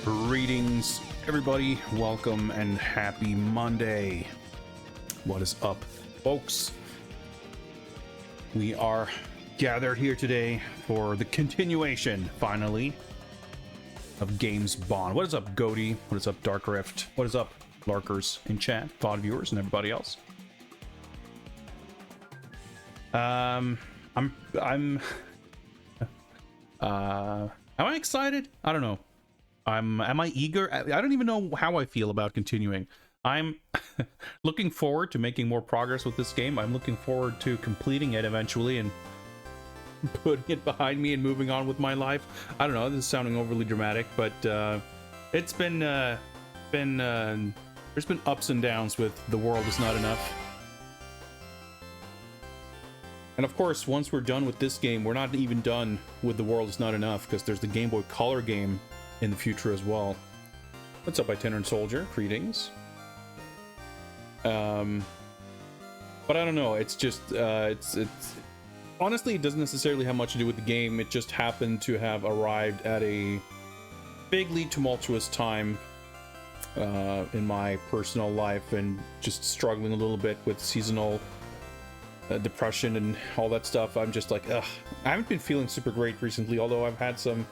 Greetings, everybody. Welcome and happy Monday. What is up, folks? We are gathered here today for the continuation, finally, of Games Bond. What is up, Goaty? What is up, Dark Rift? What is up, Larkers in chat, VOD viewers, and everybody else? Am I excited? I don't know. Am I eager? I don't even know how I feel about continuing. I'm looking forward to making more progress with this game. I'm looking forward to completing it eventually and putting it behind me and moving on with my life. I don't know, this is sounding overly dramatic, but it's been there's been ups and downs with The World Is Not Enough. And of course, once we're done with this game, we're not even done with The World Is Not Enough, because there's the Game Boy Color game in the future as well. What's up, Itinerant Soldier? Greetings. But I don't know, it's just it's honestly, it doesn't necessarily have much to do with the game. It just happened to have arrived at a vaguely tumultuous time in my personal life, and just struggling a little bit with seasonal depression and all that stuff. I'm just like, ugh. I haven't been feeling super great recently, although I've had some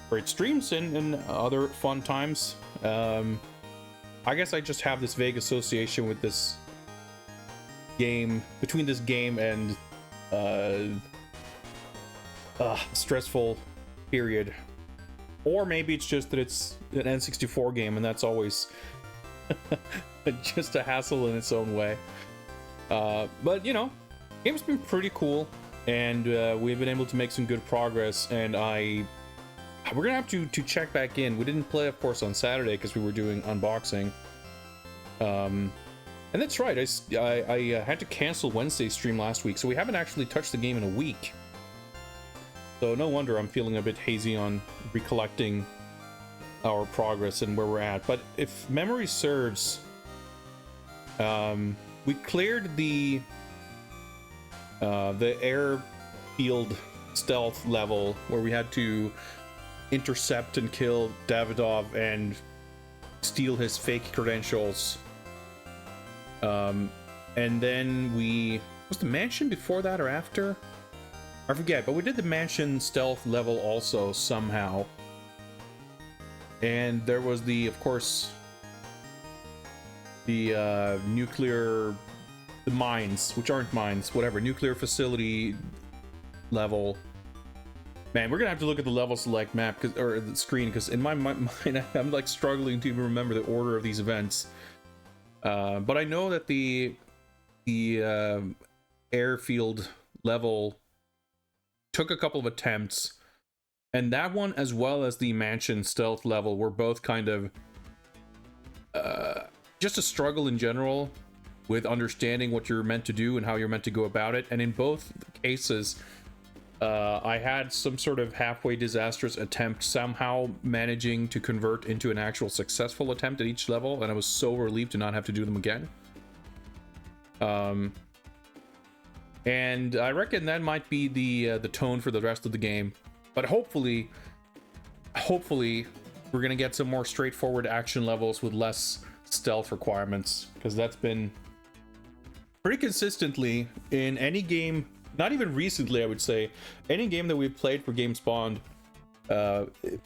great streams and other fun times. I guess I just have this vague association with this game, between this game and stressful period. Or maybe it's just that it's an N64 game, and that's always just a hassle in its own way. But you know, the game's been pretty cool, and we've been able to make some good progress, and we're gonna have to check back in. We didn't play, of course, on Saturday because we were doing unboxing. And that's right, I had to cancel Wednesday's stream last week, so we haven't actually touched the game in a week. So no wonder I'm feeling a bit hazy on recollecting our progress and where we're at. But if memory serves, we cleared the airfield stealth level where we had to intercept and kill Davidov and steal his fake credentials. And then was the mansion before that or after? I forget, but we did the mansion stealth level also somehow. And there was of course, the mines, which aren't mines, whatever, nuclear facility level. Man, we're gonna have to look at the level select map, or the screen, because in my mind I'm like struggling to even remember the order of these events. But I know that the airfield level took a couple of attempts, and that one, as well as the mansion stealth level, were both kind of just a struggle in general with understanding what you're meant to do and how you're meant to go about it. And in both cases, I had some sort of halfway disastrous attempt somehow managing to convert into an actual successful attempt at each level, and I was so relieved to not have to do them again. And I reckon that might be the tone for the rest of the game. But hopefully we're gonna get some more straightforward action levels with less stealth requirements, because that's been pretty consistently in any game. Not even recently, I would say. Any game that we've played for Games Bond,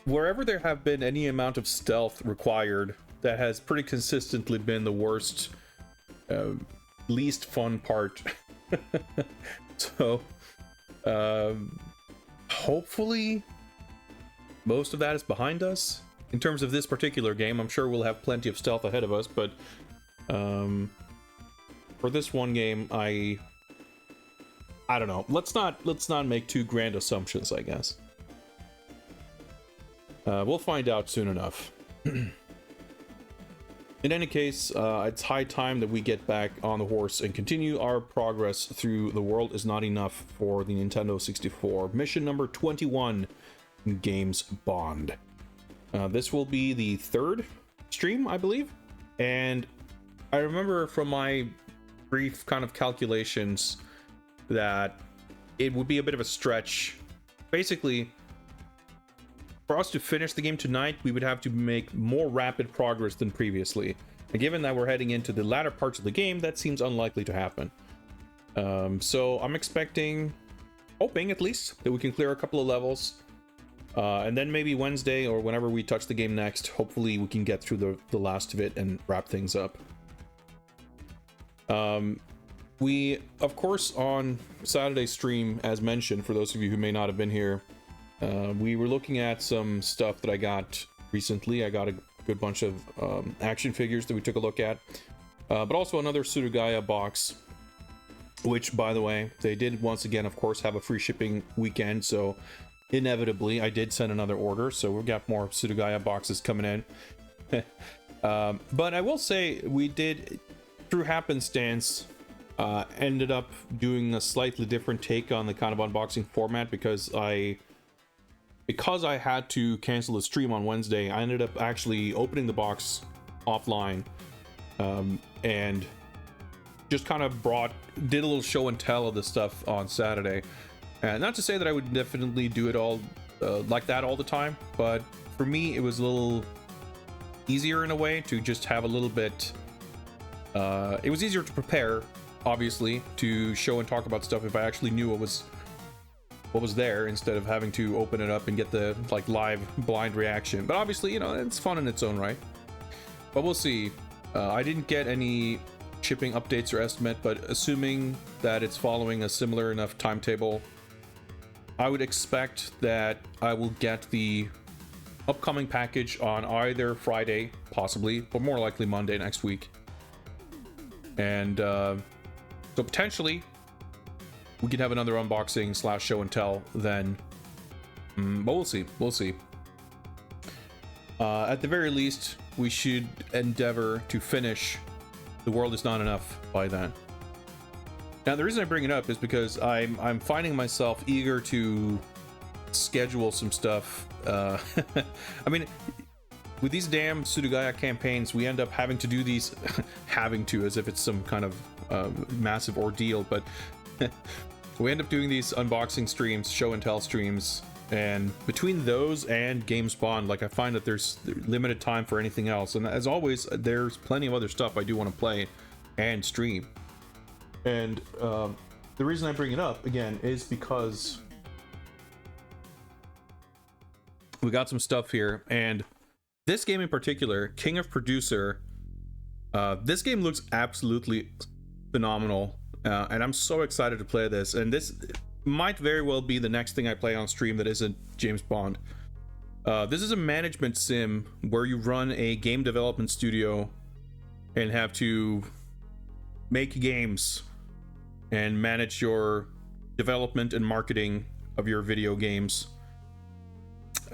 wherever there have been any amount of stealth required, that has pretty consistently been the worst, least fun part. So, hopefully, most of that is behind us. In terms of this particular game, I'm sure we'll have plenty of stealth ahead of us, but for this one game, I don't know. Let's not make too grand assumptions, I guess. We'll find out soon enough. In any case, it's high time that we get back on the horse and continue our progress through The World Is Not Enough for the Nintendo 64. Mission number 21 in Games Bond. This will be the third stream, I believe. And I remember from my brief kind of calculations that it would be a bit of a stretch. Basically, for us to finish the game tonight, we would have to make more rapid progress than previously. And given that we're heading into the latter parts of the game, that seems unlikely to happen. So I'm hoping at least, that we can clear a couple of levels. And then maybe Wednesday or whenever we touch the game next, hopefully we can get through the last of it and wrap things up. We, of course, on Saturday's stream, as mentioned, for those of you who may not have been here, we were looking at some stuff that I got recently. I got a good bunch of action figures that we took a look at, but also another Surugaya box, which, by the way, they did once again, of course, have a free shipping weekend, so inevitably I did send another order, so we've got more Surugaya boxes coming in. But I will say, we did, through happenstance, ended up doing a slightly different take on the kind of unboxing format because I had to cancel the stream on Wednesday. I ended up actually opening the box offline, and just kind of did a little show and tell of the stuff on Saturday. And not to say that I would definitely do it all like that all the time, but for me it was a little easier in a way to just have a little bit. It was easier to prepare, obviously, to show and talk about stuff if I actually knew what was there, instead of having to open it up and get the live blind reaction. But obviously, it's fun in its own right. But we'll see. I didn't get any shipping updates or estimate, but assuming that it's following a similar enough timetable, I would expect that I will get the upcoming package on either Friday, possibly, but more likely Monday next week. And so potentially we could have another unboxing / show and tell then, but we'll see. At the very least, we should endeavor to finish The World Is Not Enough by then. Now, the reason I bring it up is because I'm finding myself eager to schedule some stuff. I mean, with these damn Surugaya campaigns, we end up having to do these, as if it's some kind of massive ordeal, but we end up doing these unboxing streams, show and tell streams, and between those and Game Spawn, I find that there's limited time for anything else. And as always, there's plenty of other stuff I do want to play and stream. And the reason I bring it up again is because we got some stuff here, and this game in particular, King of Producer, this game looks absolutely phenomenal, and I'm so excited to play this. And this might very well be the next thing I play on stream that isn't James Bond. This is a management sim where you run a game development studio and have to make games and manage your development and marketing of your video games.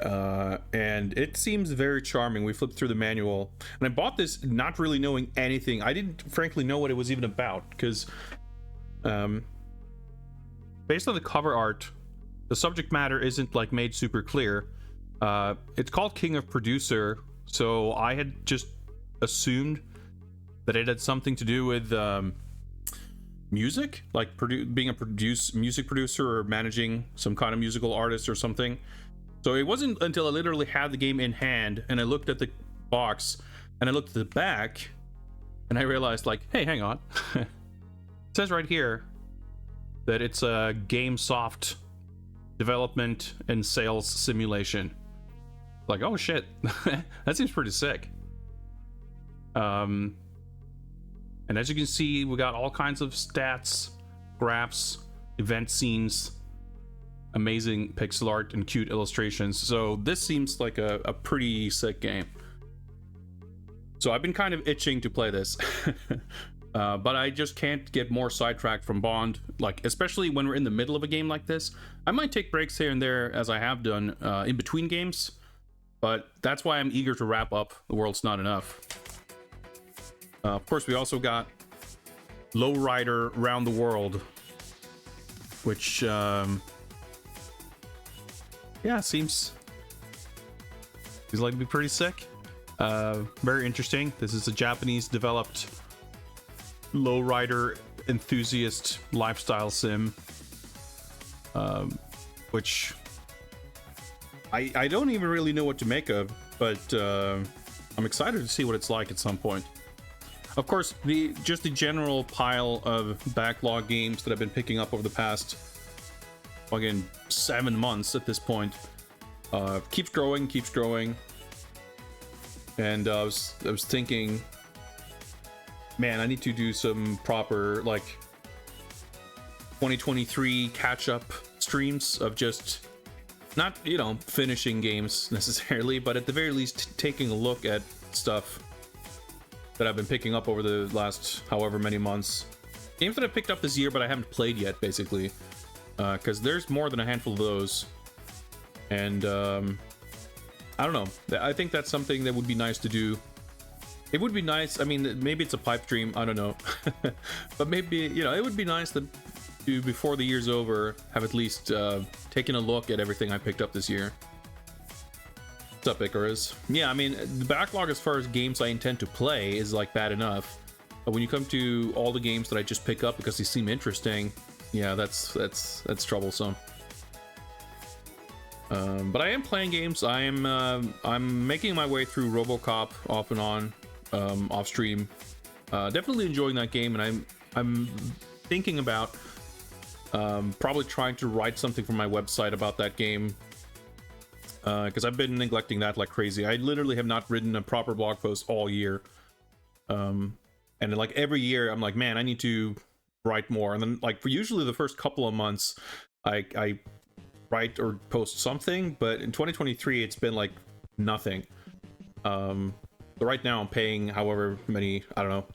And it seems very charming. We flipped through the manual, and I bought this not really knowing anything. I didn't frankly know what it was even about, because based on the cover art, the subject matter isn't made super clear. It's called King of Producer, so I had just assumed that it had something to do with music, being a music producer or managing some kind of musical artist or something. So it wasn't until I literally had the game in hand and I looked at the box and I looked at the back and I realized, hey, hang on. It says right here that it's a game soft development and sales simulation. Oh shit, that seems pretty sick. And as you can see, we got all kinds of stats, graphs, event scenes, amazing pixel art, and cute illustrations. So this seems like a pretty sick game. So I've been kind of itching to play this. But I just can't get more sidetracked from Bond, especially when we're in the middle of a game like this. I might take breaks here and there, as I have done in between games, but that's why I'm eager to wrap up The World's Not Enough. Of course, we also got Lowrider Round the World, which seems like to be pretty sick. Very interesting. This is a Japanese developed lowrider enthusiast lifestyle sim, which I don't even really know what to make of, but I'm excited to see what it's like at some point. Of course, the general pile of backlog games that I've been picking up over the past fucking 7 months at this point keeps growing. And I was thinking, man, I need to do some proper like 2023 catch-up streams of just not, you know, finishing games necessarily, but at the very least taking a look at stuff that I've been picking up over the last however many months. Games that I picked up this year, but I haven't played yet, basically. Because there's more than a handful of those. And, I don't know. I think that's something that would be nice to do. It would be nice, I mean, maybe it's a pipe dream, I don't know. But maybe, you know, it would be nice to, before the year's over, have at least taken a look at everything I picked up this year. What's up, Icarus? Yeah, I mean, the backlog as far as games I intend to play is like bad enough. But when you come to all the games that I just pick up because they seem interesting, yeah, that's troublesome. But I am playing games. I'm making my way through RoboCop off and on, off stream. Definitely enjoying that game, and I'm thinking about probably trying to write something for my website about that game. Because I've been neglecting that like crazy. I literally have not written a proper blog post all year. And like every year I'm like, man, I need to write more. And then like for usually the first couple of months I write or post something, but in 2023 it's been like nothing. So right now I'm paying however many, I don't know,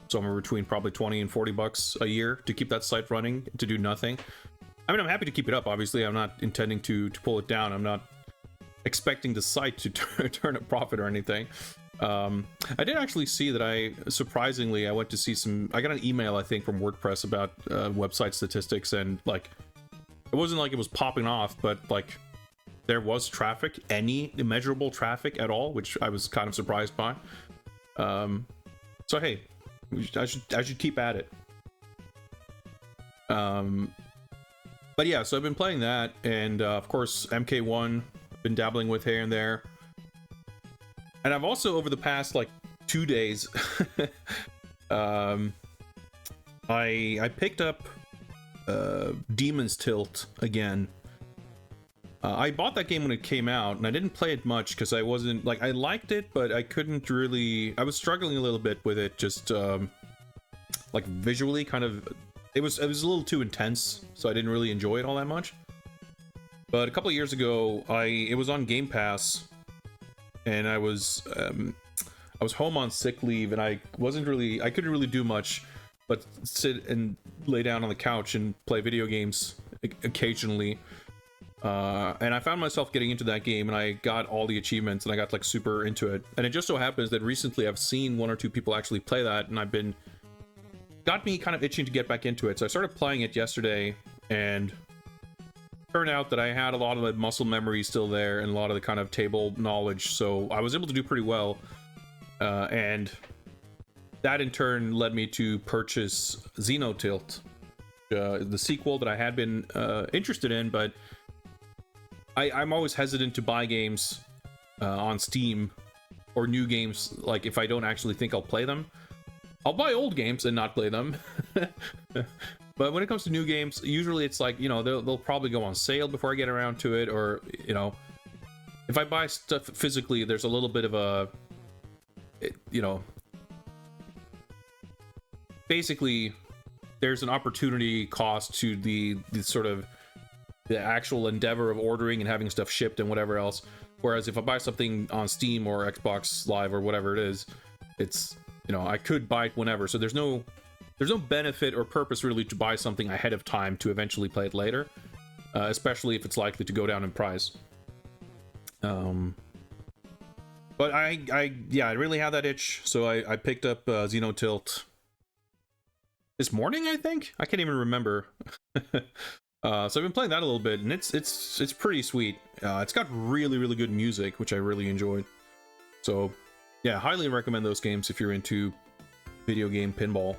somewhere between probably 20 and 40 bucks a year to keep that site running, to do nothing. I mean, I'm happy to keep it up, obviously. I'm not intending to pull it down. I'm not expecting the site to turn a profit or anything. I did actually see that surprisingly, I went to see I got an email, I think, from WordPress about website statistics, and like, it wasn't like it was popping off, but like, there was traffic, any immeasurable traffic at all, which I was kind of surprised by. So hey, I should keep at it. But yeah, so I've been playing that, and of course MK1 been dabbling with here and there. And I've also, over the past like 2 days, I picked up Demon's Tilt again. I bought that game when it came out, and I didn't play it much because I wasn't like, I liked it, but I couldn't really. I was struggling a little bit with it, just like visually, kind of. It was a little too intense, so I didn't really enjoy it all that much. But a couple of years ago, it was on Game Pass, and I was home on sick leave, and I couldn't really do much but sit and lay down on the couch and play video games occasionally. And I found myself getting into that game, and I got all the achievements, and I got like super into it. And it just so happens that recently I've seen 1 or 2 people actually play that, and got me kind of itching to get back into it. So I started playing it yesterday, and turned out that I had a lot of the muscle memory still there and a lot of the kind of table knowledge, so I was able to do pretty well. And that in turn led me to purchase Xenotilt, the sequel that I had been interested in, but I'm always hesitant to buy games on Steam or new games, like if I don't actually think I'll play them. I'll buy old games and not play them. But when it comes to new games, usually it's like, you know, they'll probably go on sale before I get around to it, or, you know, if I buy stuff physically, there's a little bit of you know, basically there's an opportunity cost to the sort of the actual endeavor of ordering and having stuff shipped and whatever else. Whereas if I buy something on Steam or Xbox Live or whatever it is, it's, you know, I could buy it whenever, so there's no benefit or purpose really to buy something ahead of time to eventually play it later, especially if it's likely to go down in price. But I really had that itch, so I picked up Xenotilt this morning, I think. I can't even remember. So I've been playing that a little bit, and it's pretty sweet. It's got really good music, which I really enjoyed. So yeah, highly recommend those games if you're into video game pinball.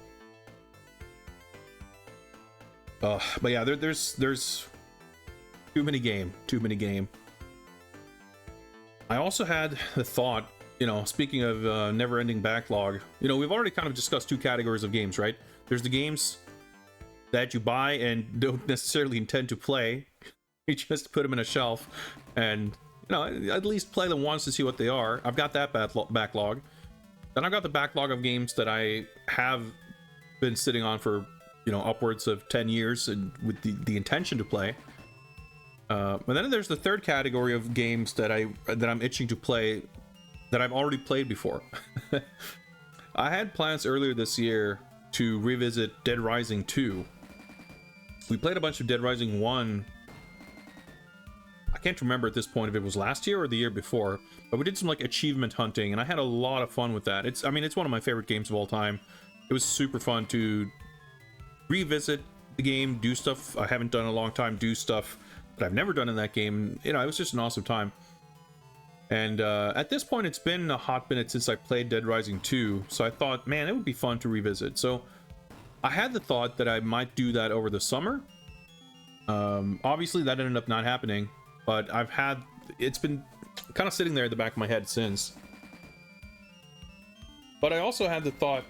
But yeah, there's too many game. I also had the thought, you know, speaking of never-ending backlog, you know, we've already kind of discussed two categories of games, right? There's the games that you buy and don't necessarily intend to play. You just put them in a shelf and, you know, at least play them once to see what they are. I've got that backlog. Then I've got the backlog of games that I have been sitting on for, you know, upwards of 10 years and with the intention to play. And then there's the third category of games that I'm itching to play that I've already played before. I had plans earlier this year to revisit Dead Rising 2. We played a bunch of Dead Rising 1. I can't remember at this point if it was last year or the year before, but we did some like achievement hunting and I had a lot of fun with that. It's one of my favorite games of all time. It was super fun to revisit the game, do stuff I haven't done in a long time, do stuff that I've never done in that game. You know, it was just an awesome time. And at this point, it's been a hot minute since I played Dead Rising 2, so I thought, man, it would be fun to revisit. So I had the thought that I might do that over the summer. Obviously, that ended up not happening, but it's been kind of sitting there in the back of my head since. But I also had the thought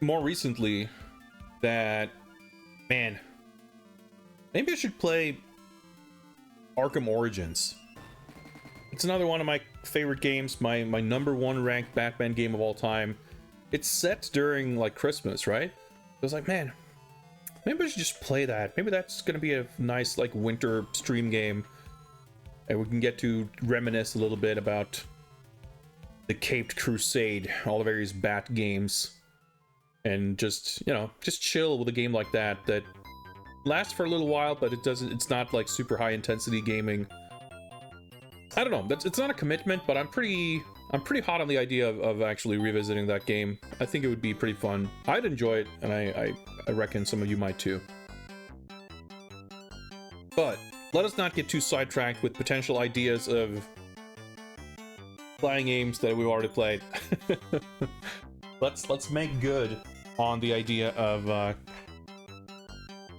more recently that, man, maybe I should play Arkham Origins. It's another one of my favorite games, my number one ranked Batman game of all time. It's set during like Christmas, right? I was like, man, maybe I should just play that. Maybe that's gonna be a nice like winter stream game, and we can get to reminisce a little bit about the Caped Crusade, all the various Bat games, and just, you know, just chill with a game like that lasts for a little while, but it's not like super high intensity gaming. I don't know, it's not a commitment, but I'm pretty hot on the idea of actually revisiting that game. I think it would be pretty fun. I'd enjoy it, and I reckon some of you might too. But let us not get too sidetracked with potential ideas of playing games that we've already played. Let's make good on the idea of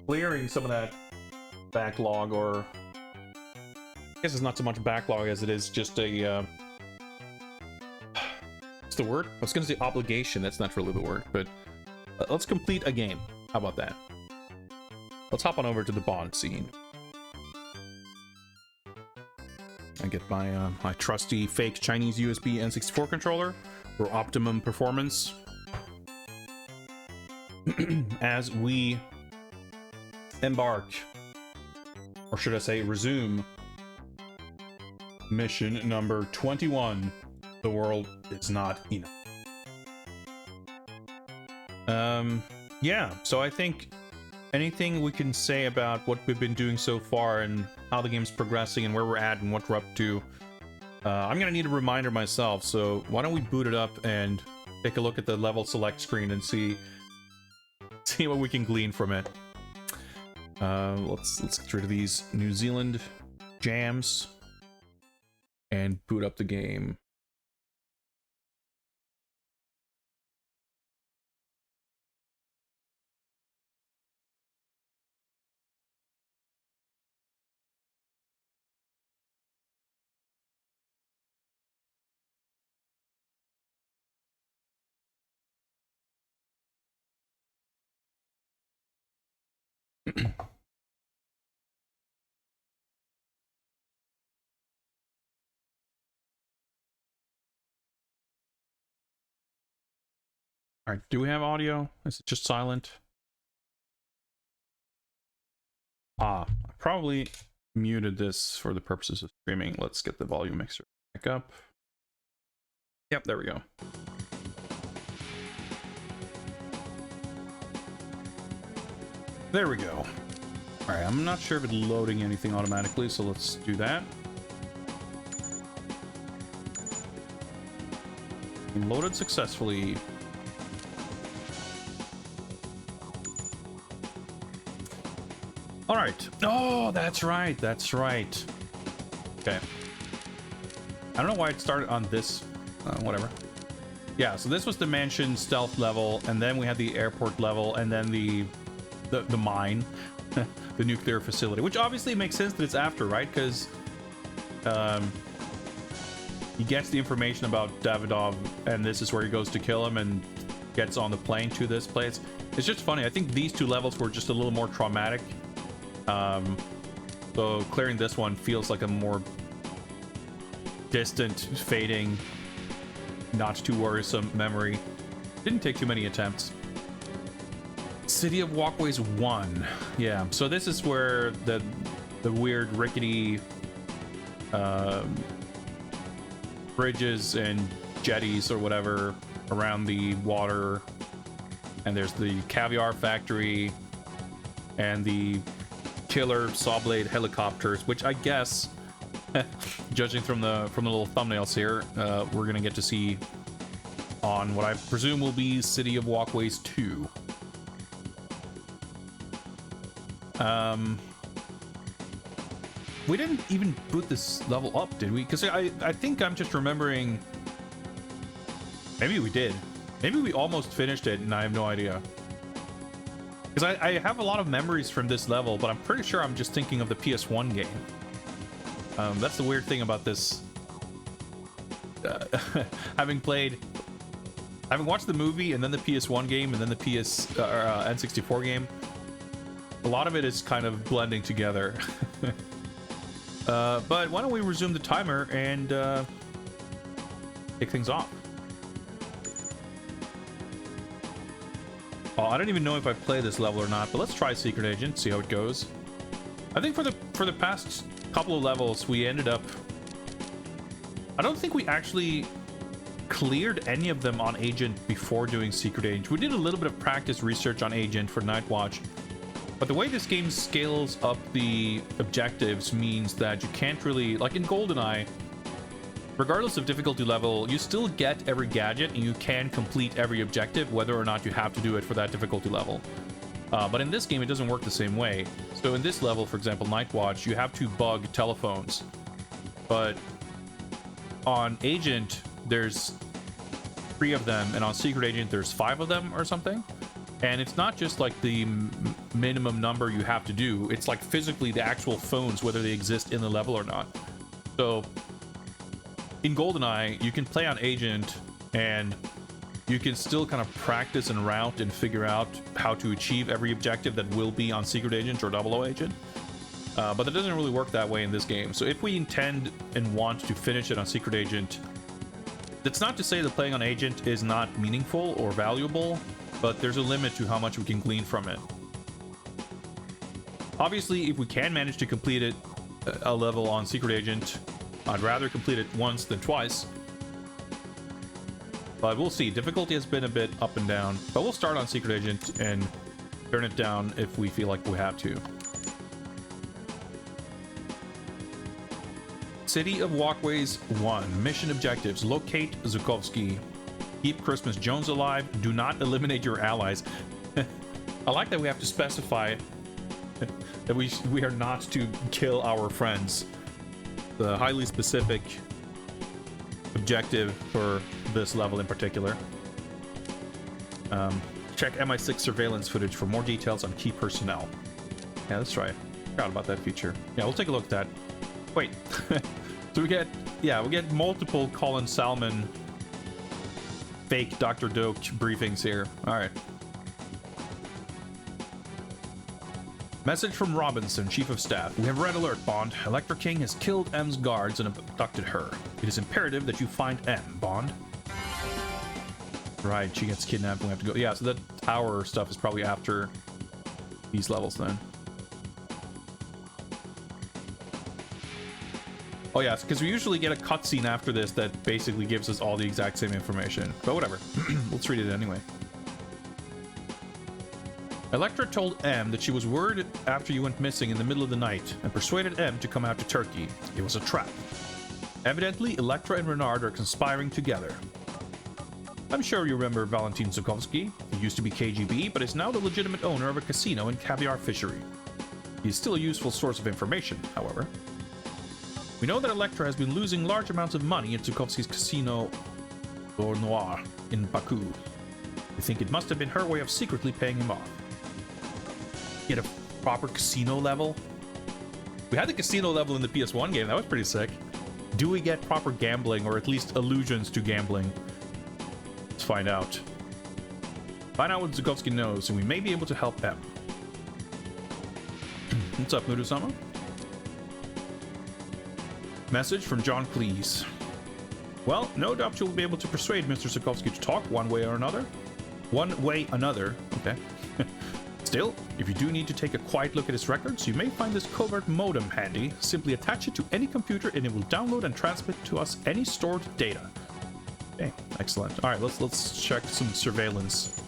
clearing some of that backlog, or I guess it's not so much backlog as it is just a what's the word? I was gonna say obligation. That's not really the word, but let's complete a game. How about that? Let's hop on over to the Bond scene and get my my trusty fake Chinese USB N64 controller for optimum performance as we embark, or should I say resume, mission number 21. The world is not enough. Yeah, so I think anything we can say about what we've been doing so far and how the game's progressing and where we're at and what we're up to, I'm gonna need a reminder myself, so why don't we boot it up and take a look at the level select screen and see what we can glean from it. Let's get rid of these New Zealand jams and boot up the game. All right, do we have audio? Is it just silent? I probably muted this for the purposes of streaming. Let's get the volume mixer back up. Yep, there we go. There we go. All right, I'm not sure if it's loading anything automatically, so let's do that. Loaded successfully. All right. Oh, that's right. That's right. Okay. I don't know why it started on this. Whatever. Yeah, so this was the mansion stealth level, and then we had the airport level, and then the mine, the nuclear facility, which obviously makes sense that it's after, right? Because he gets the information about Davidov, and this is where he goes to kill him, and gets on the plane to this place. It's just funny. I think these two levels were just a little more traumatic. So clearing this one feels like a more distant, fading, not too worrisome memory. Didn't take too many attempts. City of Walkways 1. Yeah, so this is where the weird rickety bridges and jetties or whatever around the water, and there's the caviar factory and the killer saw blade helicopters, which I guess, judging from the little thumbnails here, we're gonna get to see on what I presume will be City of Walkways 2. We didn't even boot this level up, did we? Because I think I'm just remembering. Maybe we did. Maybe we almost finished it, and I have no idea. Because I have a lot of memories from this level, but I'm pretty sure I'm just thinking of the PS1 game. That's the weird thing about this. Having watched the movie, and then the PS1 game, and then the N64 game, a lot of it is kind of blending together. But why don't we resume the timer and kick things off? Oh, I don't even know if I play this level or not, but let's try Secret Agent, see how it goes. I think for the past couple of levels, we ended up... I don't think we actually cleared any of them on Agent before doing Secret Agent. We did a little bit of practice research on Agent for Night Watch, but the way this game scales up the objectives means that you can't really... Like in GoldenEye, regardless of difficulty level, you still get every gadget and you can complete every objective, whether or not you have to do it for that difficulty level. But in this game, it doesn't work the same way. So in this level, for example, Night Watch, you have to bug telephones. But on Agent, there's 3 of them, and on Secret Agent, there's 5 of them or something. And it's not just like the minimum number you have to do. It's like physically the actual phones, whether they exist in the level or not. So in GoldenEye, you can play on Agent, and you can still kind of practice and route and figure out how to achieve every objective that will be on Secret Agent or 00 Agent. But it doesn't really work that way in this game. So if we intend and want to finish it on Secret Agent, that's not to say that playing on Agent is not meaningful or valuable, but there's a limit to how much we can glean from it. Obviously, if we can manage to complete it, a level on Secret Agent, I'd rather complete it once than twice. But we'll see. Difficulty has been a bit up and down, but we'll start on Secret Agent and turn it down if we feel like we have to. City of Walkways 1. Mission objectives. Locate Zukovsky. Keep Christmas Jones alive. Do not eliminate your allies. I like that we have to specify that we are not to kill our friends. The highly specific objective for this level in particular. Check MI6 surveillance footage for more details on key personnel. Yeah, that's right. Forgot about that feature. Yeah, we'll take a look at that. Wait. So we get multiple Colin Salmon fake Dr. Doak briefings here. All right. Message from Robinson, Chief of Staff. We have red alert, Bond. Electra King has killed M's guards and abducted her. It is imperative that you find M, Bond. Right, she gets kidnapped and we have to go. Yeah, so that tower stuff is probably after these levels then. Oh yeah, because we usually get a cutscene after this that basically gives us all the exact same information. But whatever, let's read it anyway. Electra told M that she was worried after you went missing in the middle of the night and persuaded M to come out to Turkey. It was a trap. Evidently, Electra and Renard are conspiring together. I'm sure you remember Valentin Zukovsky. He used to be KGB, but is now the legitimate owner of a casino and caviar fishery. He is still a useful source of information, however. We know that Electra has been losing large amounts of money at Zukovsky's casino L'Or Noir in Baku. We think it must have been her way of secretly paying him off. Get a proper casino level. We had the casino level in the PS1 game. That was pretty sick. Do we get proper gambling, or at least allusions to gambling? Let's find out. Find out what Zukovsky knows, and we may be able to help them. What's up, Mudo-sama? Message from John Cleese. Well, no doubt you'll be able to persuade Mr. Zukovsky to talk one way or another. One way another, okay. Still, if you do need to take a quiet look at his records, you may find this covert modem handy. Simply attach it to any computer and it will download and transmit to us any stored data. Okay, excellent. All right, let's check some surveillance.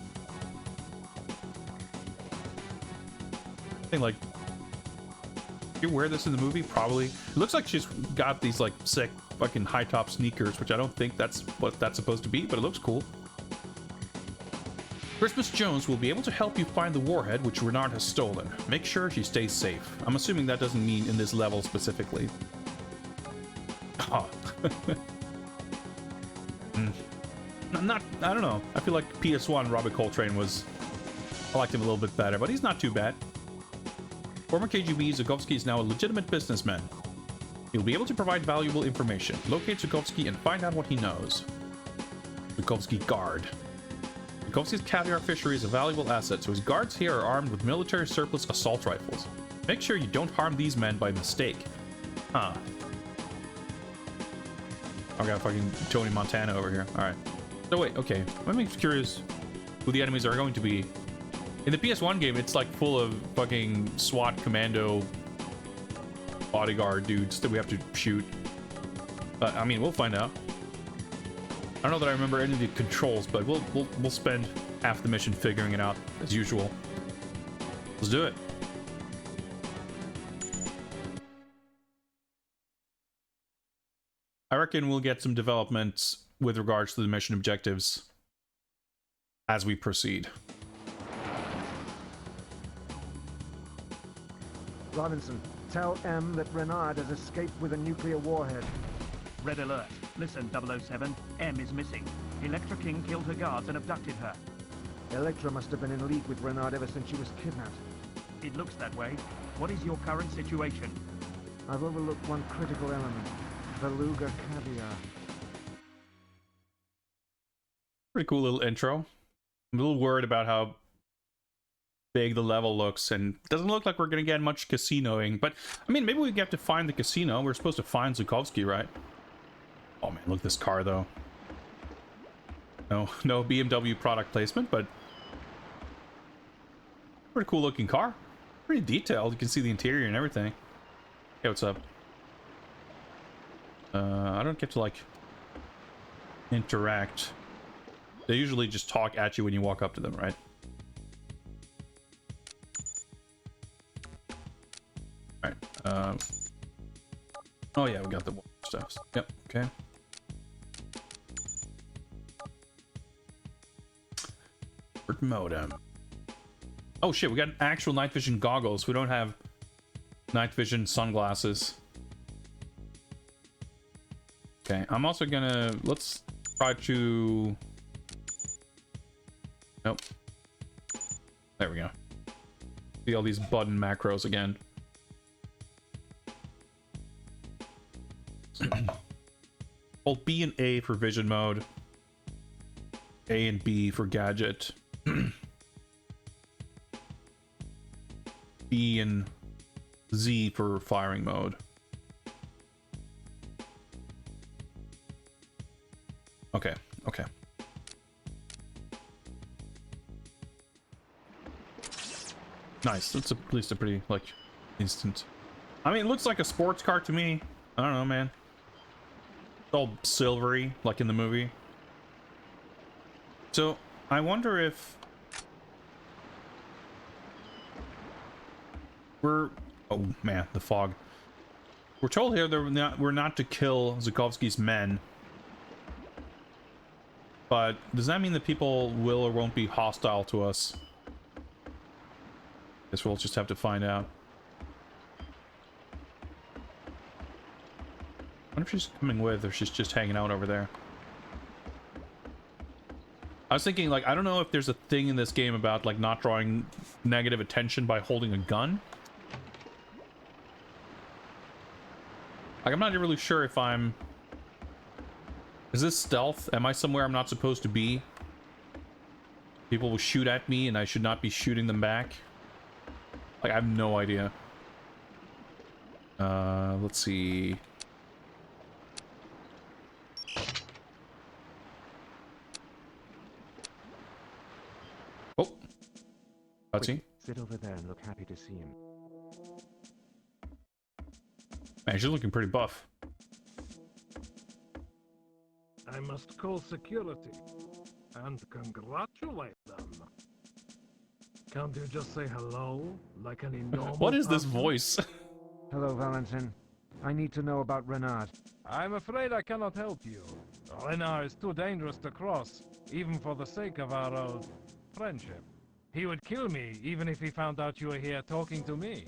I think, like, you wear this in the movie? Probably. It looks like she's got these, like, sick fucking high-top sneakers, which I don't think that's what that's supposed to be, but it looks cool. Christmas Jones will be able to help you find the warhead which Renard has stolen. Make sure she stays safe. I'm assuming that doesn't mean in this level specifically. Oh. I don't know. I feel like PS1 Robbie Coltrane was... I liked him a little bit better, but he's not too bad. Former KGB, Zukovsky is now a legitimate businessman. He'll be able to provide valuable information. Locate Zukovsky and find out what he knows. Zukovsky Guard. Zukovsky's caviar fishery is a valuable asset, so his guards here are armed with military surplus assault rifles. Make sure you don't harm these men by mistake. Huh. I got fucking Tony Montana over here. Alright. So wait, okay. I'm curious who the enemies are going to be. In the PS1 game, it's like full of fucking SWAT commando bodyguard dudes that we have to shoot. But I mean, we'll find out. I don't know that I remember any of the controls, but we'll spend half the mission figuring it out as usual. Let's do it. I reckon we'll get some developments with regards to the mission objectives as we proceed. Robinson, tell M that Renard has escaped with a nuclear warhead. Red alert. Listen, 007. M is missing. Electra King killed her guards and abducted her. Electra must have been in league with Renard ever since she was kidnapped. It looks that way. What is your current situation? I've overlooked one critical element. Beluga caviar. Pretty cool little intro. I'm a little worried about how big the level looks, and it doesn't look like we're gonna get much casinoing, but I mean, maybe we have to find the casino. We're supposed to find Zukovsky, right? Oh man, look at this car though. No BMW product placement, but pretty cool looking car. Pretty detailed. You can see the interior and everything. Hey, what's up? I don't get to like interact. They usually just talk at you when you walk up to them, right? Alright. Oh yeah, we got the stuff. Yep, okay. Modem. Oh shit, we got actual night vision goggles. We don't have night vision sunglasses. Okay, I'm also gonna... Let's try to... Nope. There we go. See all these button macros again. Hold B and A for vision mode. A and B for gadget. B and Z for firing mode. Okay, okay. Nice. That's at least a pretty, like, instant. I mean, it looks like a sports car to me. I don't know, man. It's all silvery, like in the movie. So, I wonder if... We're... Oh, man, the fog. We're told here that we're not to kill Zukovsky's men. But does that mean that people will or won't be hostile to us? Guess we'll just have to find out. I wonder if she's coming with or she's just hanging out over there. I was thinking, like, I don't know if there's a thing in this game about, like, not drawing negative attention by holding a gun. Like, I'm not really sure if I'm... Is this stealth? Am I somewhere I'm not supposed to be? People will shoot at me and I should not be shooting them back. Like, I have no idea. Let's see. Oh. Cutscene. Sit over there and look happy to see him. Man, she's looking pretty buff. I must call security and congratulate them. Can't you just say hello like any normal What is this person? voice? Hello, Valentin. I need to know about Renard. I'm afraid I cannot help you. Renard is too dangerous to cross, even for the sake of our old friendship. He would kill me even if he found out you were here talking to me.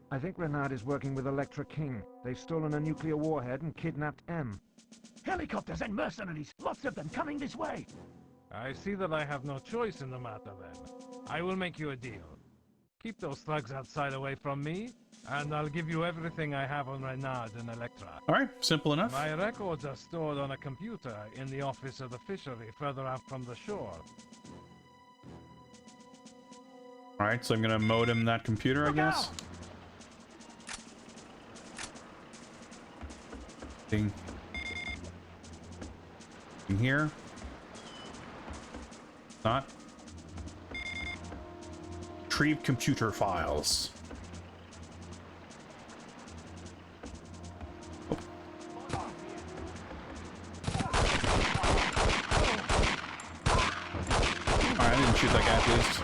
I think Renard is working with Electra King. They've stolen a nuclear warhead and kidnapped M. Helicopters and mercenaries, lots of them coming this way. I see that I have no choice in the matter then. I will make you a deal. Keep those thugs outside away from me, and I'll give you everything I have on Renard and Electra. Alright, simple enough. My records are stored on a computer in the office of the fishery further out from the shore. Alright, so I'm gonna modem that computer, I guess. Thing. In here. Not. Retrieve computer files. Oh. Alright, I didn't shoot that guy at least.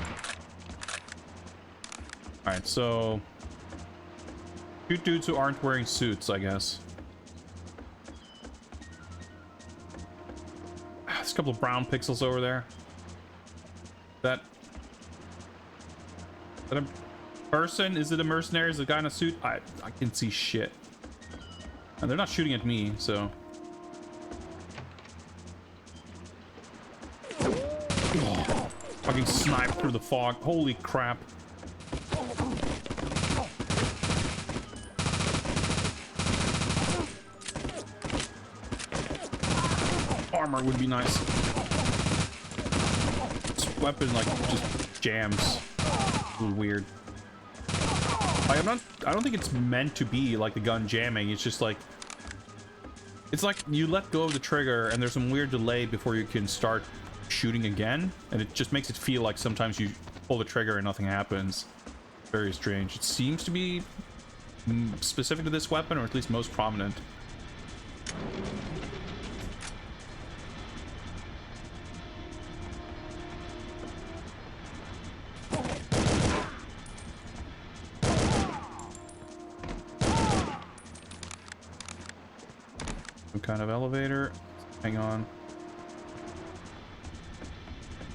Alright, so... shoot dudes who aren't wearing suits, I guess. There's a couple of brown pixels over there. That a person? Is it a mercenary? Is it a guy in a suit? I can see shit. And they're not shooting at me, so... Oh, fucking sniped through the fog. Holy crap. Armor would be nice. This weapon, like, just jams. A little weird. Like, I don't think it's meant to be like the gun jamming. It's just like, it's like you let go of the trigger and there's some weird delay before you can start shooting again, and it just makes it feel like sometimes you pull the trigger and nothing happens. Very strange. It seems to be specific to this weapon, or at least most prominent. Kind of elevator. Hang on.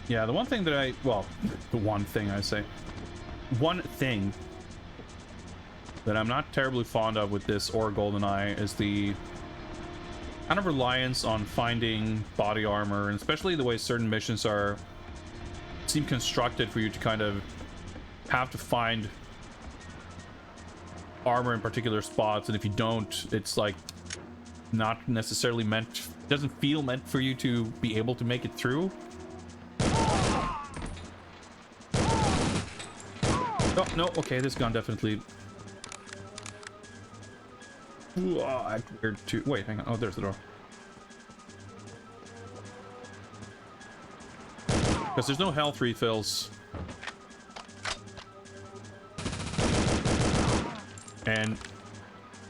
Yeah, the one thing that one thing that I'm not terribly fond of with this or GoldenEye is the kind of reliance on finding body armor, and especially the way certain missions seem constructed for you to kind of have to find armor in particular spots, and if you don't, it's like not necessarily meant, doesn't feel meant for you to be able to make it through. Oh, no, okay, this gun definitely... Ooh, I weird too. Wait, hang on. Oh, there's the door. Because there's no health refills. And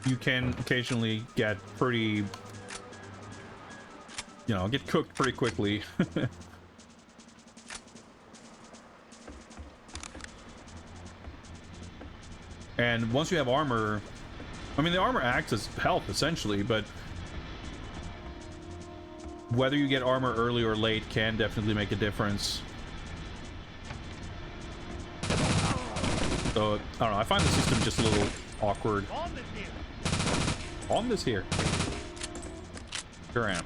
you can occasionally get pretty, get cooked pretty quickly. And once you have armor, I mean, the armor acts as health essentially, but whether you get armor early or late can definitely make a difference. So, I don't know, I find the system just a little awkward. On this here. Sure am.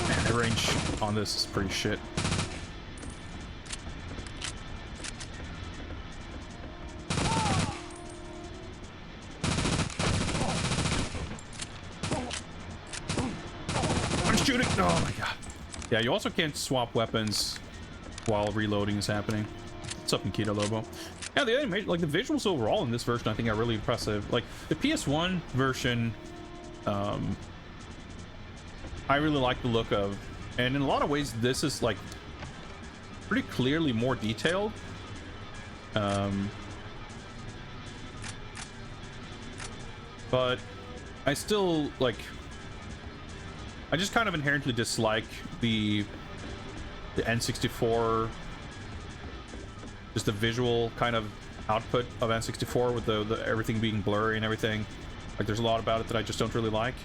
Man, the range on this is pretty shit. shooting. Oh my god. Yeah, you also can't swap weapons while reloading is happening. What's up, Nikita Lobo? Yeah, the animation, like the visuals overall in this version, I think are really impressive. Like the PS1 version, I really like the look of, and in a lot of ways, this is like pretty clearly more detailed. But I still like. I just kind of inherently dislike the N64, just the visual kind of output of N64 with the everything being blurry and everything. Like there's a lot about it that I just don't really like.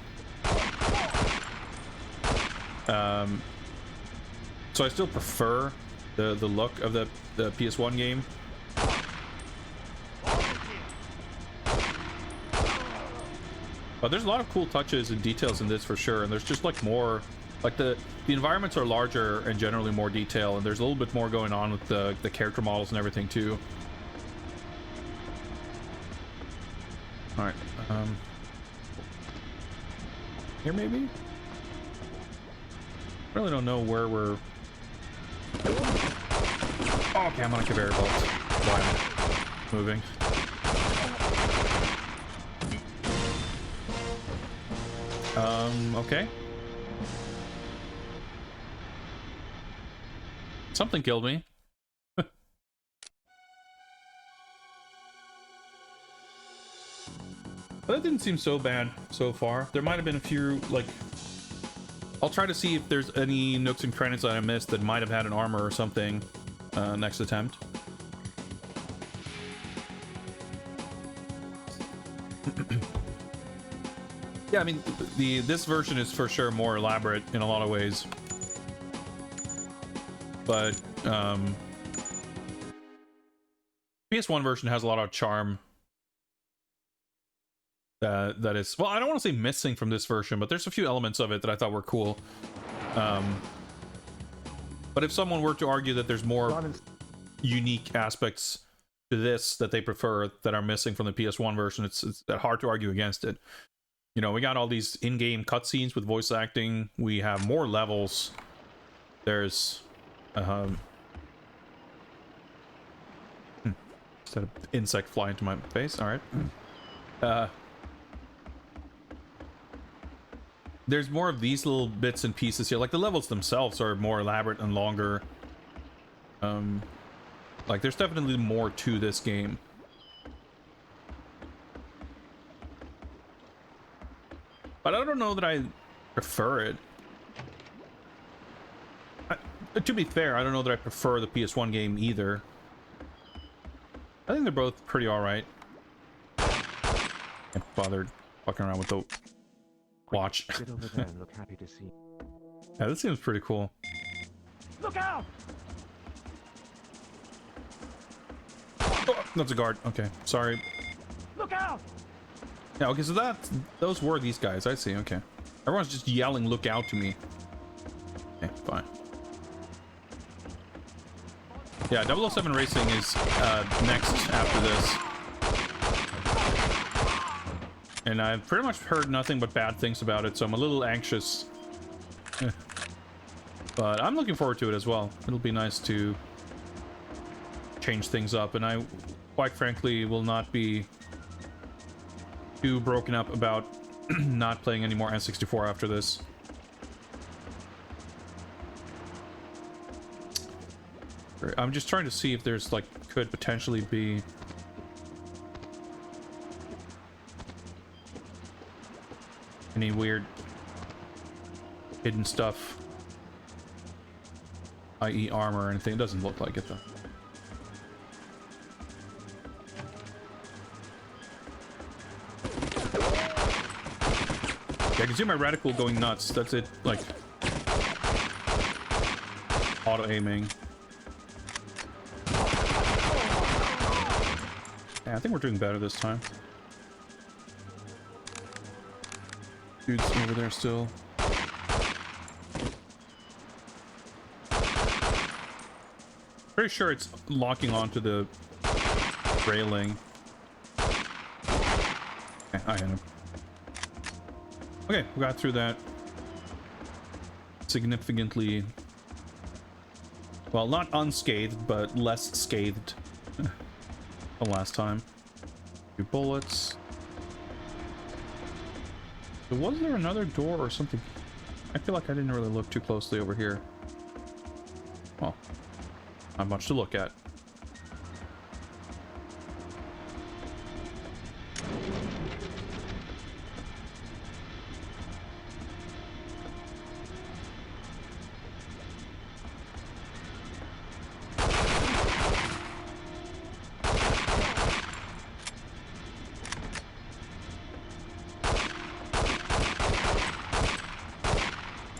So I still prefer the look of the PS1 game. But there's a lot of cool touches and details in this for sure, and there's just like more, like the environments are larger and generally more detailed, and there's a little bit more going on with the character models and everything too. All right, here maybe. Really don't know where we're. Oh, okay, I'm on a conveyor belt. Why am I moving? Okay. Something killed me. But that didn't seem so bad so far. There might have been a few, like... I'll try to see if there's any nooks and crannies that I missed that might have had an armor or something next attempt. Yeah, I mean, this version is for sure more elaborate in a lot of ways, but PS1 version has a lot of charm that is, well, I don't want to say missing from this version, but there's a few elements of it that I thought were cool. But if someone were to argue that there's more unique aspects to this that they prefer that are missing from the PS1 version, it's hard to argue against it. You know, we got all these in-game cutscenes with voice acting. We have more levels. There's instead of insect fly into my face. All right. There's more of these little bits and pieces here. Like the levels themselves are more elaborate and longer. Like there's definitely more to this game. But I don't know that I prefer it. To be fair, I don't know that I prefer the PS1 game either. I think they're both pretty alright. Can't bother fucking around with the watch. Sit over there and look happy to see. Yeah, this seems pretty cool. Look out! Oh, that's a guard. Okay, sorry. Look out! Yeah, okay, so those were these guys. I see, okay. Everyone's just yelling, look out to me. Okay, fine. Yeah, 007 Racing is next after this. And I've pretty much heard nothing but bad things about it, so I'm a little anxious. But I'm looking forward to it as well. It'll be nice to change things up, and I, quite frankly, will not be too broken up about not playing any more N64 after this. I'm just trying to see if there's like could potentially be any weird hidden stuff, i.e. armor or anything. It doesn't look like it though. I can see my reticle going nuts. That's it, like auto aiming. Yeah, I think we're doing better this time. Dude's over there still. Pretty sure it's locking onto the railing. Okay, I hit him. Okay, we got through that. significantly, well, not unscathed, but less scathed the last time. 2 bullets. So was there another door or something? I feel like I didn't really look too closely over here. Well, not much to look at.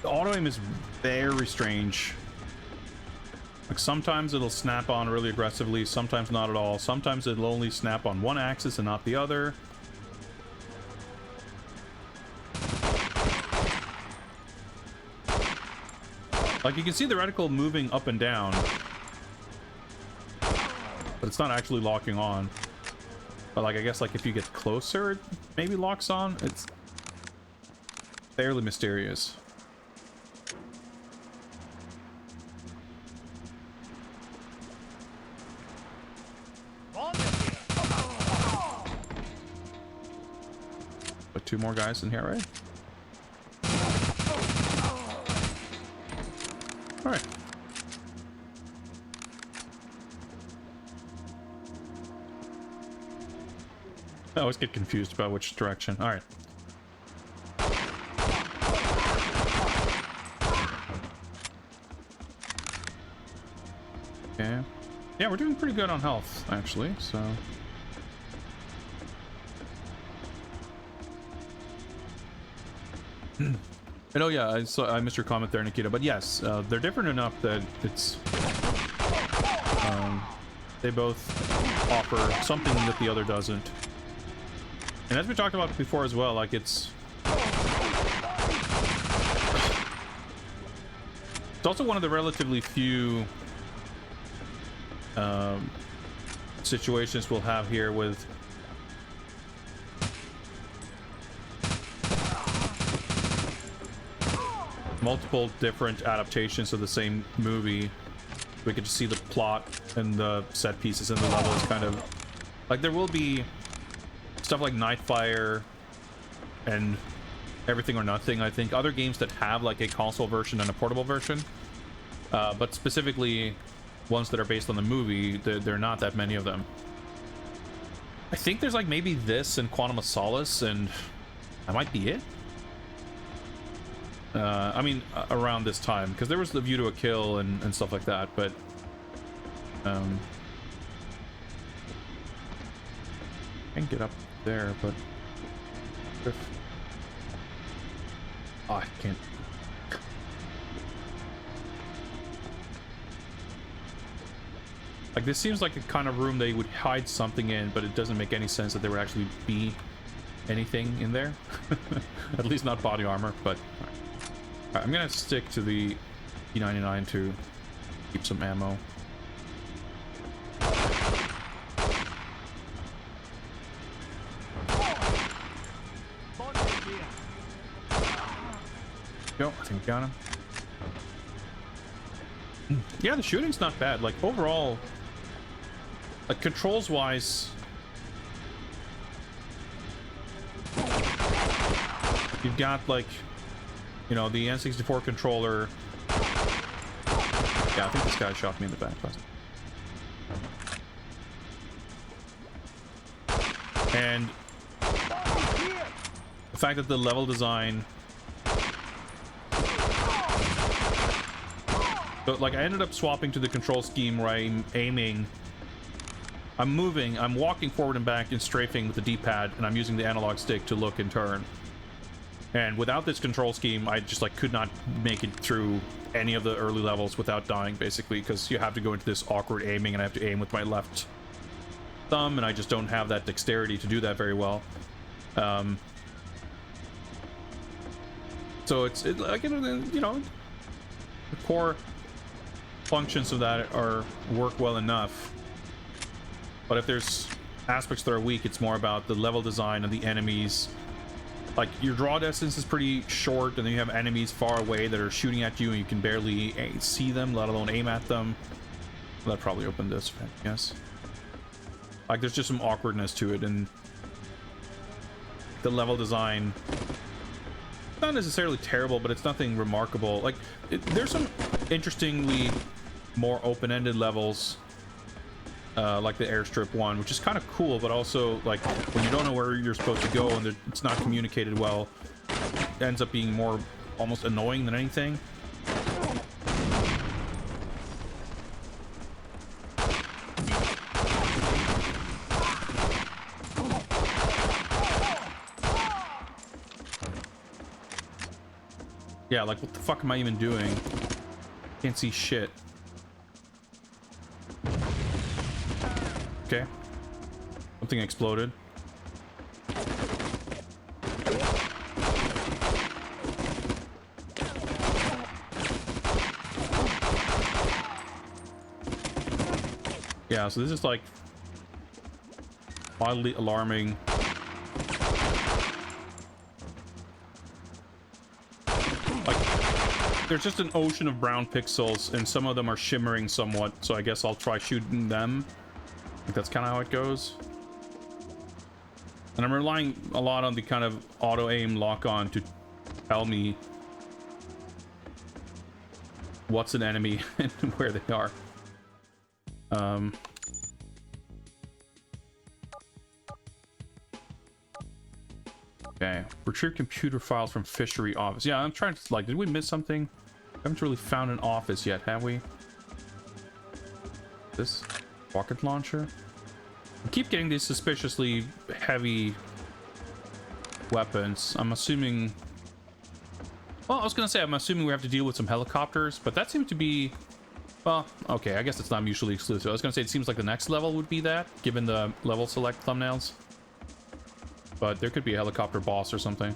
Auto aim is very strange. Like sometimes it'll snap on really aggressively, sometimes not at all. Sometimes it'll only snap on one axis and not the other. Like you can see the reticle moving up and down, but it's not actually locking on. But like I guess like if you get closer, it maybe locks on. It's fairly mysterious. But 2 more guys in here, right? All right. I always get confused about which direction. All right. Okay. Yeah, we're doing pretty good on health, actually, so... And oh yeah, I missed your comment there, Nikita, but yes, they're different enough that it's... they both offer something that the other doesn't. And as we talked about before as well, like it's also one of the relatively few situations we'll have here with multiple different adaptations of the same movie. We get to see the plot and the set pieces and the levels kind of like there will be stuff like Nightfire and Everything or Nothing. I think other games that have like a console version and a portable version, but specifically ones that are based on the movie, there are not that many of them. I think there's like maybe this and Quantum of Solace, and that might be it. I mean, around this time, because there was The View to a Kill and stuff like that, but I can get up there, but oh, I can't. Like, this seems like a kind of room they would hide something in, but it doesn't make any sense that there would actually be anything in there. At least not body armor, but all right, I'm gonna stick to the P99 to keep some ammo. Go, I think we got him. Yeah, the shooting's not bad. Like, overall, like, controls wise, you've got, like, you know, the N64 controller. Yeah, I think this guy shot me in the back. And the fact that the level design, so like I ended up swapping to the control scheme where I'm aiming, I'm moving, I'm walking forward and back and strafing with the D-pad, and I'm using the analog stick to look and turn. And without this control scheme, I just like could not make it through any of the early levels without dying, basically, because you have to go into this awkward aiming, and I have to aim with my left thumb, and I just don't have that dexterity to do that very well. So it's like, you know, the core functions of that work well enough, but if there's aspects that are weak, it's more about the level design of the enemies like your draw distance is pretty short, and then you have enemies far away that are shooting at you and you can barely see them, let alone aim at them. Well, that probably opened this, I guess. Like there's just some awkwardness to it, and the level design, not necessarily terrible, but it's nothing remarkable. Like there's some interestingly more open-ended levels, like the airstrip one, which is kind of cool, but also like when you don't know where you're supposed to go and it's not communicated well, it ends up being more almost annoying than anything. Yeah, like what the fuck am I even doing? Can't see shit. Okay. Something exploded. Yeah, so this is like wildly alarming. There's just an ocean of brown pixels, and some of them are shimmering somewhat, so I guess I'll try shooting them. I think that's kind of how it goes. And I'm relying a lot on the kind of auto-aim lock-on to tell me what's an enemy and where they are. Okay. Retrieve computer files from fishery office. Yeah, I'm trying to, like, did we miss something? I haven't really found an office yet, have we? This rocket launcher? I keep getting these suspiciously heavy weapons. I'm assuming... Well, I was gonna say, I'm assuming we have to deal with some helicopters, but that seems to be... Well, okay, I guess it's not mutually exclusive. I was gonna say, it seems like the next level would be that, given the level select thumbnails. But there could be a helicopter boss or something.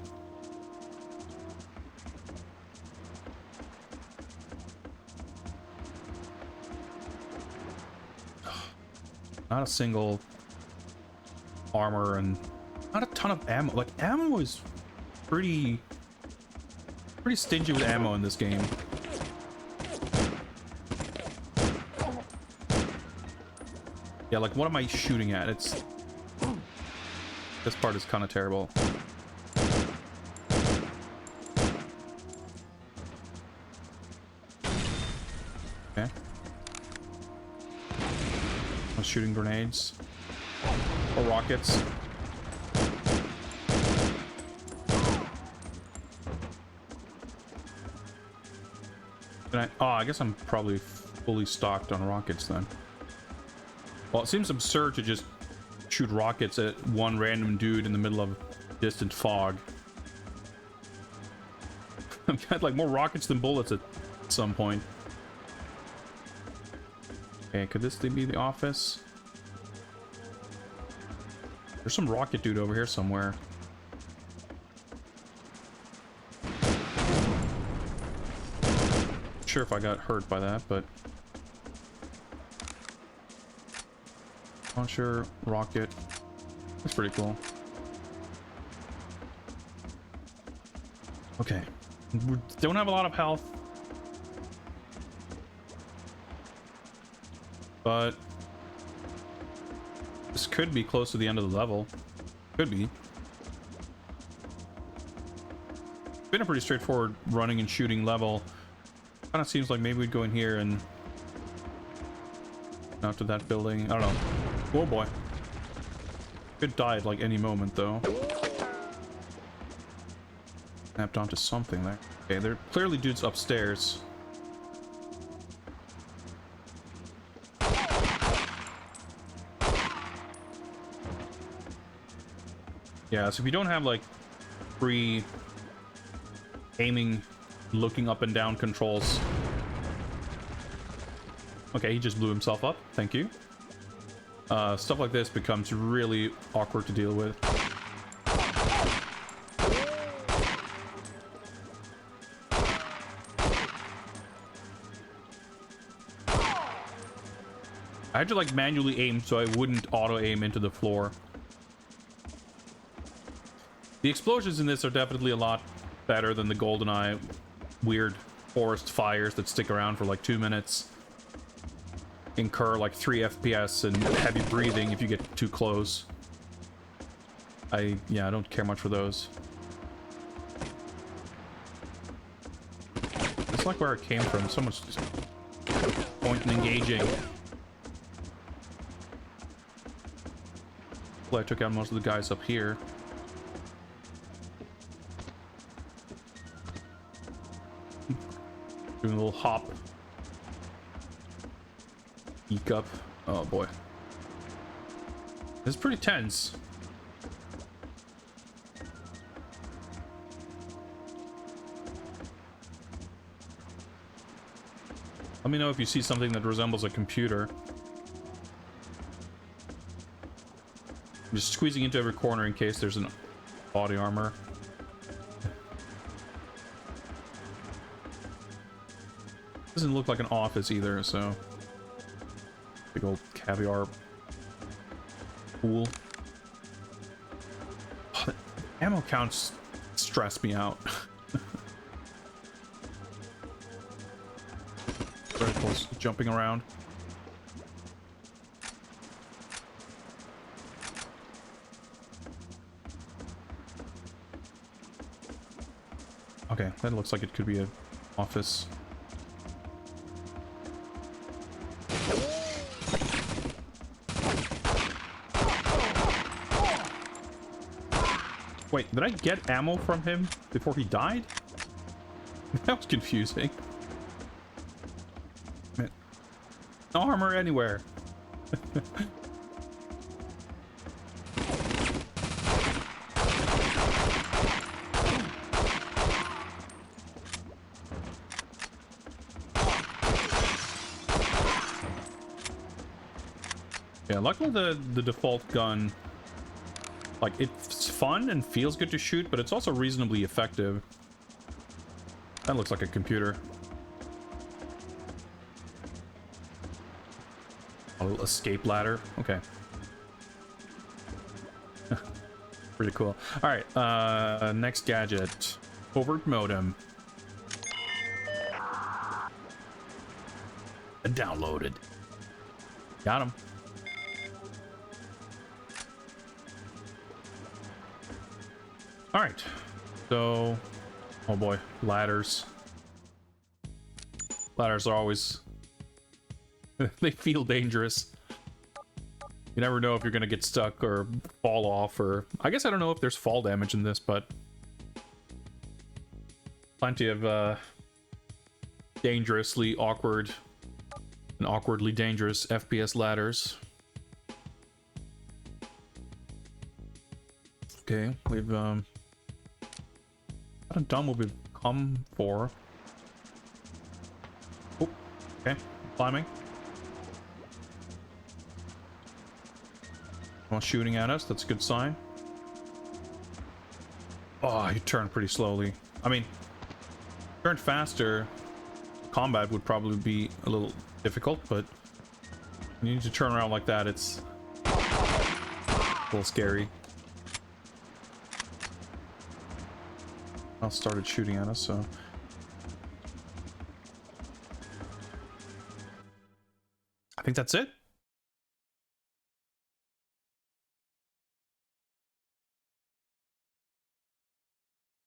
Not a single armor and not a ton of ammo. Like, ammo is pretty stingy with ammo in this game. Yeah, like, what am I shooting at? It's... This part is kind of terrible. Okay. I'm shooting grenades. Or rockets. Oh, I guess I'm probably fully stocked on rockets then. Well, it seems absurd to just shoot rockets at one random dude in the middle of distant fog. I've got like more rockets than bullets at some point. Okay, could this be the office? There's some rocket dude over here somewhere. Not sure if I got hurt by that, but launcher, rocket. That's pretty cool. Okay. We don't have a lot of health. But this could be close to the end of the level. Could be. It's been a pretty straightforward running and shooting level. Kind of seems like maybe we'd go in here and out to that building. I don't know. Oh boy. Could die at like any moment though. Snapped onto something there. Okay, there are clearly dudes upstairs. Yeah, so if you don't have like free aiming, looking up and down controls. Okay, he just blew himself up. Thank you. Stuff like this becomes really awkward to deal with. I had to like manually aim so I wouldn't auto aim into the floor. The explosions in this are definitely a lot better than the GoldenEye weird forest fires that stick around for like 2 minutes. Incur like 3 FPS and heavy breathing if you get too close. I don't care much for those. It's like where it came from. So much point in engaging. Well, I took out most of the guys up here. Doing a little hop. Eek up. Oh boy. This is pretty tense. Let me know if you see something that resembles a computer. I'm just squeezing into every corner in case there's an body armor. Doesn't look like an office either, so big old caviar pool. Oh, the ammo counts stress me out. Verticals jumping around. Okay, that looks like it could be an office. Wait, did I get ammo from him before he died? That was confusing. Man. No armor anywhere. Yeah, luckily the default gun, like, it's fun and feels good to shoot, but it's also reasonably effective. That looks like a computer. A little escape ladder. Okay. Pretty cool. All right, next gadget. Covert modem. Downloaded. Got him. All right, so, oh boy, ladders. Ladders are always, they feel dangerous. You never know if you're gonna get stuck or fall off, or I guess I don't know if there's fall damage in this, but plenty of dangerously awkward and awkwardly dangerous FPS ladders. Okay, we've done what we've come for. Oh, okay, climbing. Well, shooting at us, that's a good sign. Oh, you turn pretty slowly. I mean, turn faster, combat would probably be a little difficult, but when you need to turn around like that, it's a little scary. Started shooting at us, so I think that's it.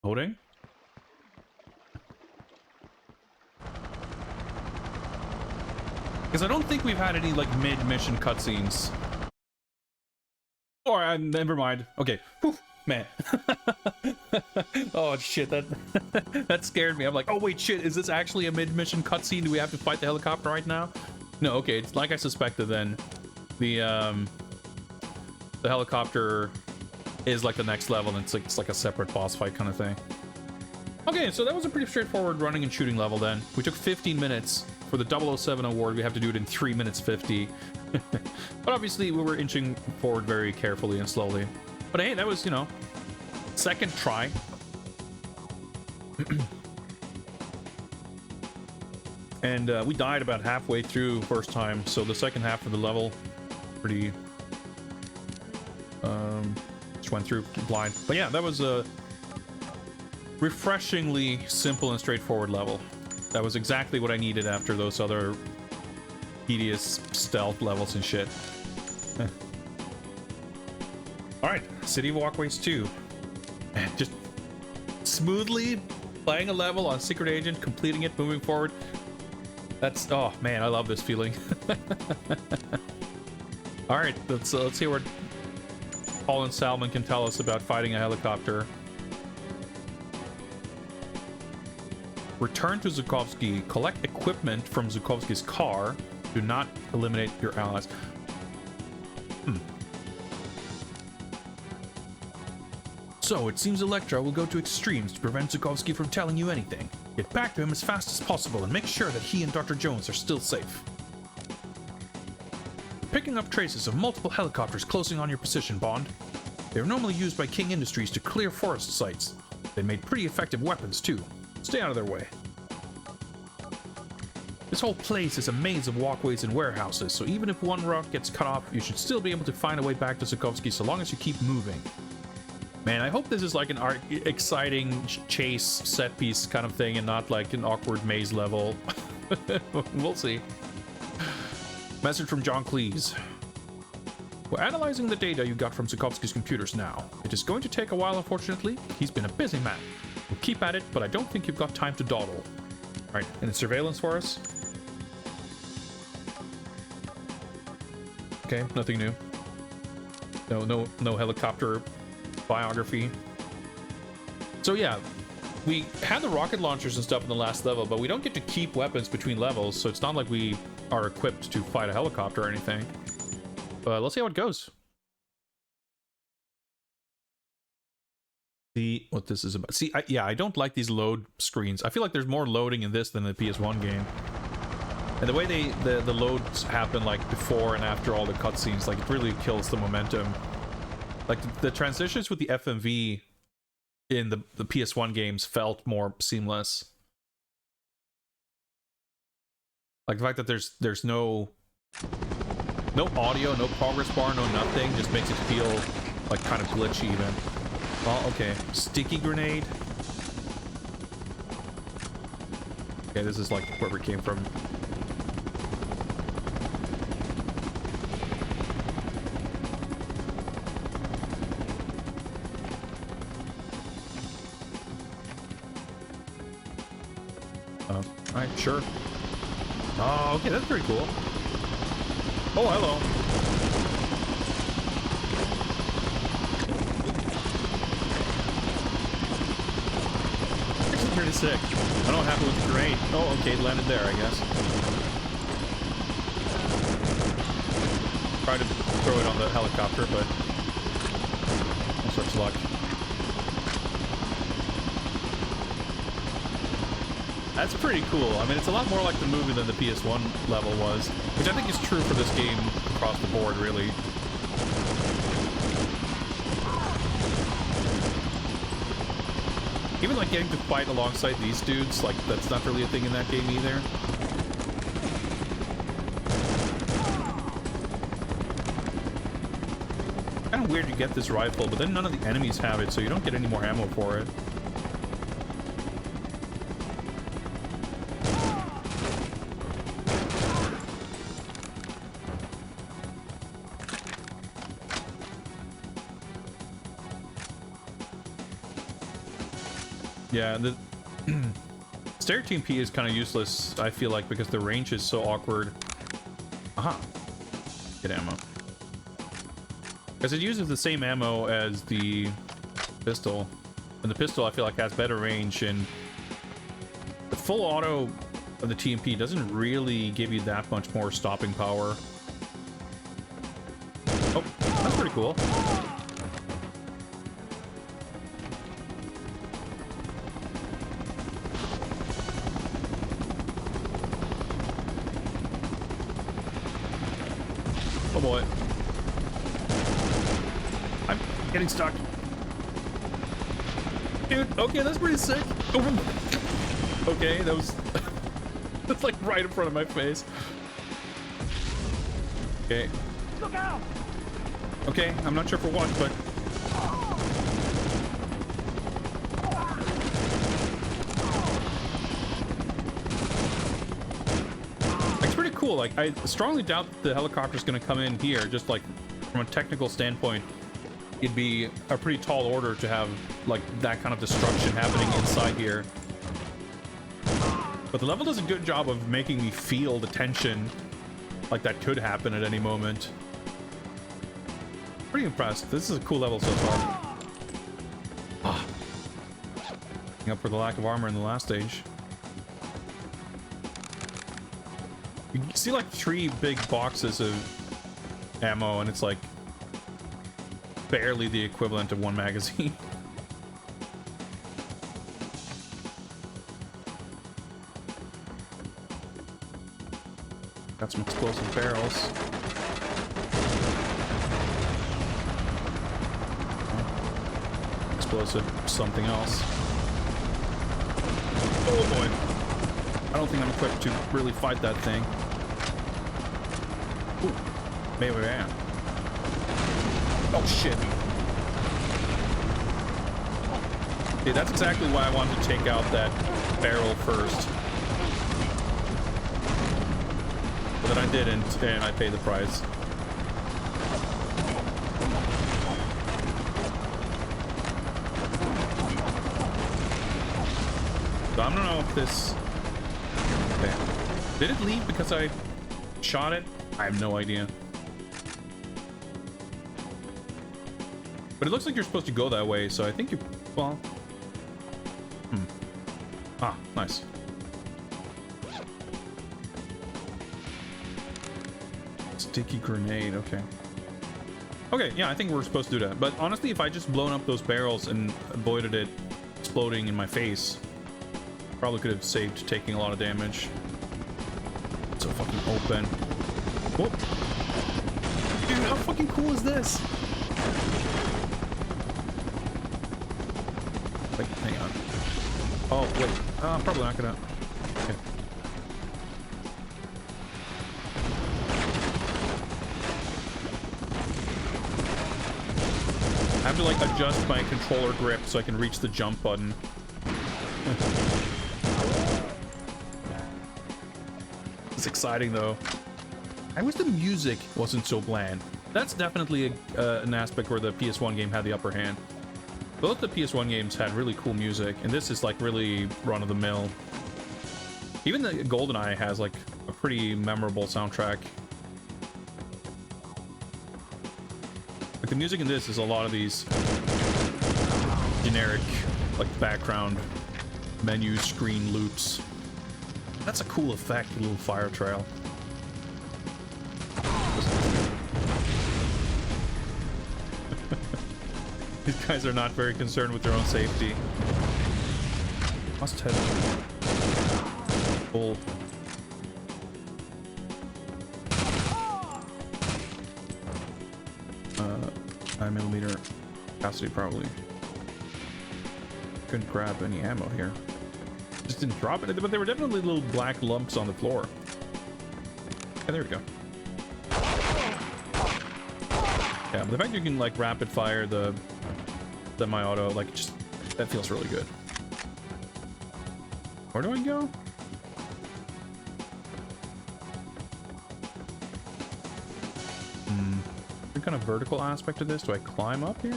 Loading. Because I don't think we've had any like mid-mission cutscenes. Or never mind. Okay. Whew. Man. Oh shit, that that scared me. I'm like, oh wait, shit, is this actually a mid-mission cutscene? Do we have to fight the helicopter right now? No, okay, it's like I suspected then. The helicopter is like the next level, and it's like a separate boss fight kind of thing. Okay, so that was a pretty straightforward running and shooting level then. We took 15 minutes. For the 007 award, we have to do it in 3 minutes 50. But obviously we were inching forward very carefully and slowly. But hey, that was, you know, second try. And we died about halfway through first time, so the second half of the level, pretty much went through blind. But yeah, that was a refreshingly simple and straightforward level. That was exactly what I needed after those other tedious stealth levels and shit. Alright, City of Walkways 2. Just smoothly playing a level on Secret Agent, completing it, moving forward. That's, oh man, I love this feeling. Alright, let's see what Paul and Salmon can tell us about fighting a helicopter. Return to Zukovsky. Collect equipment from Zukovsky's car. Do not eliminate your allies. So, it seems Elektra will go to extremes to prevent Zukovsky from telling you anything. Get back to him as fast as possible and make sure that he and Dr. Jones are still safe. Picking up traces of multiple helicopters closing on your position, Bond. They are normally used by King Industries to clear forest sites. They made pretty effective weapons, too. Stay out of their way. This whole place is a maze of walkways and warehouses, so even if one route gets cut off, you should still be able to find a way back to Zukovsky so long as you keep moving. Man, I hope this is like an exciting chase set piece kind of thing and not like an awkward maze level. We'll see. Message from John Cleese. We're analyzing the data you got from Zukovsky's computers now. It is going to take a while, unfortunately. He's been a busy man. We'll keep at it, but I don't think you've got time to dawdle. Alright, and it's surveillance for us? Okay, nothing new. No helicopter biography. So yeah, we had the rocket launchers and stuff in the last level, but we don't get to keep weapons between levels, so it's not like we are equipped to fight a helicopter or anything. But let's see how it goes. See what this is about. See, I don't like these load screens. I feel like there's more loading in this than the PS1 game. And the way the loads happen like before and after all the cutscenes, like it really kills the momentum. Like the transitions with the FMV in the PS1 games felt more seamless. Like the fact that there's no audio, no progress bar, no nothing, just makes it feel like kind of glitchy even. Oh, okay. Sticky grenade. Okay, this is like where we came from. Alright, sure. Oh, okay, that's pretty cool. Oh, hello. Actually pretty sick. I don't have it with the grenade. Oh, okay, it landed there, I guess. Tried to throw it on the helicopter, but no such luck. That's pretty cool. I mean, it's a lot more like the movie than the PS1 level was, which I think is true for this game across the board, really. Even like getting to fight alongside these dudes, like that's not really a thing in that game either. Kind of weird to get this rifle, but then none of the enemies have it, so you don't get any more ammo for it. Yeah, the Stair Team P is kind of useless, I feel like, because the range is so awkward. Aha. Get ammo. Because it uses the same ammo as the pistol. And the pistol, I feel like, has better range, and the full auto of the TMP doesn't really give you that much more stopping power. Oh, that's pretty cool. Oh boy. I'm getting stuck. Dude, okay, that's pretty sick. Okay, that was... that's like right in front of my face. Okay. Look out! Okay, I'm not sure for what, but... cool. Like, I strongly doubt that the helicopter's going to come in here. Just like from a technical standpoint, it'd be a pretty tall order to have like that kind of destruction happening inside here. But the level does a good job of making me feel the tension, like that could happen at any moment. Pretty impressed. This is a cool level so far. Ah. Up for the lack of armor in the last stage. You see like 3 big boxes of ammo, and it's like barely the equivalent of 1 magazine. Got some explosive barrels. Explosive something else. Oh boy. I don't think I'm equipped to really fight that thing. Ooh. Maybe I am. Oh shit. Okay, that's exactly why I wanted to take out that barrel first. But then I didn't, and I paid the price. So I don't know if this... Okay. Did it leave because I shot it? I have no idea. But it looks like you're supposed to go that way, so I think you... Well... Ah, nice. Sticky grenade, okay. Okay, yeah, I think we're supposed to do that. But honestly, if I just blown up those barrels and avoided it exploding in my face, probably could have saved taking a lot of damage. It's so fucking open. Whoop. Dude, how fucking cool is this? Like, hang on. Oh, wait. I'm probably not gonna... Okay. I have to, like, adjust my controller grip so I can reach the jump button. It's exciting, though. I wish the music wasn't so bland. That's definitely an aspect where the PS1 game had the upper hand. Both the PS1 games had really cool music, and this is like really run-of-the-mill. Even the GoldenEye has like a pretty memorable soundtrack. Like the music in this is a lot of these generic like background menu screen loops. That's a cool effect, a little fire trail. These guys are not very concerned with their own safety. Must have full. 9mm capacity probably. Couldn't grab any ammo here. Just didn't drop it, but there were definitely little black lumps on the floor. Yeah, there we go. Yeah, but the fact you can like rapid fire the semi-auto, like just that feels really good. Where do I go? Some kind of vertical aspect of this. Do I climb up here?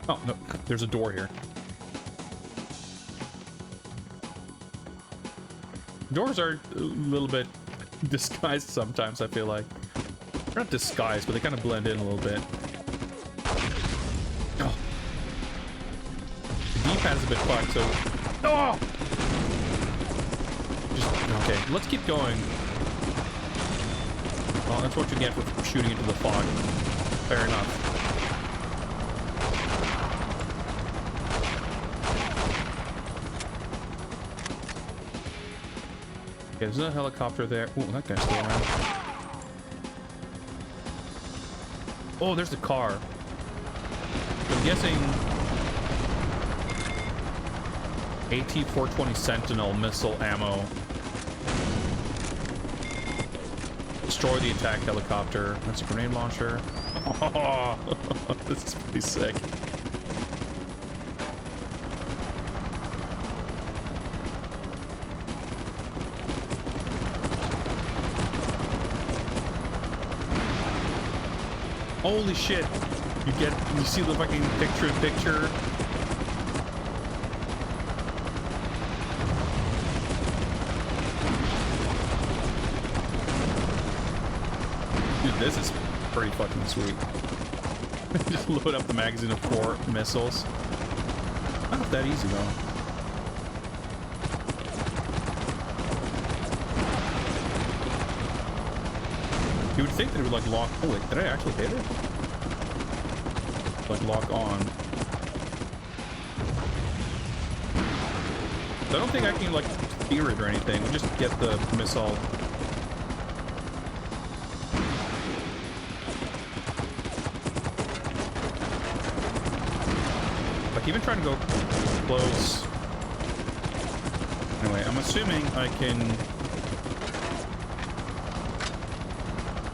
Oh no, there's a door here. Doors are a little bit disguised sometimes, I feel like. They're not disguised, but they kind of blend in a little bit. Oh. The D-pad is a bit fucked, so... Oh! Just, okay, let's keep going. Well, that's what you get for shooting into the fog. Fair enough. Okay, there's a helicopter there. Oh, that guy's still around. Oh, there's the car. I'm guessing AT-420 Sentinel missile ammo. Destroy the attack helicopter. That's a grenade launcher. Oh, this is pretty sick. Holy shit. You see the fucking picture. Dude, this is pretty fucking sweet. Just load up the magazine of 4 missiles. Not that easy though. You would think that it would like lock. Oh wait, did I actually hit it? Like lock on. So I don't think I can like steer it or anything. We'll just get the missile. Like even trying to go close. Anyway, I'm assuming I can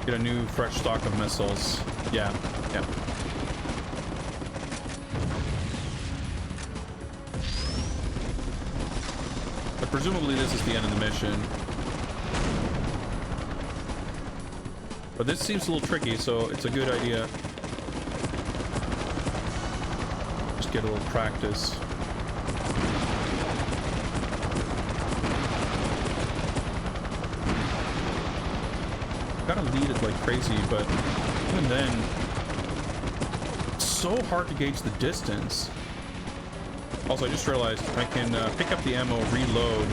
get a new fresh stock of missiles. Yeah. But presumably this is the end of the mission. But this seems a little tricky, so it's a good idea. Just get a little practice. Gotta lead it like crazy, but even then, it's so hard to gauge the distance. Also, I just realized I can pick up the ammo, reload,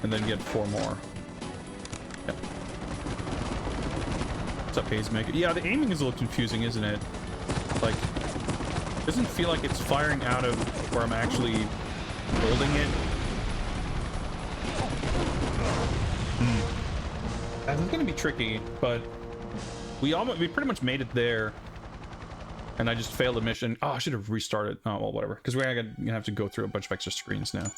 and then get 4 more. Yep. What's up, Hazemaker? Yeah, the aiming is a little confusing, isn't it? Like, it doesn't feel like it's firing out of where I'm actually holding it. This is gonna be tricky, but we pretty much made it there, and I just failed the mission. Oh, I should have restarted. Oh well, whatever. Because we're gonna have to go through a bunch of extra screens now.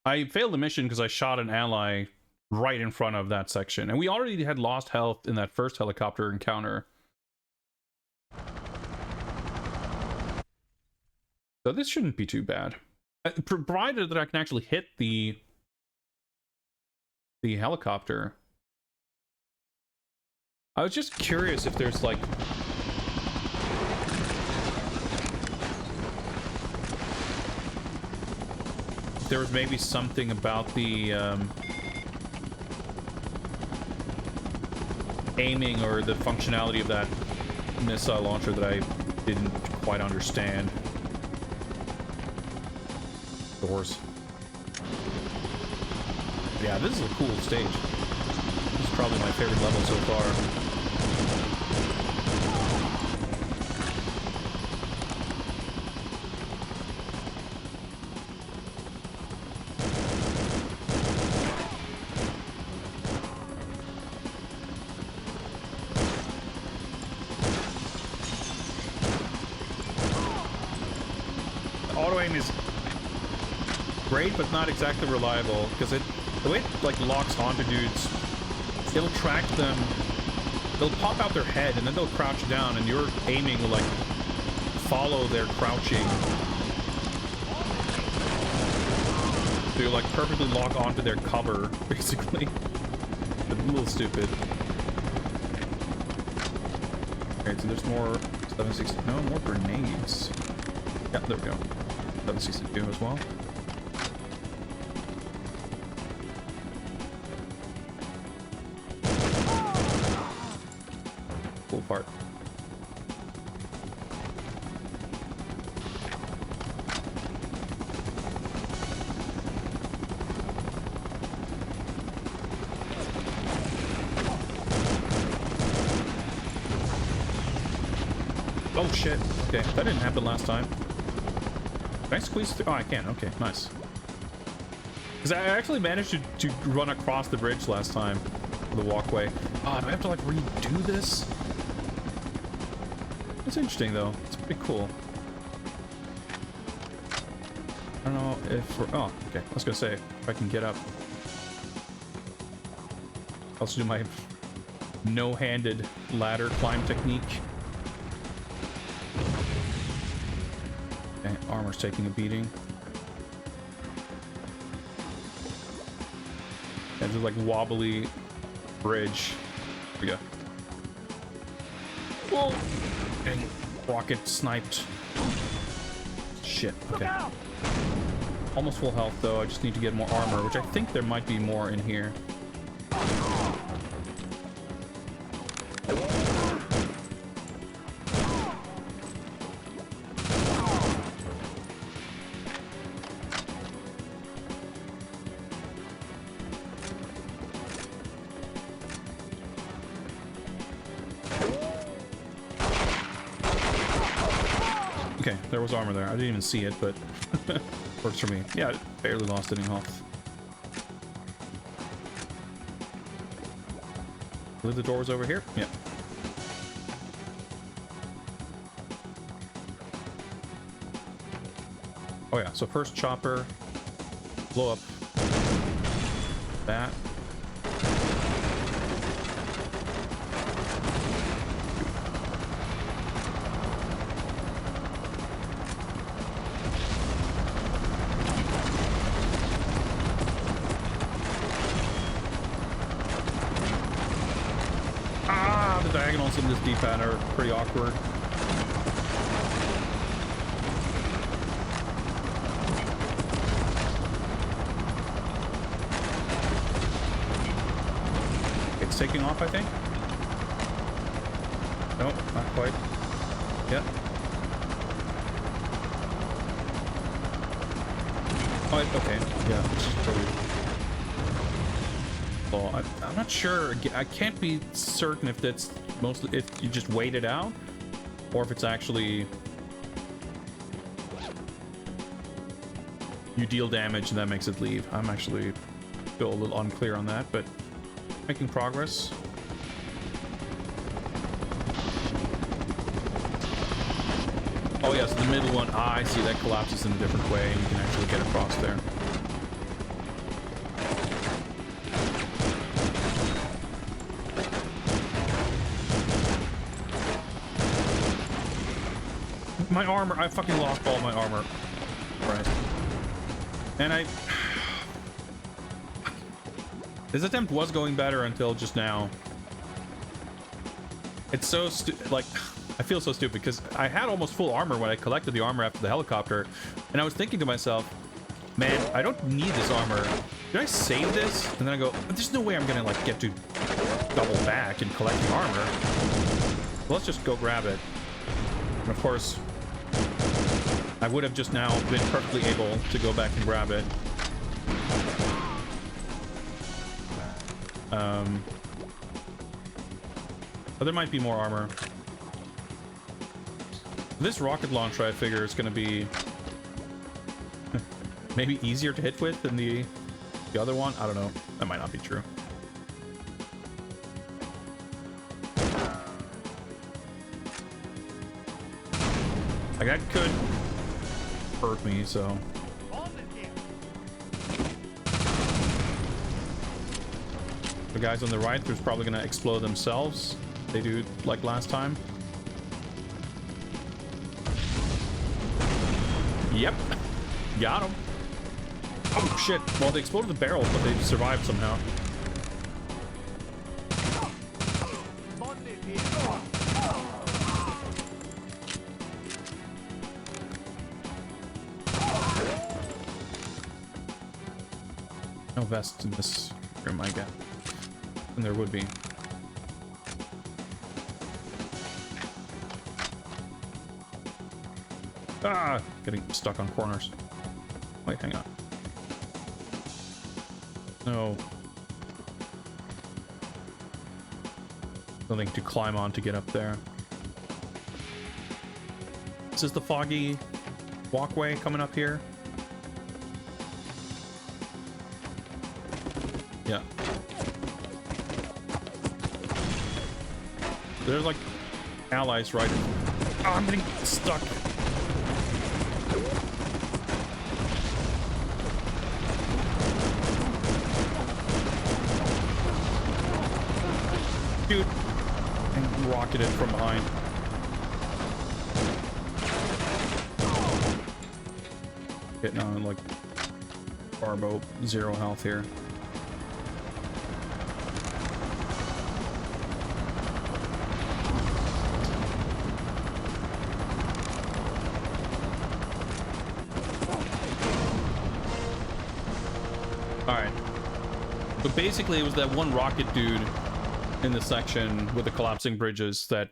I failed the mission because I shot an ally right in front of that section, and we already had lost health in that first helicopter encounter. So this shouldn't be too bad. Provided that I can actually hit the helicopter. I was just curious if there's like if there was maybe something about the aiming or the functionality of that missile launcher that I didn't quite understand. Doors. Yeah, this is a cool stage. This is probably my favorite level so far. The auto aim is great, but not exactly reliable, because the way it like locks onto dudes, it'll track them, they'll pop out their head and then they'll crouch down, and your aiming will like follow their crouching, so you like perfectly lock onto their cover basically. It's a little stupid. Okay, so there's more 760, no more grenades. Yeah, there we go. 762 as well. Cool part. Oh shit. Okay, that didn't happen last time. Can I squeeze through? Oh, I can. Okay, nice. Because I actually managed to run across the bridge last time. The walkway. Oh, do I have to like redo this? It's interesting though. It's pretty cool. I don't know if we're... Oh, okay. I was gonna say, if I can get up. I'll also do my no-handed ladder climb technique. Okay, armor's taking a beating. Yeah, there's like wobbly bridge. Here we go. Whoa! And rocket sniped. Shit. Okay. Almost full health though. I just need to get more armor, which I think there might be more in here. Okay, there was armor there. I didn't even see it, but works for me. Yeah, I barely lost any health. I believe the door was over here. Yeah. Oh yeah, so first chopper, blow up that. The diagonals in this D-pad are pretty awkward. It's taking off, I think. Nope, not quite. Yep. Oh, okay. Yeah, it's probably... Well, I'm not sure. I can't be certain if that's mostly if you just wait it out, or if it's actually you deal damage and that makes it leave. I'm actually still a little unclear on that, but making progress. Oh yes, the middle one. Ah, I see that collapses in a different way, and you can actually get across there. My armor, I fucking lost all my armor. Right. And this attempt was going better until just now. It's so like, I feel so stupid because I had almost full armor when I collected the armor after the helicopter, and I was thinking to myself, man, I don't need this armor. Did I save this? And then I go, there's no way I'm gonna like get to double back and collect the armor. So let's just go grab it. And of course, I would have just now been perfectly able to go back and grab it. But there might be more armor. This rocket launcher, I figure, is going to be maybe easier to hit with than the other one. I don't know. That might not be true. Like, that could hurt me, so... The guys on the right, there's probably gonna explode themselves. They do like last time. Yep. Got them. Oh shit. Well, they exploded the barrels, but they survived somehow. No vests in this room, I guess. And there would be. Ah! Getting stuck on corners. Wait, hang on. No. Something to climb on to get up there. This is the foggy walkway coming up here. Yeah. There's like allies right. Oh, I'm getting stuck. Dude. And rocketed from behind. Getting on like Barbo, 0 health here. But basically, it was that one rocket dude in the section with the collapsing bridges that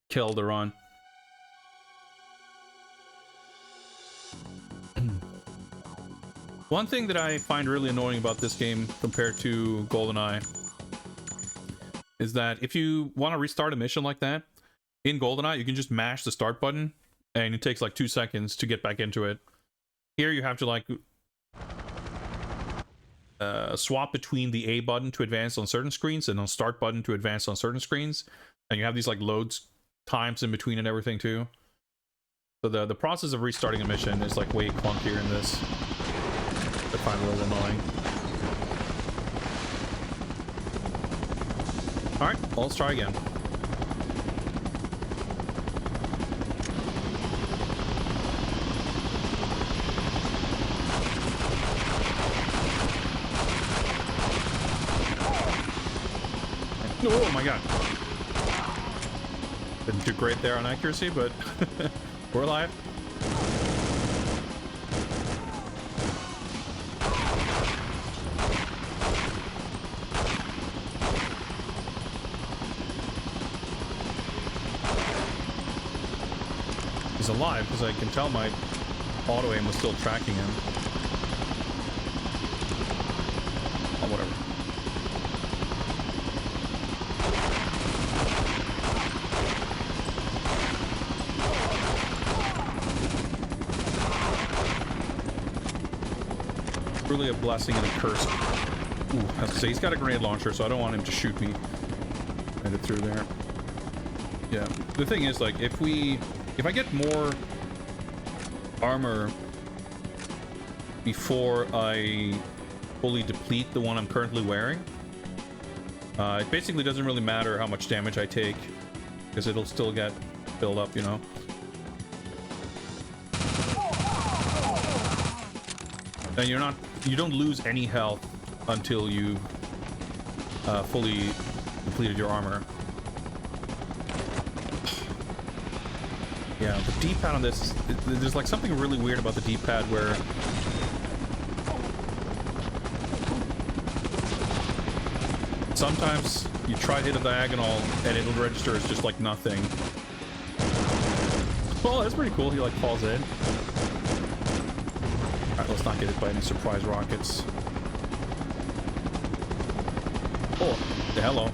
killed the run. One thing that I find really annoying about this game compared to GoldenEye is that if you want to restart a mission like that, in GoldenEye, you can just mash the start button and it takes like 2 seconds to get back into it. Here you have to like swap between the A button to advance on certain screens and on start button to advance on certain screens. And you have these like loads times in between and everything too. So the process of restarting a mission is like way clunkier in this. I find it a little annoying. Alright, well, let's try again. Oh my god. Didn't do great there on accuracy, but we're alive. He's alive because I can tell my auto aim was still tracking him. Oh, whatever. Really a blessing and a curse. Ooh, I have to say, he's got a grenade launcher, so I don't want him to shoot me. Made it through there. Yeah, the thing is, like, if I get more armor before I fully deplete the one I'm currently wearing, it basically doesn't really matter how much damage I take, because it'll still get filled up, you know? And you don't lose any health until you fully depleted your armor. Yeah, the D-pad on this, there's like something really weird about the D-pad where sometimes you try to hit a diagonal and it'll register as just like nothing. Well, that's pretty cool. He like falls in. Alright, let's not get hit by any surprise rockets. Oh, hello.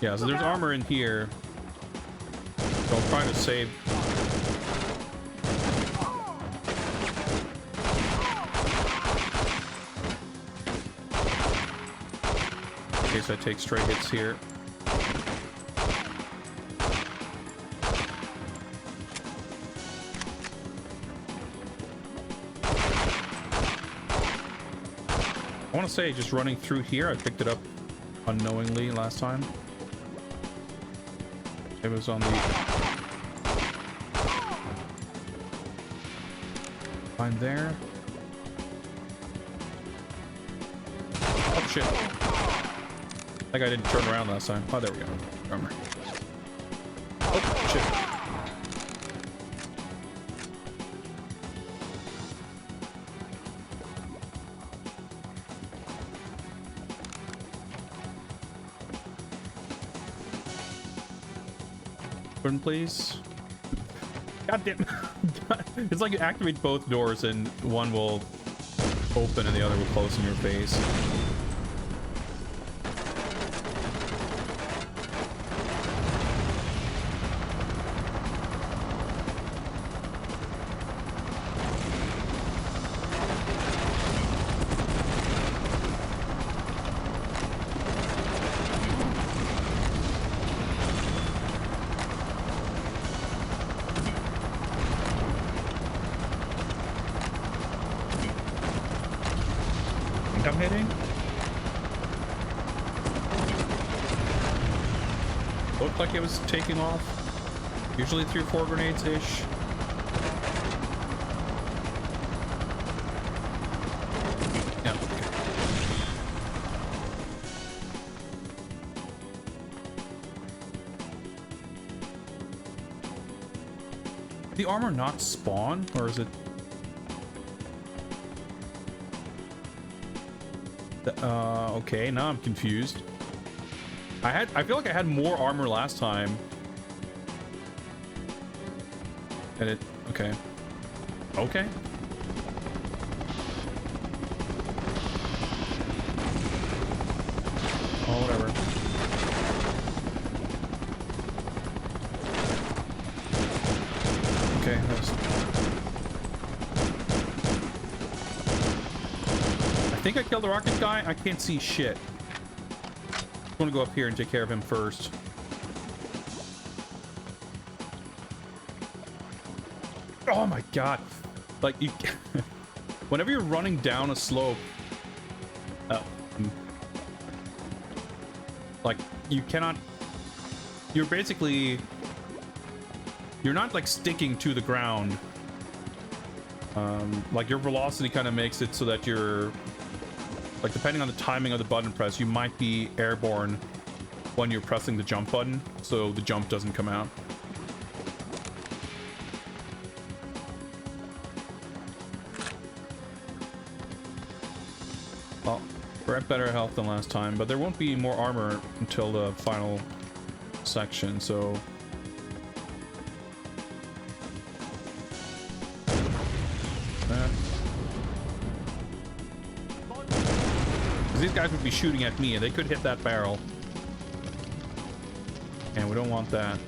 Yeah, so there's armor in here. So I'll try to save. In case I take stray hits here. I want to say, just running through here, I picked it up unknowingly last time. It was on the line there. Oh shit! That guy didn't turn around last time. Oh, there we go. Armor. Oh shit! Please. God damn. It's like you activate both doors and one will open and the other will close in your face. I'm hitting. Looked like it was taking off. Usually 3 or 4 grenades ish. Yeah. the armor not spawn, or is it? Okay, now I'm confused. I feel like I had more armor last time. And okay. Okay. Oh, whatever. Okay, I think I killed the rocket guy. I can't see shit. I'm gonna go up here and take care of him first. Oh my god. Like, you... whenever you're running down a slope... like, you cannot... You're basically... You're not, like, sticking to the ground. Like, your velocity kind of makes it so that you're... Like, depending on the timing of the button press, you might be airborne when you're pressing the jump button, so the jump doesn't come out. Well, we're at better health than last time, but there won't be more armor until the final section, so... These guys would be shooting at me and they could hit that barrel. And we don't want that.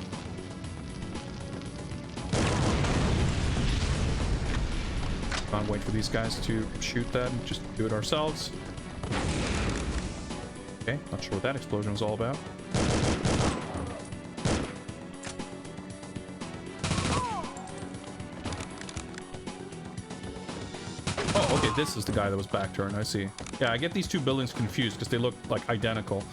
Can't wait for these guys to shoot that and just do it ourselves. Okay, not sure what that explosion was all about. Oh, okay, this is the guy that was back turned, I see. Yeah, I get these two buildings confused because they look like identical.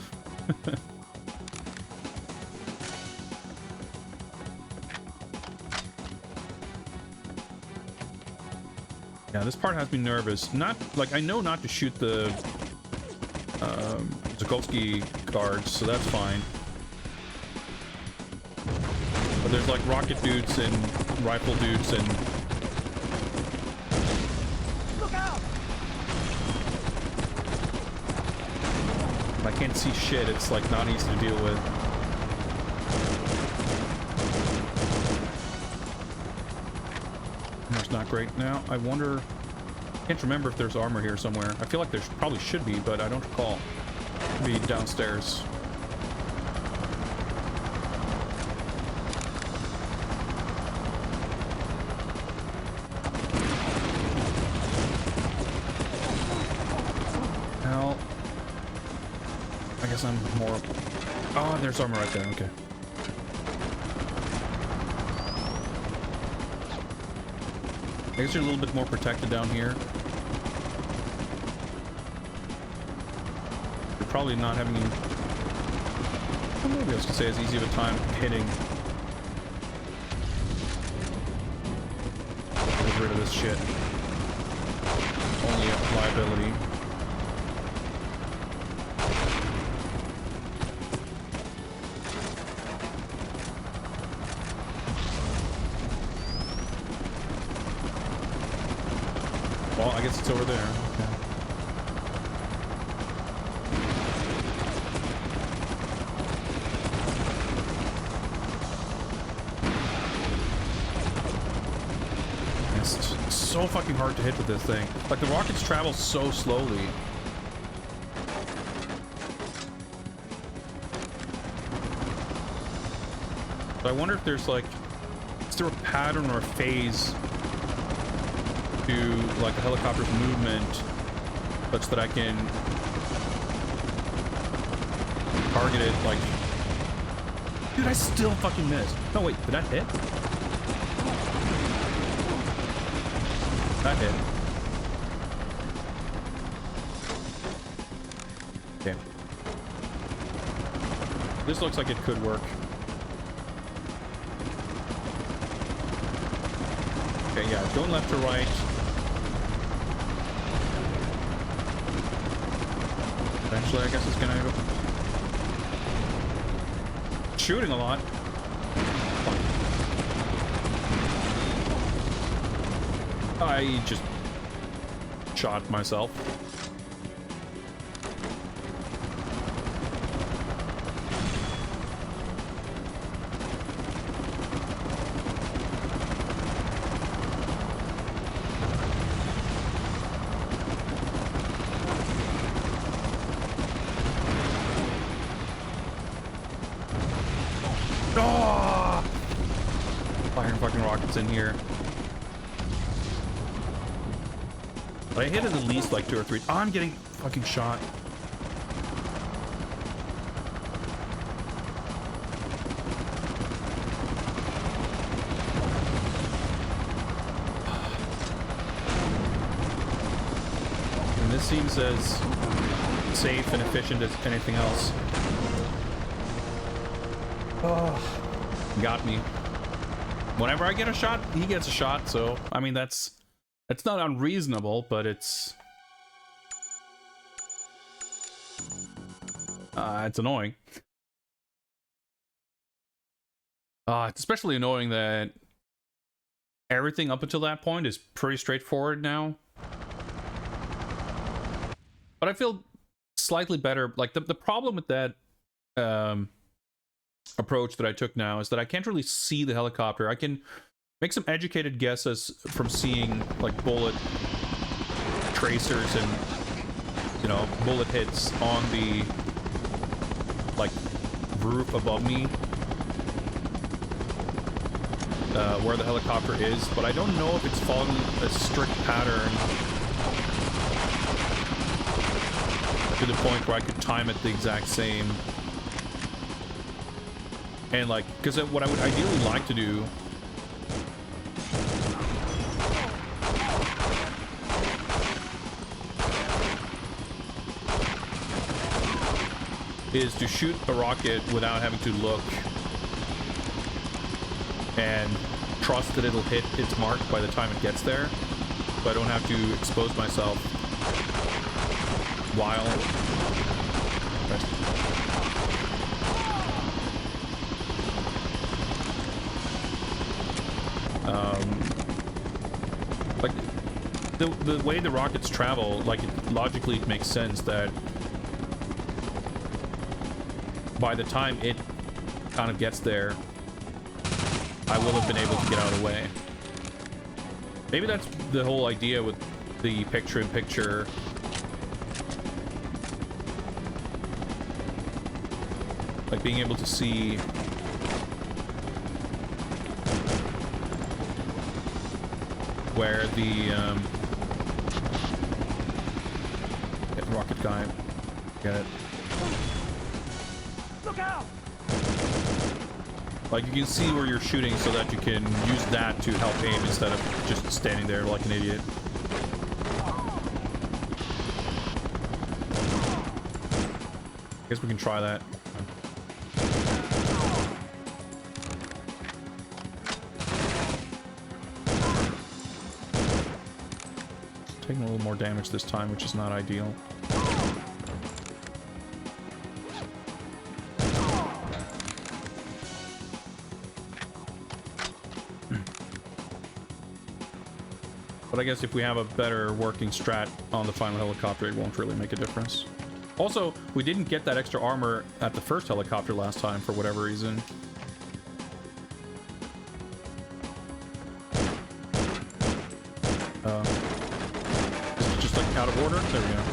Yeah, this part has me nervous. Not like I know not to shoot the Zukovsky guards, so that's fine. But there's like rocket dudes and rifle dudes and I can't see shit. It's like not easy to deal with. Armor's not great now. I wonder. I can't remember if there's armor here somewhere. I feel like there probably should be, but I don't recall. Maybe downstairs. I'm more... Oh, there's armor right there. Okay. I guess you're a little bit more protected down here. You're probably not having... Well, maybe I was gonna say as easy of a time hitting. Get rid of this shit. Only a liability. Well, I guess it's over there. Okay. It's so fucking hard to hit with this thing. Like, the rockets travel so slowly. So I wonder if there's, like... Is there a pattern or a phase... to like a helicopter's movement such that I can target it like... Dude, I still fucking missed. No, wait, did that hit? That hit. Okay. This looks like it could work. Okay, yeah, going left to right. Eventually, I guess it's gonna go. Shooting a lot. I just shot myself. Oh! Firing fucking rockets in here. But I hit it at least like 2 or 3. Oh, I'm getting fucking shot. And this seems as safe and efficient as anything else. Oh, got me. Whenever I get a shot, he gets a shot, so I mean it's not unreasonable, but it's annoying. It's especially annoying that everything up until that point is pretty straightforward now. But I feel slightly better. Like the problem with that approach that I took now is that I can't really see the helicopter. I can make some educated guesses from seeing like bullet tracers and, you know, bullet hits on the like roof above me, where the helicopter is, but I don't know if it's following a strict pattern to the point where I could time it the exact same. And like, because what I would ideally like to do is to shoot a rocket without having to look and trust that it'll hit its mark by the time it gets there, so I don't have to expose myself while like the way the rockets travel, like logically it makes sense that by the time it kind of gets there, I will have been able to get out of the way. Maybe that's the whole idea with the picture-in-picture. Like being able to see where the get the rocket guy. Get it. Look out! Like you can see where you're shooting so that you can use that to help aim instead of just standing there like an idiot. Guess we can try that. Taking a little more damage this time, which is not ideal. But I guess if we have a better working strat on the final helicopter, it won't really make a difference. Also, we didn't get that extra armor at the first helicopter last time for whatever reason. Is it just like out of order? There we go.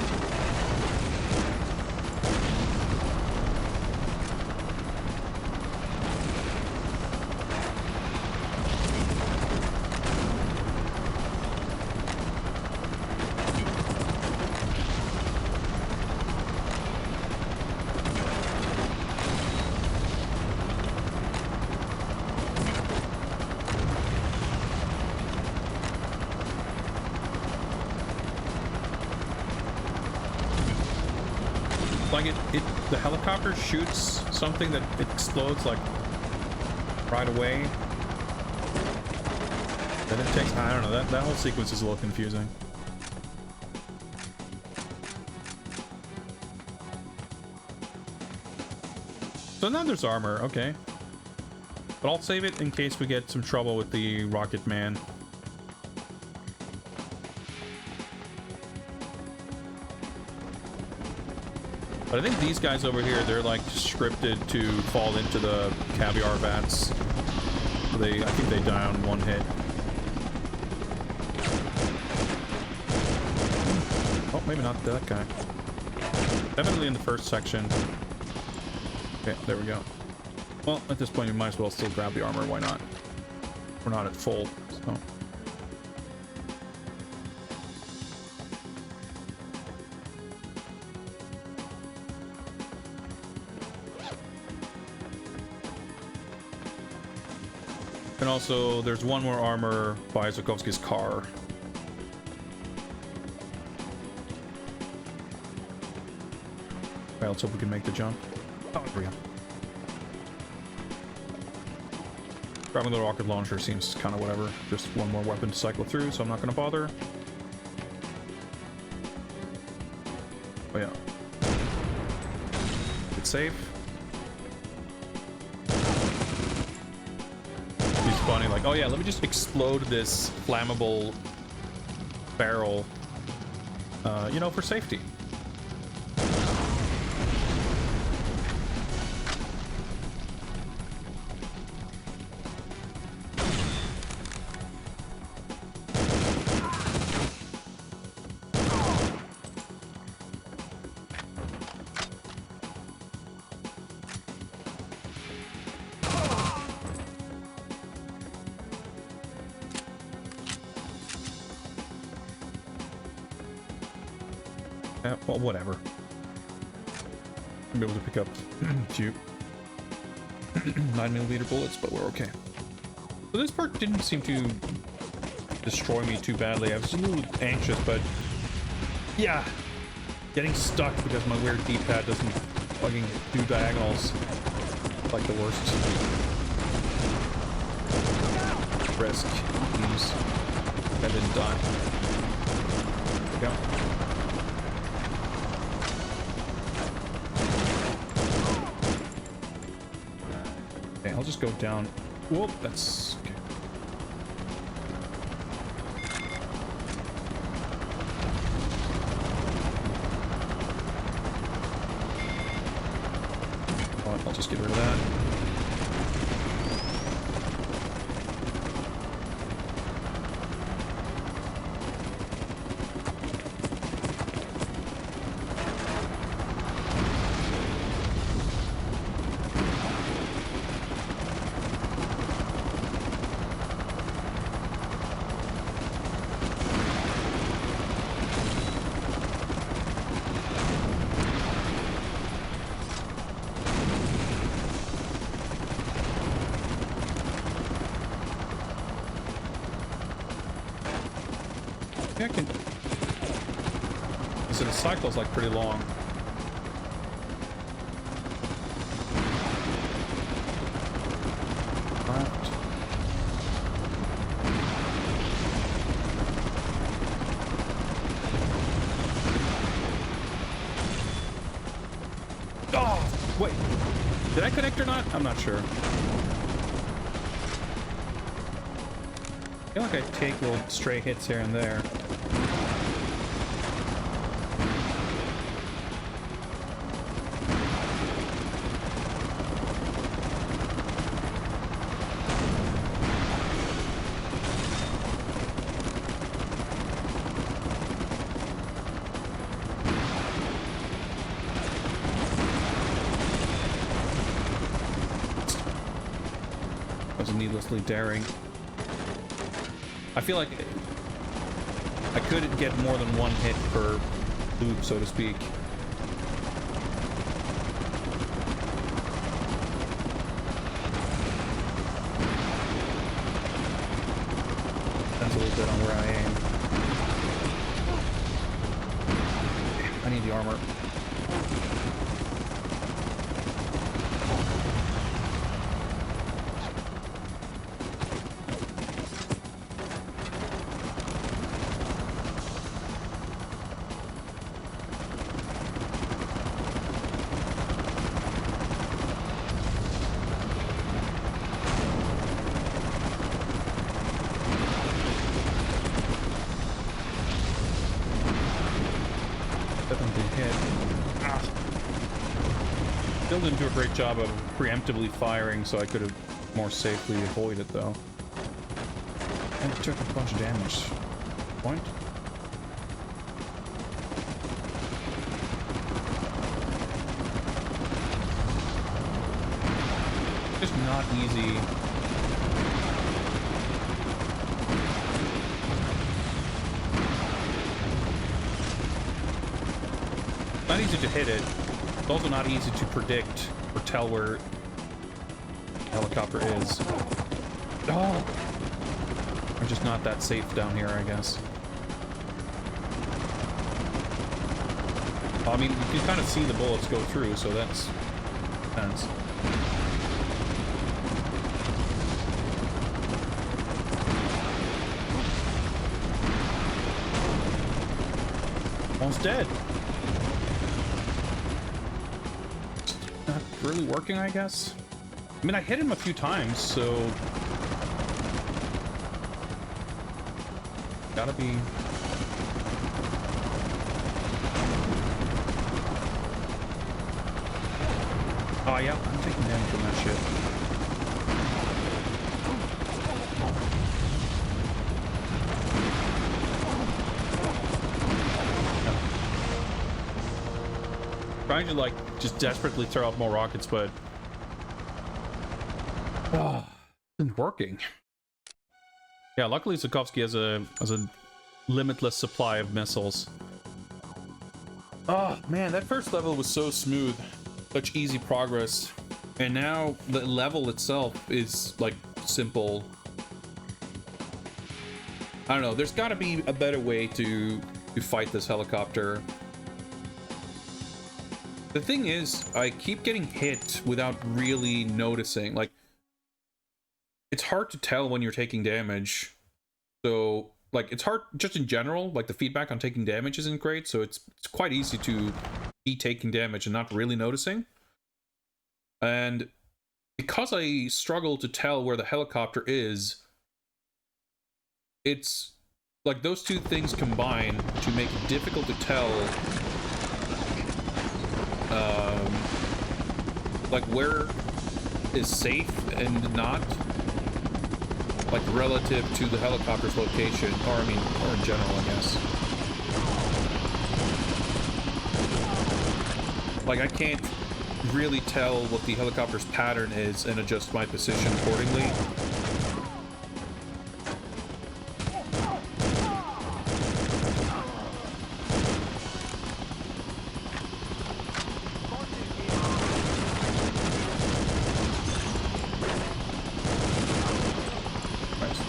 Like the helicopter shoots something that explodes like right away. Then it takes, I don't know, that whole sequence is a little confusing. So now there's armor, okay. But I'll save it in case we get some trouble with the Rocket Man. But I think these guys over here, they're like scripted to fall into the caviar vats. I think they die on one hit. Oh, maybe not that guy. Definitely in the first section. Okay, there we go. Well, at this point, you might as well still grab the armor. Why not? We're not at full, so. And also, there's one more armor by Zukovsky's car. Alright, let's hope we can make the jump. Oh, there we go. Grabbing the rocket launcher seems kind of whatever. Just one more weapon to cycle through, so I'm not going to bother. Oh yeah. It's safe. He's funny, like, oh yeah, let me just explode this flammable barrel, you know, for safety. Well, whatever. I'm able to pick up a few 9mm bullets, but we're okay. So this part didn't seem to destroy me too badly. I was a little anxious, but yeah, getting stuck because my weird D-pad doesn't fucking do diagonals like the worst. Risk. Please. I didn't die. There we go. I'll just go down. Whoop, that's okay. I'll just get rid of that. I can. So the cycle's like pretty long. Left. Oh, wait. Did I connect or not? I'm not sure. I feel like I take little stray hits here and there. That was needlessly daring. I feel like I could get more than one hit per loop, so to speak. Depends a little bit on where I aim. I need the armor. Definitely hit. Still didn't do a great job of preemptively firing, so I could have more safely avoided it, though. And it took a bunch of damage. Point? Just not easy. Not easy to hit it. It's also not easy to predict or tell where the helicopter is. Oh! I'm just not that safe down here, I guess. I mean, you can kind of see the bullets go through, so that's tense. Almost dead. Not really working, I guess. I mean, I hit him a few times, so gotta be. Oh yeah, I'm taking damage from that shit. Trying to like just desperately throw out more rockets, but oh, it's not working. Yeah, luckily Zukovsky has a limitless supply of missiles. Oh man, that first level was so smooth, such easy progress, and now the level itself is like simple. I don't know. There's got to be a better way to fight this helicopter. The thing is, I keep getting hit without really noticing. Like, it's hard to tell when you're taking damage. So, like, it's hard just in general. Like, the feedback on taking damage isn't great. So it's quite easy to be taking damage and not really noticing. And because I struggle to tell where the helicopter is, it's like those two things combine to make it difficult to tell like where is safe and not, like relative to the helicopter's location, or I mean, or in general, I guess. Like, I can't really tell what the helicopter's pattern is and adjust my position accordingly.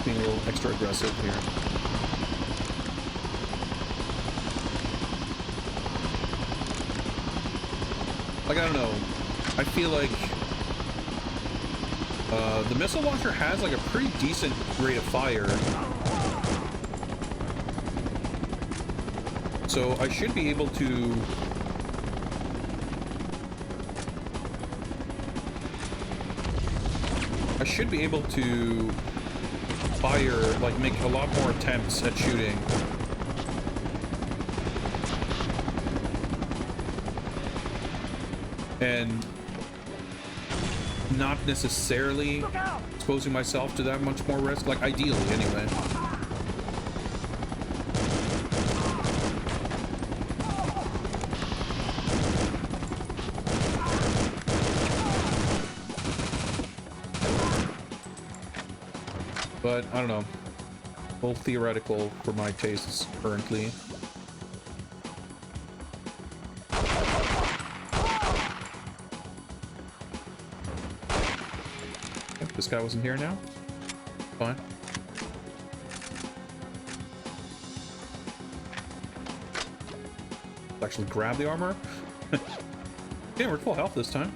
Being a little extra aggressive here. Like, I don't know. I feel like the missile launcher has like a pretty decent rate of fire. So I should be able to fire, like, make a lot more attempts at shooting. And not necessarily exposing myself to that much more risk, like, ideally, anyway. But, I don't know. Full theoretical for my tastes currently. If this guy wasn't here now, fine. Actually grab the armor. Yeah, we're full health this time.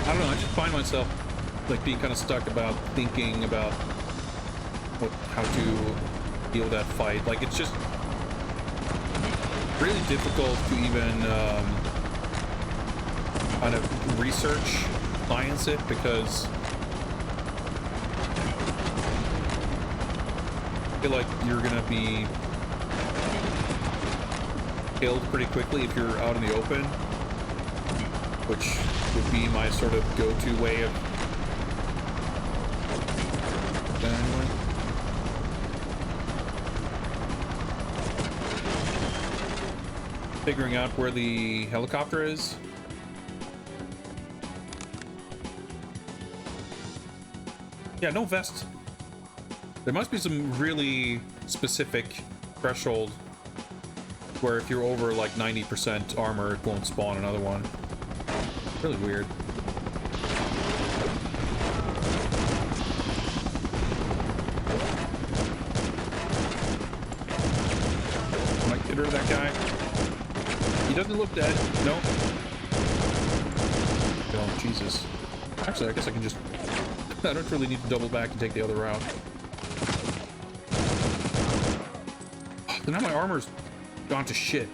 I don't know, I just find myself like being kind of stuck about thinking about how to deal with that fight. Like, it's just really difficult to even kind of research, science it, because feel like you're gonna be killed pretty quickly if you're out in the open, which would be my sort of go-to way of anyway. Figuring out where the helicopter is. Yeah, no vest. There must be some really specific threshold where if you're over like 90% armor, it won't spawn another one. Really weird. Might get rid of that guy. He doesn't look dead. No. Oh, Jesus. Actually, I guess I can just... I don't really need to double back and take the other route. So now my armor's gone to shit.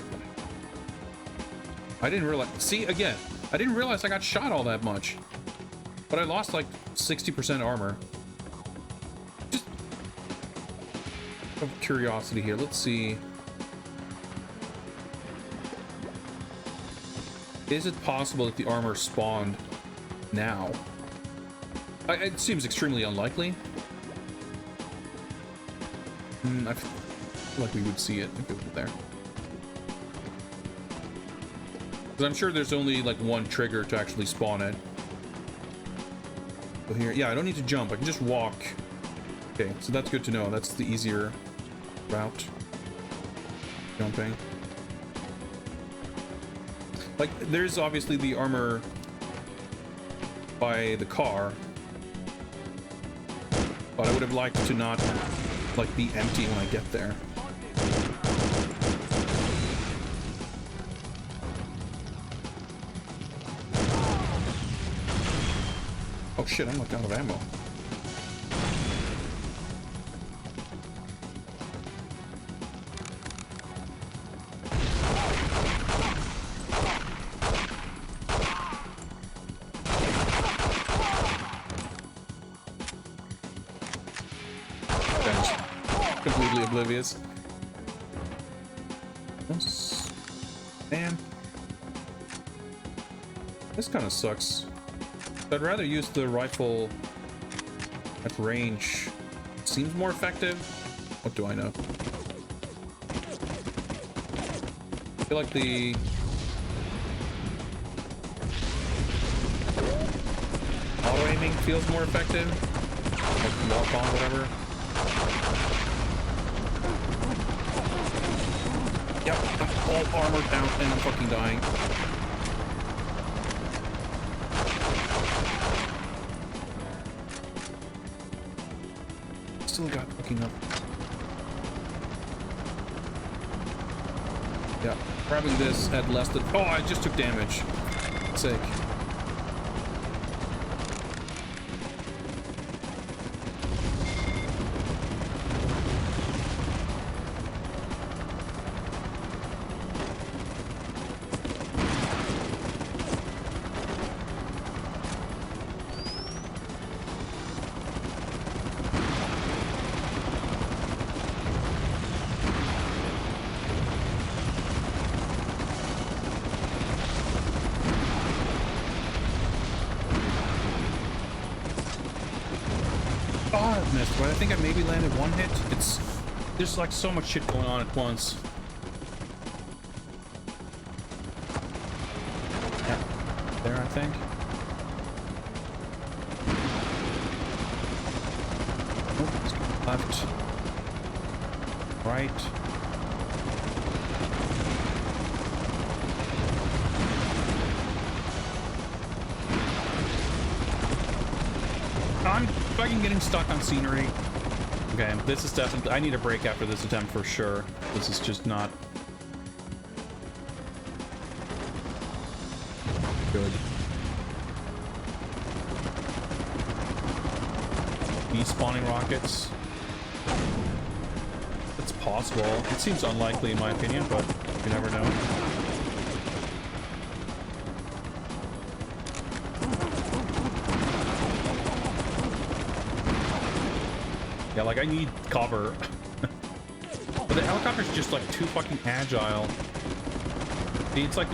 I didn't realize... See, again, I didn't realize I got shot all that much. But I lost like 60% armor. Just out of curiosity here, let's see. Is it possible that the armor spawned now? It seems extremely unlikely. I feel like we would see it if it was there. Because I'm sure there's only like one trigger to actually spawn it. So here, yeah, I don't need to jump. I can just walk. Okay, so that's good to know. That's the easier route. Jumping. Like, there's obviously the armor by the car. But I would have liked to not, like, be empty when I get there. Oh shit, I'm like out of ammo. Completely oblivious. Man, this kind of sucks. I'd rather use the rifle at range. Seems more effective. What do I know? I feel like the auto aiming feels more effective. Like walk on, whatever. Yep, I'm all armored out and I'm fucking dying. Still got fucking up. Yeah, grabbing this at less than... Oh, I just took damage. Sick. But I think I maybe landed one hit. It's there's like so much shit going on at once. Yeah, there I think. Oh, left, right. I'm fucking getting stuck on scenery. Okay, this is definitely... I need a break after this attempt for sure. This is just not good. Spawning rockets. It's possible. It seems unlikely in my opinion, but you never know. Yeah, like I need cover. the helicopter's just like too fucking agile. It's like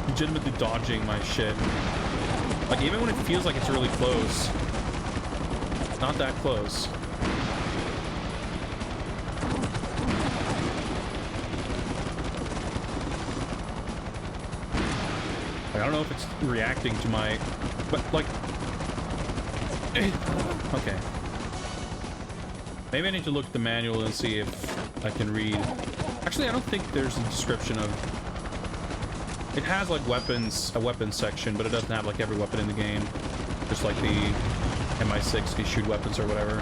legitimately dodging my shit. Like even when it feels like it's really close, it's not that close. I don't know if it's reacting to my, but like, okay. Maybe I need to look at the manual and see if I can read. Actually, I don't think there's a description of. It has like weapons, a weapons section, but it doesn't have like every weapon in the game. Just like the MI6 issued weapons or whatever.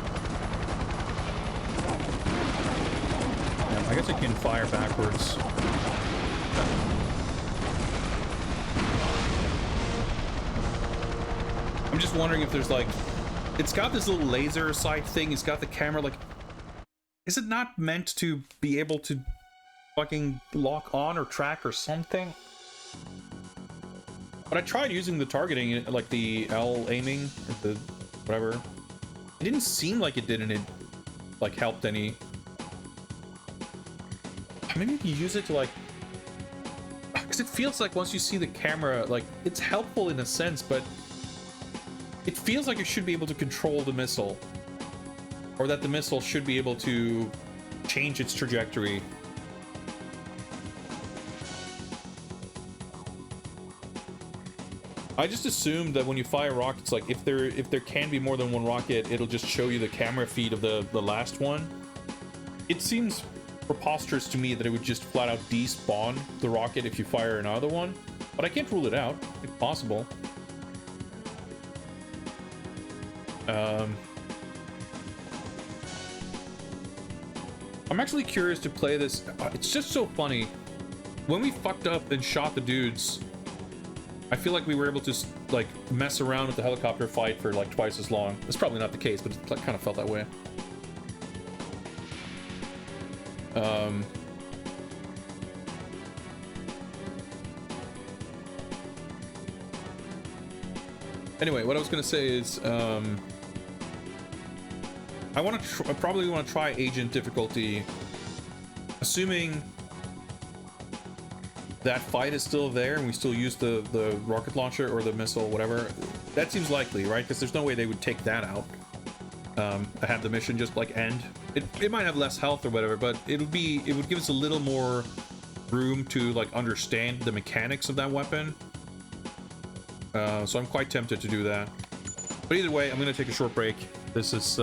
Yeah, I guess I can fire backwards. I'm just wondering if there's like, it's got this little laser sight thing. It's got the camera like, is it not meant to be able to fucking lock on or track or something? But I tried using the targeting, like the L aiming, or the whatever. It didn't seem like it did, and it like helped any. Maybe you can use it to like, because it feels like once you see the camera, like it's helpful in a sense, but it feels like you should be able to control the missile, or that the missile should be able to change its trajectory. I just assumed that when you fire rockets, like if there can be more than one rocket, it'll just show you the camera feed of the last one. It seems preposterous to me that it would just flat out despawn the rocket if you fire another one, but I can't rule it out. It's possible. I'm actually curious to play this. It's just so funny. When we fucked up and shot the dudes, I feel like we were able to like mess around with the helicopter fight for like twice as long. It's probably not the case, but it kind of felt that way. Anyway, what I was gonna say is, I probably want to try agent difficulty, assuming that fight is still there and we still use the rocket launcher or the missile, whatever. That seems likely, right? Because there's no way they would take that out. Have the mission just like end. It might have less health or whatever, but it would give us a little more room to like understand the mechanics of that weapon. So I'm quite tempted to do that. But either way, I'm gonna take a short break. This is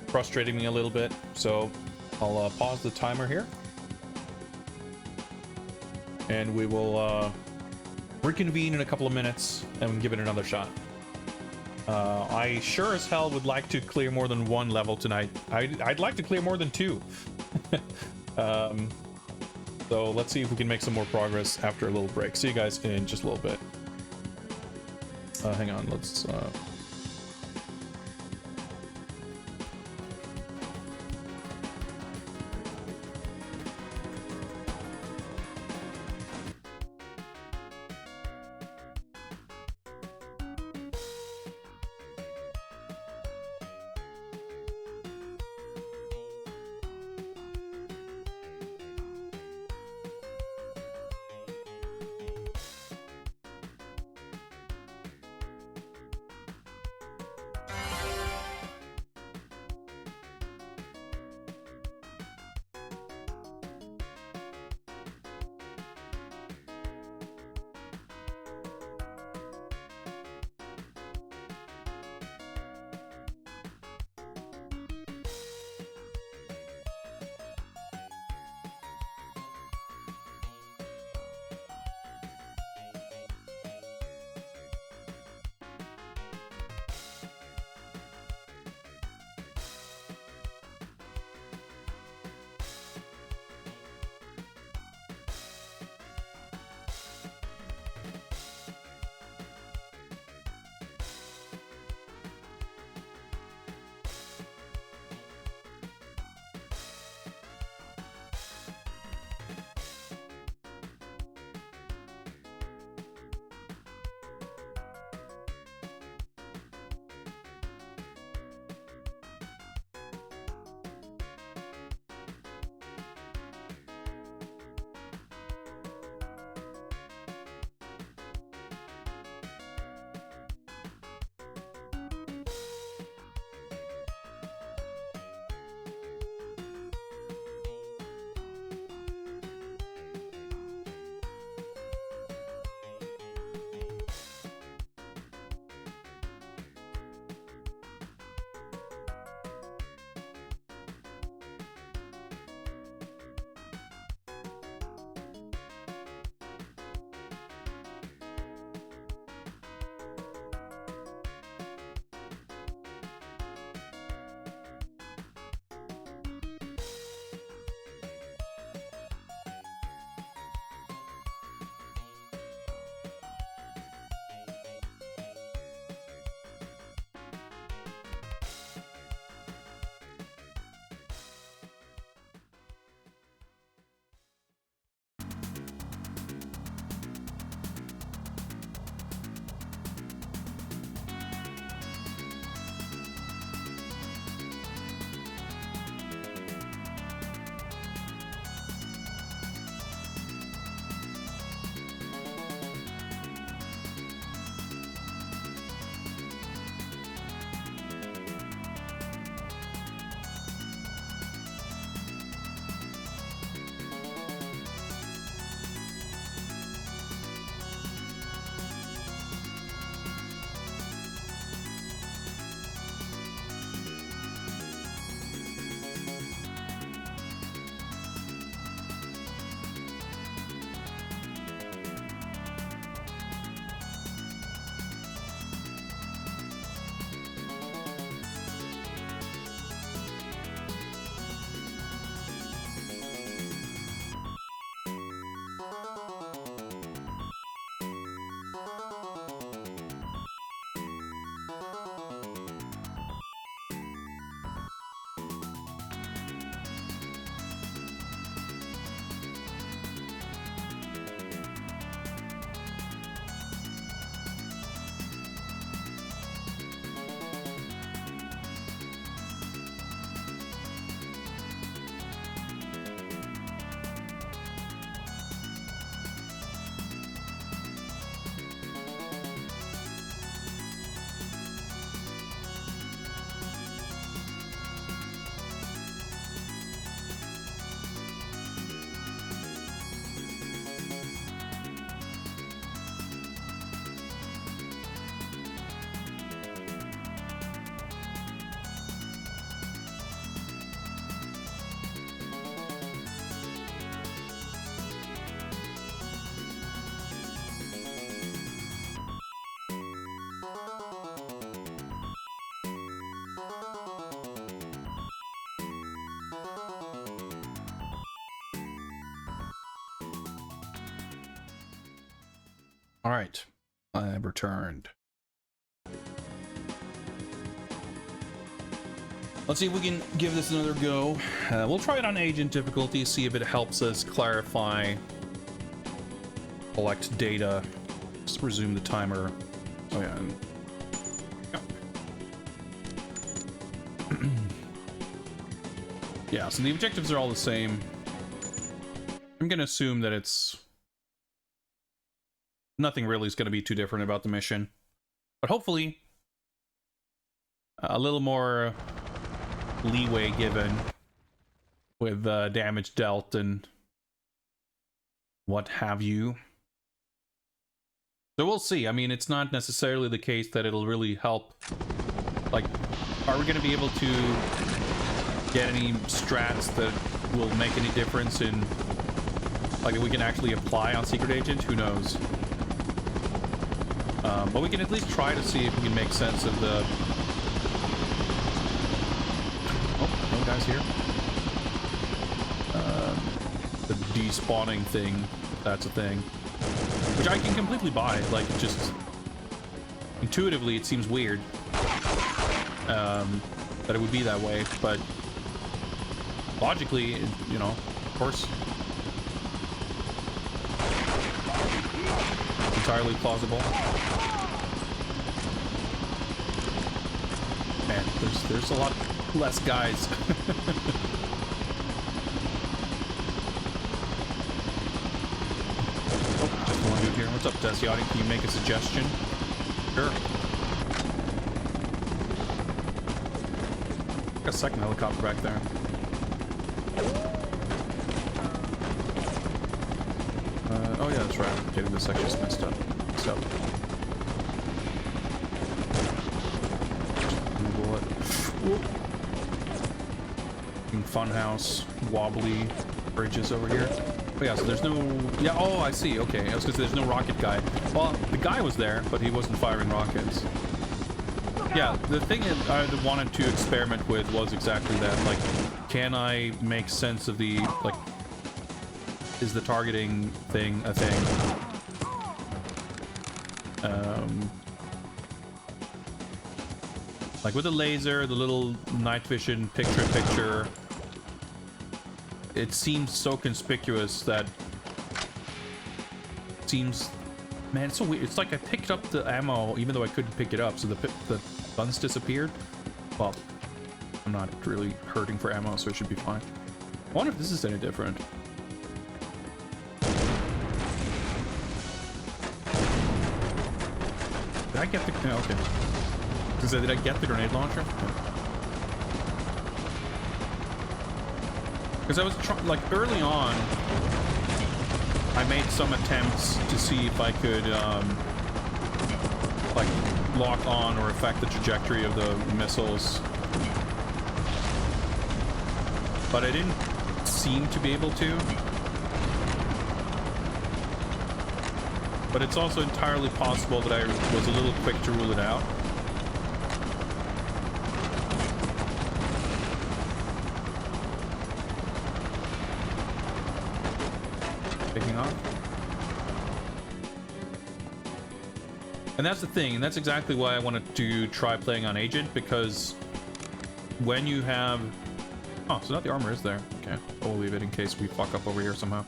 frustrating me a little bit, so I'll pause the timer here. And we will reconvene in a couple of minutes and give it another shot. I sure as hell would like to clear more than one level tonight. I'd like to clear more than two. So let's see if we can make some more progress after a little break. See you guys in just a little bit. Hang on, let's... All right, I've returned. Let's see if we can give this another go. We'll try it on agent difficulty, see if it helps us clarify, collect data. Just resume the timer. Oh yeah. Yeah, so the objectives are all the same. I'm gonna assume that it's nothing really is gonna be too different about the mission, but hopefully a little more leeway given with damage dealt and what have you. So we'll see. I mean, it's not necessarily the case that it'll really help. Like, are we going to be able to get any strats that will make any difference in, like, if we can actually apply on Secret Agent? Who knows? But we can at least try to see if we can make sense of the... Oh, no guys here. The despawning thing, if that's a thing. Which I can completely buy, like, just... Intuitively, it seems weird. That it would be that way, but... Logically, you know, of course... Entirely plausible. Man, there's a lot less guys. Oh, just one dude here. What's up, Desiati? Can you make a suggestion? Sure. Got a second helicopter back there. Oh yeah, that's right. I'm getting this section's messed up. So. Bullet. Funhouse, wobbly bridges over here. Oh yeah, so there's no... Yeah, oh, I see. Okay, I was gonna say there's no rocket guy. Well, the guy was there, but he wasn't firing rockets. Yeah, the thing that I wanted to experiment with was exactly that. Like, can I make sense of the, like, is the targeting thing a thing? Like with the laser, the little night vision picture-in-picture, it seems so conspicuous that it seems, man, it's so weird. It's like I picked up the ammo even though I couldn't pick it up, so the guns disappeared. Well, I'm not really hurting for ammo, so it should be fine. I wonder if this is any different. Did I get the... Oh, okay. Did I get the grenade launcher? Because I was like early on, I made some attempts to see if I could like lock on or affect the trajectory of the missiles, but I didn't seem to be able to. But it's also entirely possible that I was a little quick to rule it out. Picking off. And that's the thing, and that's exactly why I wanted to try playing on Agent, because when you have... Oh, so not the armor is there. Okay, we'll leave it in case we fuck up over here somehow.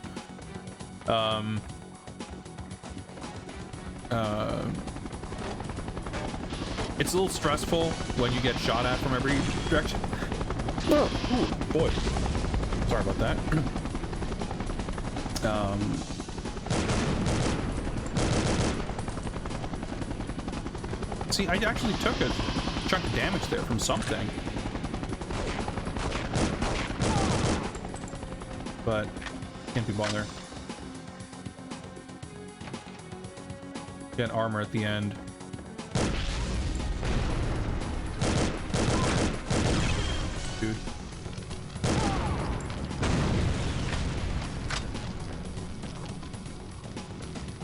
It's a little stressful when you get shot at from every direction. Oh, ooh, boy. Sorry about that. See, I actually took a chunk of damage there from something. But can't be bothered. Get armor at the end. Dude.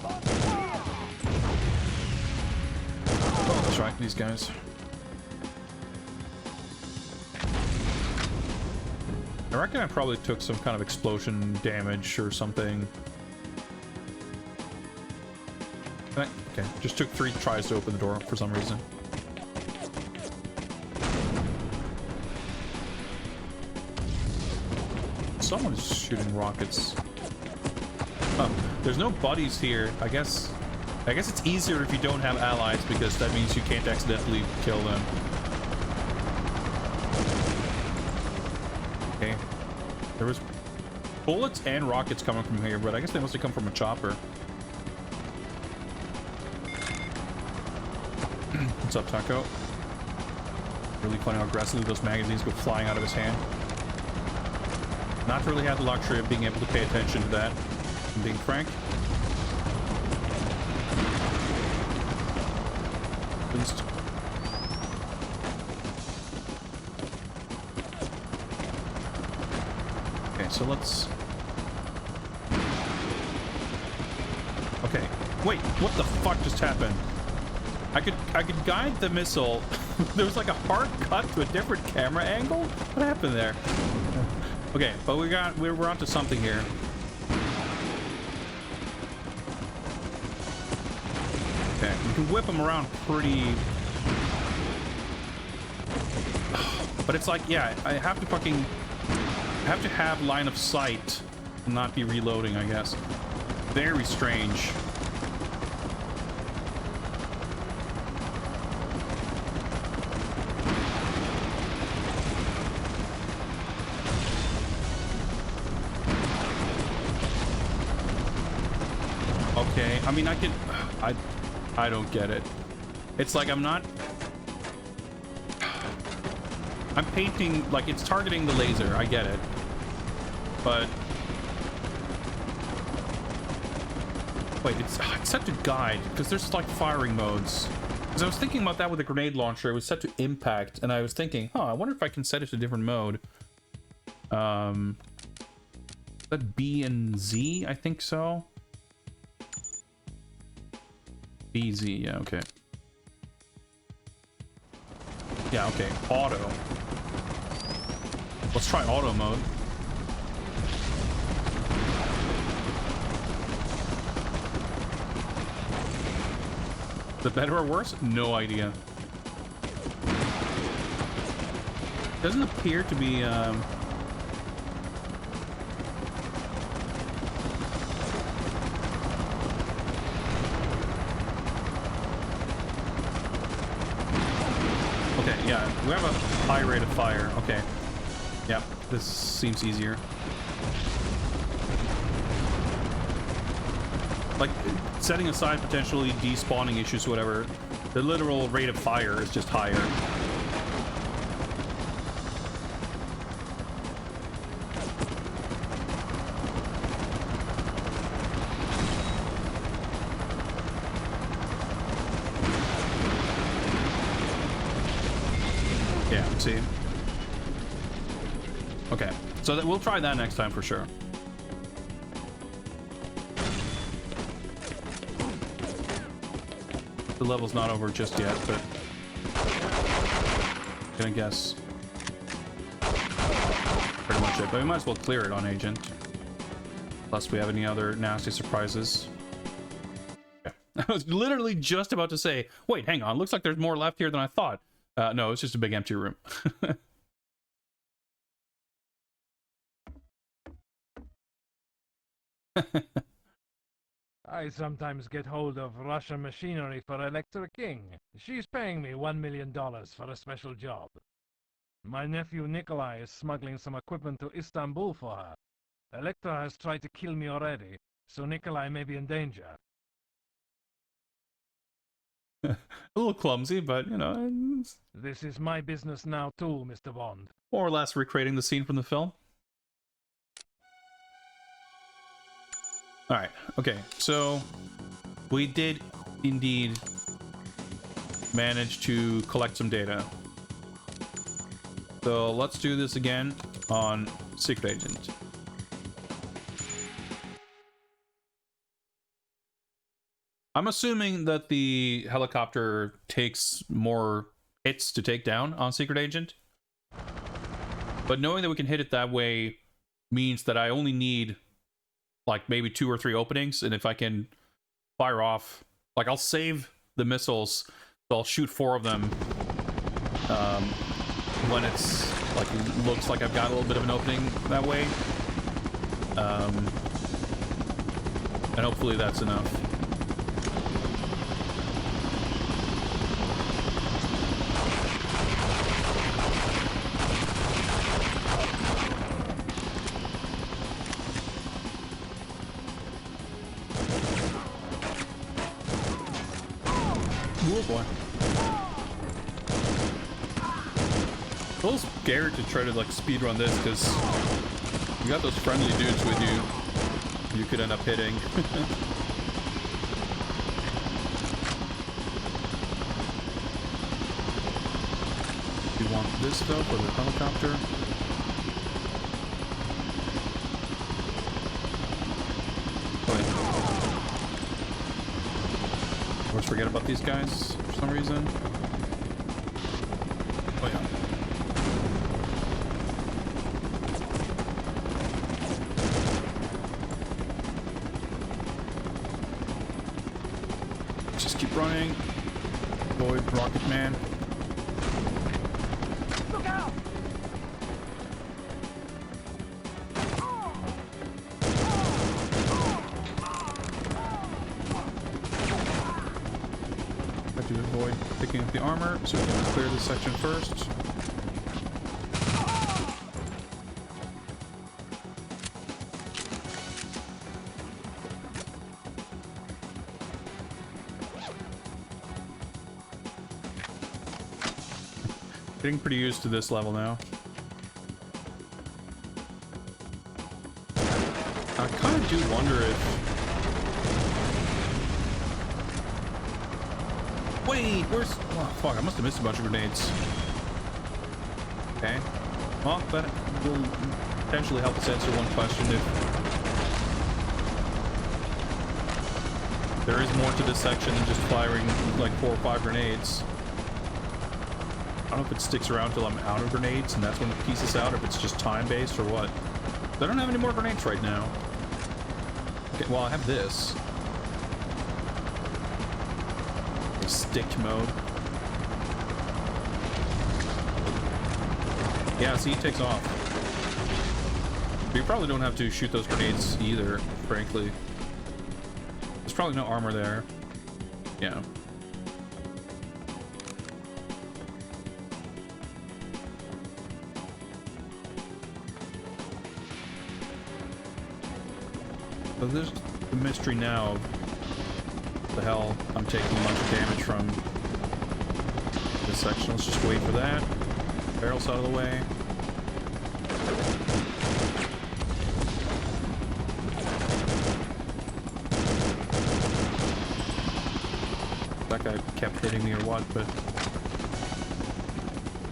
Oh, that's right, these guys. I reckon I probably took some kind of explosion damage or something. Okay, just took 3 tries to open the door for some reason. Someone's shooting rockets. Oh, there's no buddies here. I guess it's easier if you don't have allies because that means you can't accidentally kill them. Okay. There was bullets and rockets coming from here, but I guess they must have come from a chopper. What's up, Taco? Really funny how aggressively those magazines go flying out of his hand. Not really had the luxury of being able to pay attention to that, if I'm being frank. At least. Okay, so let's... Okay, wait, what the fuck just happened? I could guide the missile. There was like a hard cut to a different camera angle. What happened there? Okay, but we're onto something here. Okay, you can whip them around pretty. But it's like, yeah, I have to have line of sight and not be reloading, I guess. Very strange. Okay, I mean, I don't get it. It's like I'm painting, like it's targeting the laser, I get it. But wait, it's set to guide, because there's like firing modes. Because I was thinking about that with the grenade launcher, it was set to impact, and I was thinking, I wonder if I can set it to a different mode. Is that B and Z? I think so. BZ, yeah, okay. Yeah, okay, auto. Let's try auto mode. Is it better or worse? No idea. Doesn't appear to be, Okay, yeah, we have a high rate of fire. Okay. Yep, this seems easier. Like, setting aside potentially despawning issues, whatever, the literal rate of fire is just higher. Yeah, see? Okay, so we'll try that next time for sure. The level's not over just yet, but gonna guess pretty much it. But we might as well clear it on Agent, unless we have any other nasty surprises. Okay. I was literally just about to say, wait, hang on, looks like there's more left here than I thought. No, it's just a big empty room. I sometimes get hold of Russian machinery for Electra King. She's paying me $1 million for a special job. My nephew Nikolai is smuggling some equipment to Istanbul for her. Electra has tried to kill me already, so Nikolai may be in danger. A little clumsy, but, you know... This is my business now too, Mr. Bond. More or less recreating the scene from the film. Alright, okay, so... we did indeed manage to collect some data. So let's do this again on Secret Agent. I'm assuming that the helicopter takes more hits to take down on Secret Agent. But knowing that we can hit it that way means that I only need like maybe 2 or 3 openings, and if I can fire off Like, I'll save the missiles, so I'll shoot 4 of them when it's, like, looks like I've got a little bit of an opening that way. And hopefully that's enough. Oh boy. A little scared to try to like speed run this because you got those friendly dudes with you. You could end up hitting. You want this stuff or the helicopter? Always forget about these guys for some reason. Oh yeah. Just keep running. Avoid Rocket Man. Look out! Have to avoid picking up the armor, so we can clear this section first. Getting pretty used to this level now. I kind of do wonder if... Wait, where's... Oh, fuck, I must have missed a bunch of grenades. Okay. Well, that will potentially help us answer one question if... there is more to this section than just firing like 4 or 5 grenades. I don't know if it sticks around till I'm out of grenades and that's when it pieces out, or if it's just time-based or what. I don't have any more grenades right now. Okay, well, I have this. Stick mode. Yeah, see, it takes off. But you probably don't have to shoot those grenades either, frankly. There's probably no armor there. Yeah. So there's the mystery now of the hell I'm taking a bunch of damage from this section. Let's just wait for that. Barrels out of the way. That guy kept hitting me or what, but...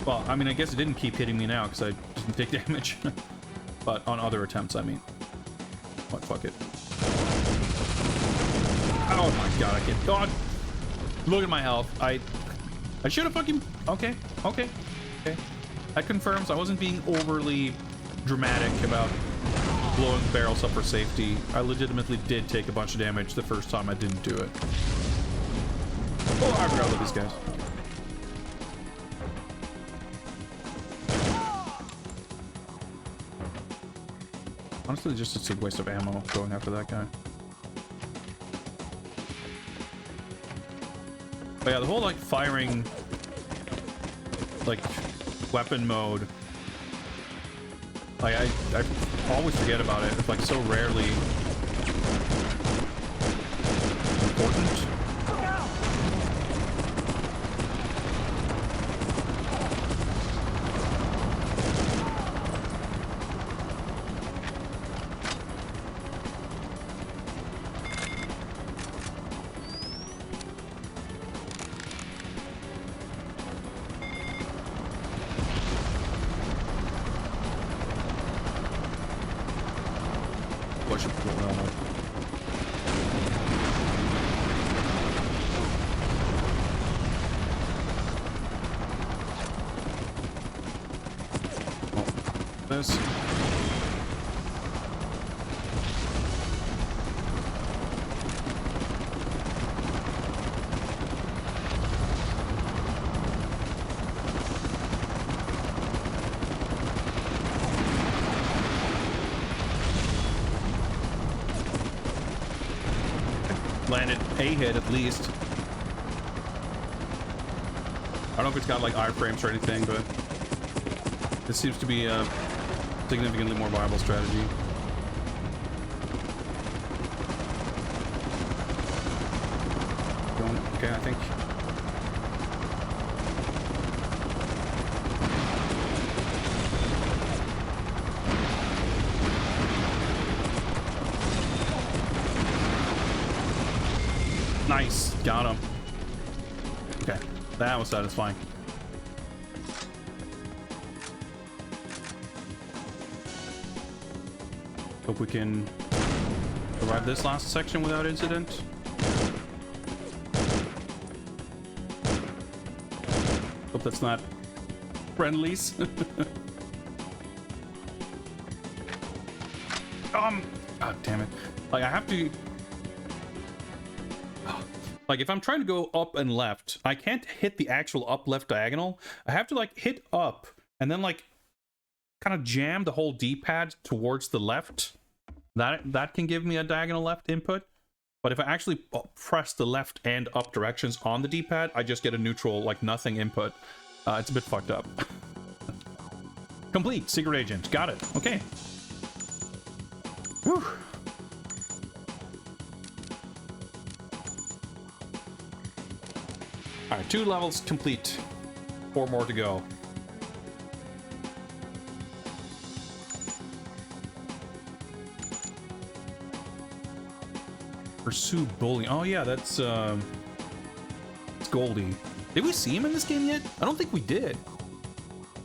Well, I mean, I guess it didn't keep hitting me now because I didn't take damage. But on other attempts, I mean. What, fuck it. Oh my god, I can't. God! Look at my health. I should have fucking... Okay. That confirms I wasn't being overly dramatic about blowing the barrels up for safety. I legitimately did take a bunch of damage the first time I didn't do it. Oh, I forgot about these guys. Honestly, just it's a waste of ammo going after that guy. But yeah, the whole like firing, like weapon mode, like I always forget about it. It's like so rarely important. This. landed a hit at least. I don't know if it's got like iframes or anything, but this seems to be a significantly more viable strategy. Okay, I think. Nice, got him. Okay, that was satisfying. Hope we can survive this last section without incident. Hope that's not friendlies. God damn it. Like, I have to... Like, if I'm trying to go up and left, I can't hit the actual up-left diagonal. I have to, like, hit up and then, like, kind of jam the whole D-pad towards the left. That can give me a diagonal left input. But if I actually press the left and up directions on the D-pad, I just get a neutral, like, nothing input. It's a bit fucked up. Complete. Secret agent. Got it. Okay. Whew. Alright, 2 levels complete. 4 more to go. Pursue bullying. Oh yeah, that's it's Goldie. Did we see him in this game yet? I don't think we did.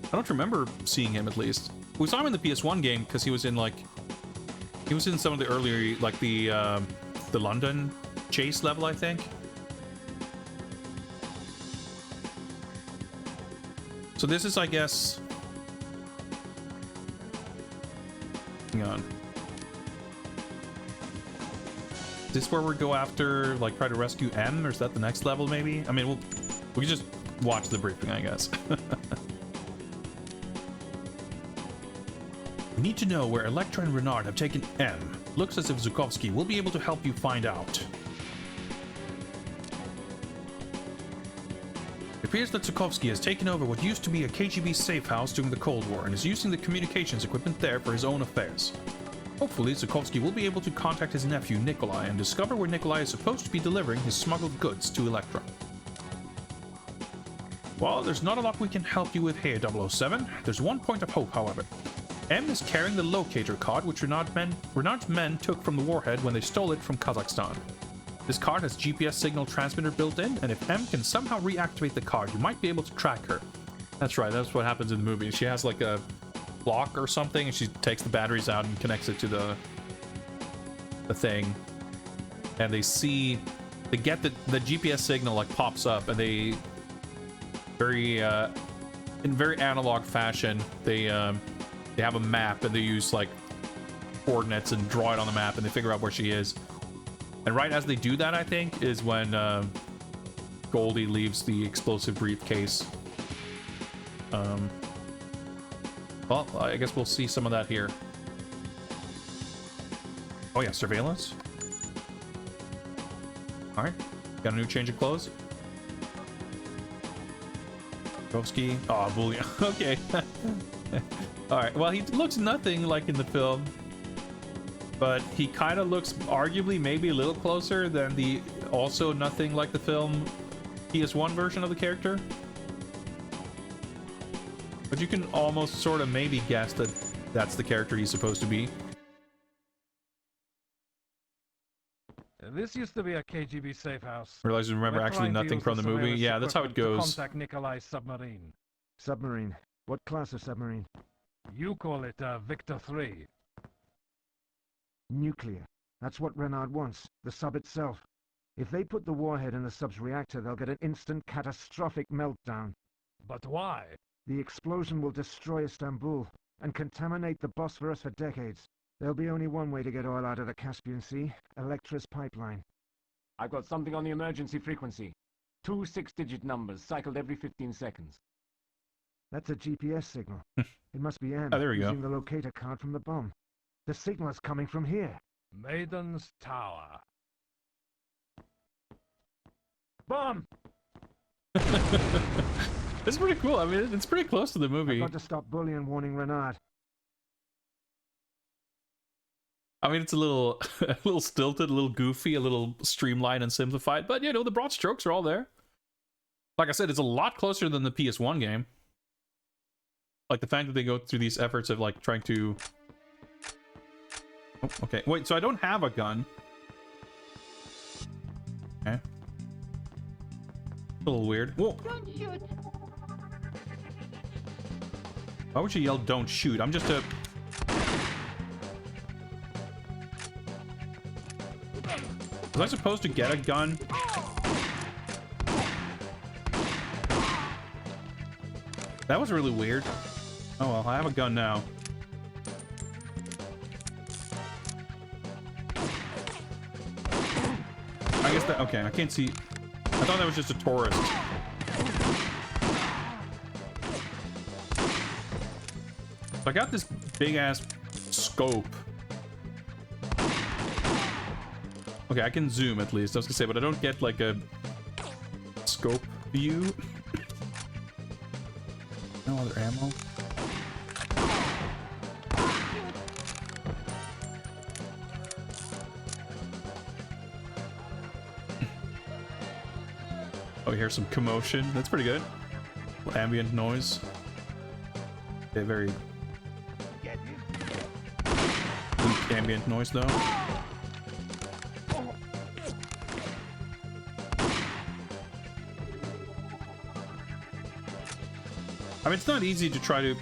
I don't remember seeing him, at least. We saw him in the PS1 game because he was in like some of the earlier, like the London chase level, I think. So this is, I guess... Hang on. Is this where we go after, like, try to rescue M? Or is that the next level, maybe? I mean, we can just watch the briefing, I guess. We need to know where Electra and Renard have taken M. Looks as if Zukovsky will be able to help you find out. It appears that Zukovsky has taken over what used to be a KGB safe house during the Cold War and is using the communications equipment there for his own affairs. Hopefully, Zukovsky will be able to contact his nephew Nikolai and discover where Nikolai is supposed to be delivering his smuggled goods to Electra. Well, there's not a lot we can help you with here, 007. There's one point of hope, however. M is carrying the locator card which Renard's men took from the warhead when they stole it from Kazakhstan. This card has GPS signal transmitter built in, and if M can somehow reactivate the card, you might be able to track her. That's right, that's what happens in the movie. She has like a block or something, and she takes the batteries out and connects it to the thing. And they get the GPS signal like pops up, and they in very analog fashion, they have a map, and they use like coordinates and draw it on the map, and they figure out where she is. And right as they do that, I think, is when Goldie leaves the explosive briefcase. Well, I guess we'll see some of that here. Oh yeah, surveillance. All right, got a new change of clothes. Zukovsky. Oh, bullying. Okay. All right. Well, he looks nothing like in the film, but he kind of looks arguably maybe a little closer than the also nothing like the film PS1 version of the character. But you can almost sort of maybe guess that that's the character he's supposed to be. This used to be a KGB safe house. Realize you remember We're actually trying to nothing use from the movie. surveillance Yeah, that's how it equipment to goes. Contact Nikolai's submarine. Submarine. What class of submarine? You call it Victor 3. Nuclear. That's what Renard wants. The sub itself. If they put the warhead in the sub's reactor, they'll get an instant catastrophic meltdown. But why? The explosion will destroy Istanbul and contaminate the Bosphorus for decades. There'll be only one way to get oil out of the Caspian Sea, Electra's pipeline. I've got something on the emergency frequency. 2 6-digit numbers cycled every 15 seconds. That's a GPS signal. It must be M, Oh, there we go. using the locator card from the bomb. The signal is coming from here. Maiden's Tower. Bomb! It's pretty cool. I mean, it's pretty close to the I've movie. got to stop bullying warning Renard. I mean, it's a little, a little stilted, a little goofy, a little streamlined and simplified, but you know, the broad strokes are all there. Like I said, it's a lot closer than the PS1 game. Like the fact that they go through these efforts of like trying to... Oh, okay, wait, so I don't have a gun. Okay. A little weird. Whoa! Don't shoot. Why would you yell, don't shoot? I'm just a... Was I supposed to get a gun? That was really weird. Oh well, I have a gun now. I guess that... Okay, I can't see... I thought that was just a tourist. So I got this big-ass scope. Okay, I can zoom at least, I was gonna say, but I don't get like a scope view. No other ammo. Oh, here's some commotion. That's pretty good. Ambient noise. Okay, very weak ambient noise though. I mean, it's not easy to try to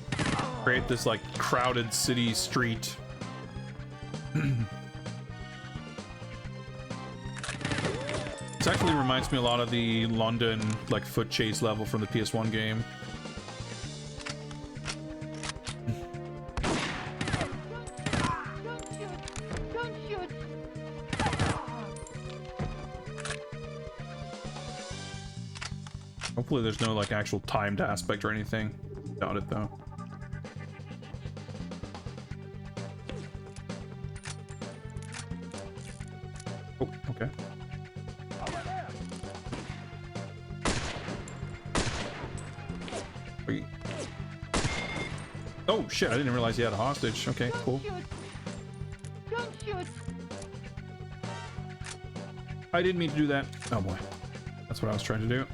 create this, like, crowded city street. This actually reminds me a lot of the London, like, foot chase level from the PS1 game. Don't shoot. Hopefully there's no, like, actual timed aspect or anything. Doubt it, though. Oh, okay. Wait. Oh, shit, I didn't realize he had a hostage. Okay, Don't cool. shoot. Don't shoot. I didn't mean to do that. Oh, boy. That's what I was trying to do.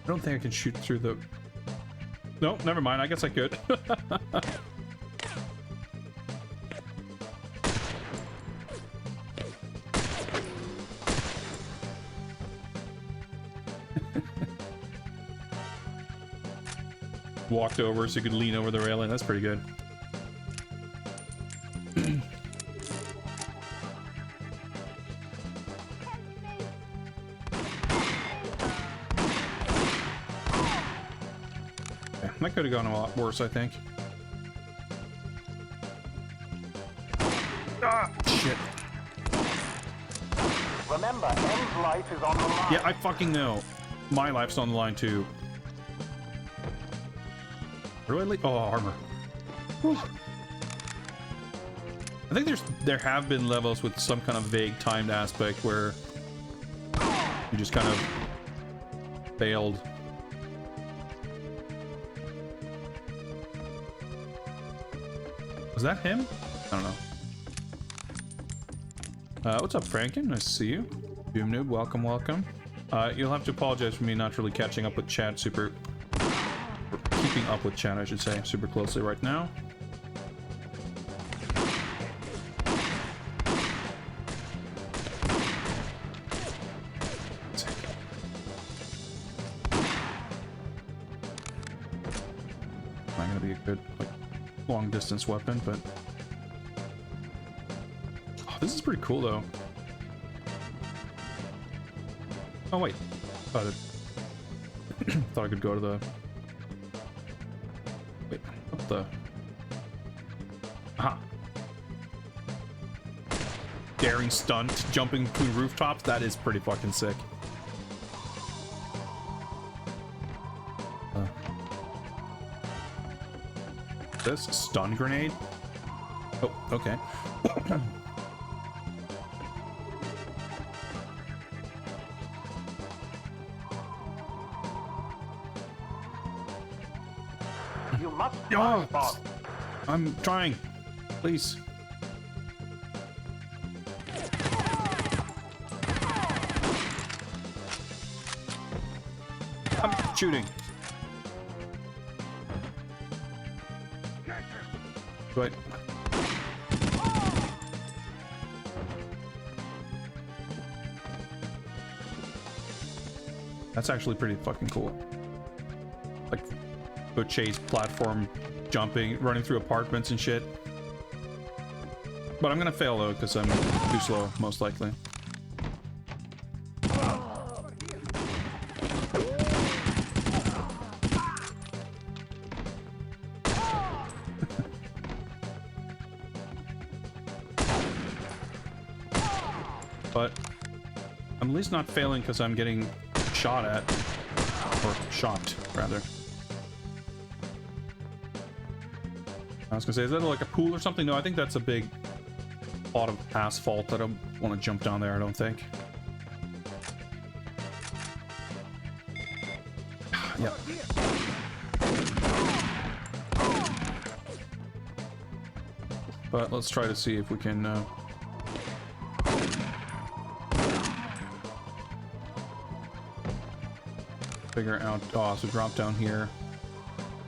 I don't think I can shoot through the... No, never mind. I guess I could. Walked over so you could lean over the railing. That's pretty good. That could have gone a lot worse, I think. Ah, shit. Remember, M's life is on the line. Yeah, I fucking know. My life's on the line, too. Where do I leave? Oh, armor. Whew. I think there have been levels with some kind of vague timed aspect where you just kind of failed. Was that him? I don't know. What's up, Franken? Nice to see you. Doom Noob, welcome, welcome. You'll have to apologize for me not really catching up with chat super... keeping up with chat, I should say, super closely right now. Not gonna be a good, like, long distance weapon, but oh, this is pretty cool though. Oh wait, thought I could go to the... Wait, what the... Aha. Daring stunt, jumping between rooftops, that is pretty fucking sick. This stun grenade. Oh, okay. You must Oh, fly, boss. I'm trying. Please. I'm shooting. Right. That's actually pretty fucking cool. Like, go chase, platform, jumping, running through apartments and shit. But I'm gonna fail though, because I'm too slow, most likely. But I'm at least not failing because I'm getting shot at, or shot rather. I was gonna say, is that like a pool or something? No, I think that's a big plot of asphalt. I don't want to jump down there, I don't think. Yep. But let's try to see if we can figure out. Oh, so drop down here.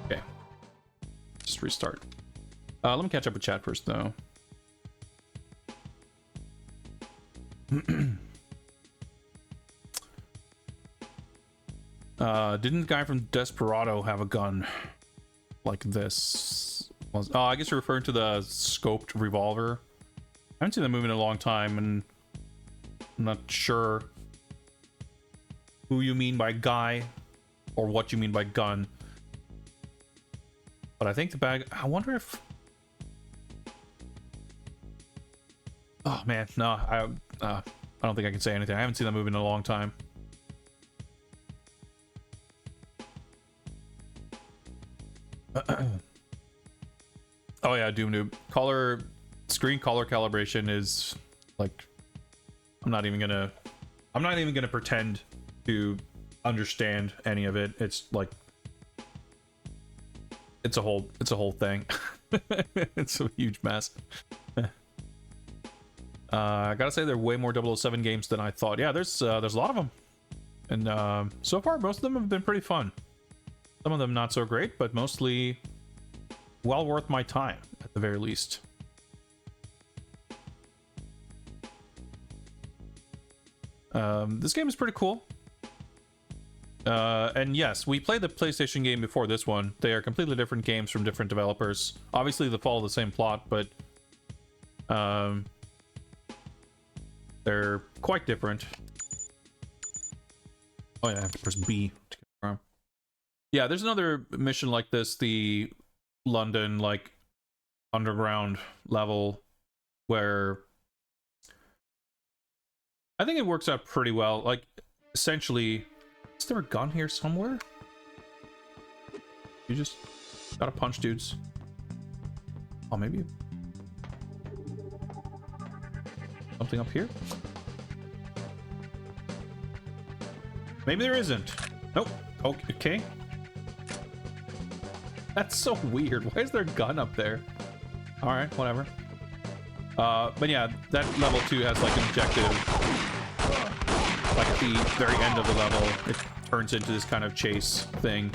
Okay. Just restart. Let me catch up with chat first, though. Didn't the guy from Desperado have a gun like this? Oh, I guess you're referring to the scoped revolver. I haven't seen that movie in a long time, and I'm not sure who you mean by guy or what you mean by gun. But I think the bag. I wonder if. Oh man, no, I don't think I can say anything. I haven't seen that movie in a long time. Oh yeah, Doom Noob. Screen color calibration is like, I'm not even gonna pretend to understand any of it. It's like, it's a whole thing. It's a huge mess. I gotta say, there are way more 007 games than I thought. Yeah, there's a lot of them, and so far most of them have been pretty fun. Some of them not so great, but mostly well worth my time at the very least. This game is pretty cool. And yes, we played the PlayStation game before this one. They are completely different games from different developers. Obviously, they follow the same plot, but they're quite different. Oh yeah, I have to press B to confirm. Yeah, there's another mission like this, the London, like, underground level, where I think it works out pretty well. Like, essentially, is there a gun here somewhere? You just gotta punch dudes. Oh, maybe something up here? Maybe there isn't. Nope. Okay. That's so weird. Why is there a gun up there? Alright, whatever. But yeah, that level 2 has like an objective. Like at the very end of the level, it turns into this kind of chase thing.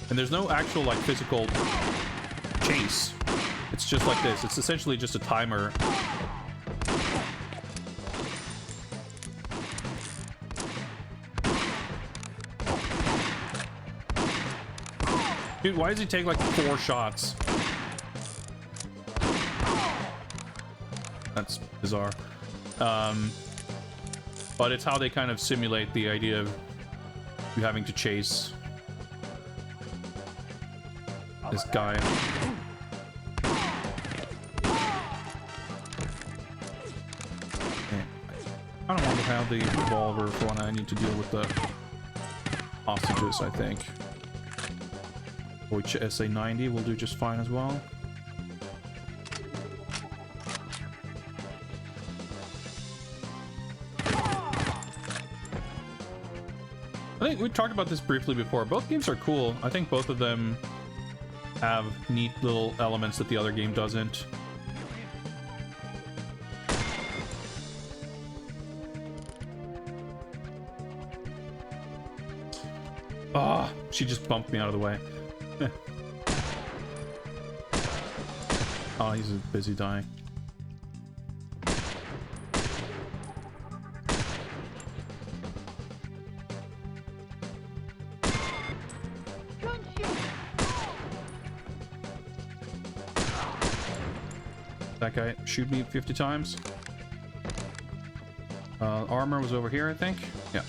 And there's no actual like physical chase. It's just like this. It's essentially just a timer. Dude, why does he take like 4 shots? That's bizarre. But it's how they kind of simulate the idea of you having to chase this guy. I don't want to have the revolver for when I need to deal with the hostages, I think. Which SA-90 will do just fine as well. I think we talked about this briefly before. Both games are cool. I think both of them have neat little elements that the other game doesn't. Ah, oh, she just bumped me out of the way. Oh, he's busy dying. Don't shoot. That guy shoot me 50 times. Armor was over here, I think. Yeah.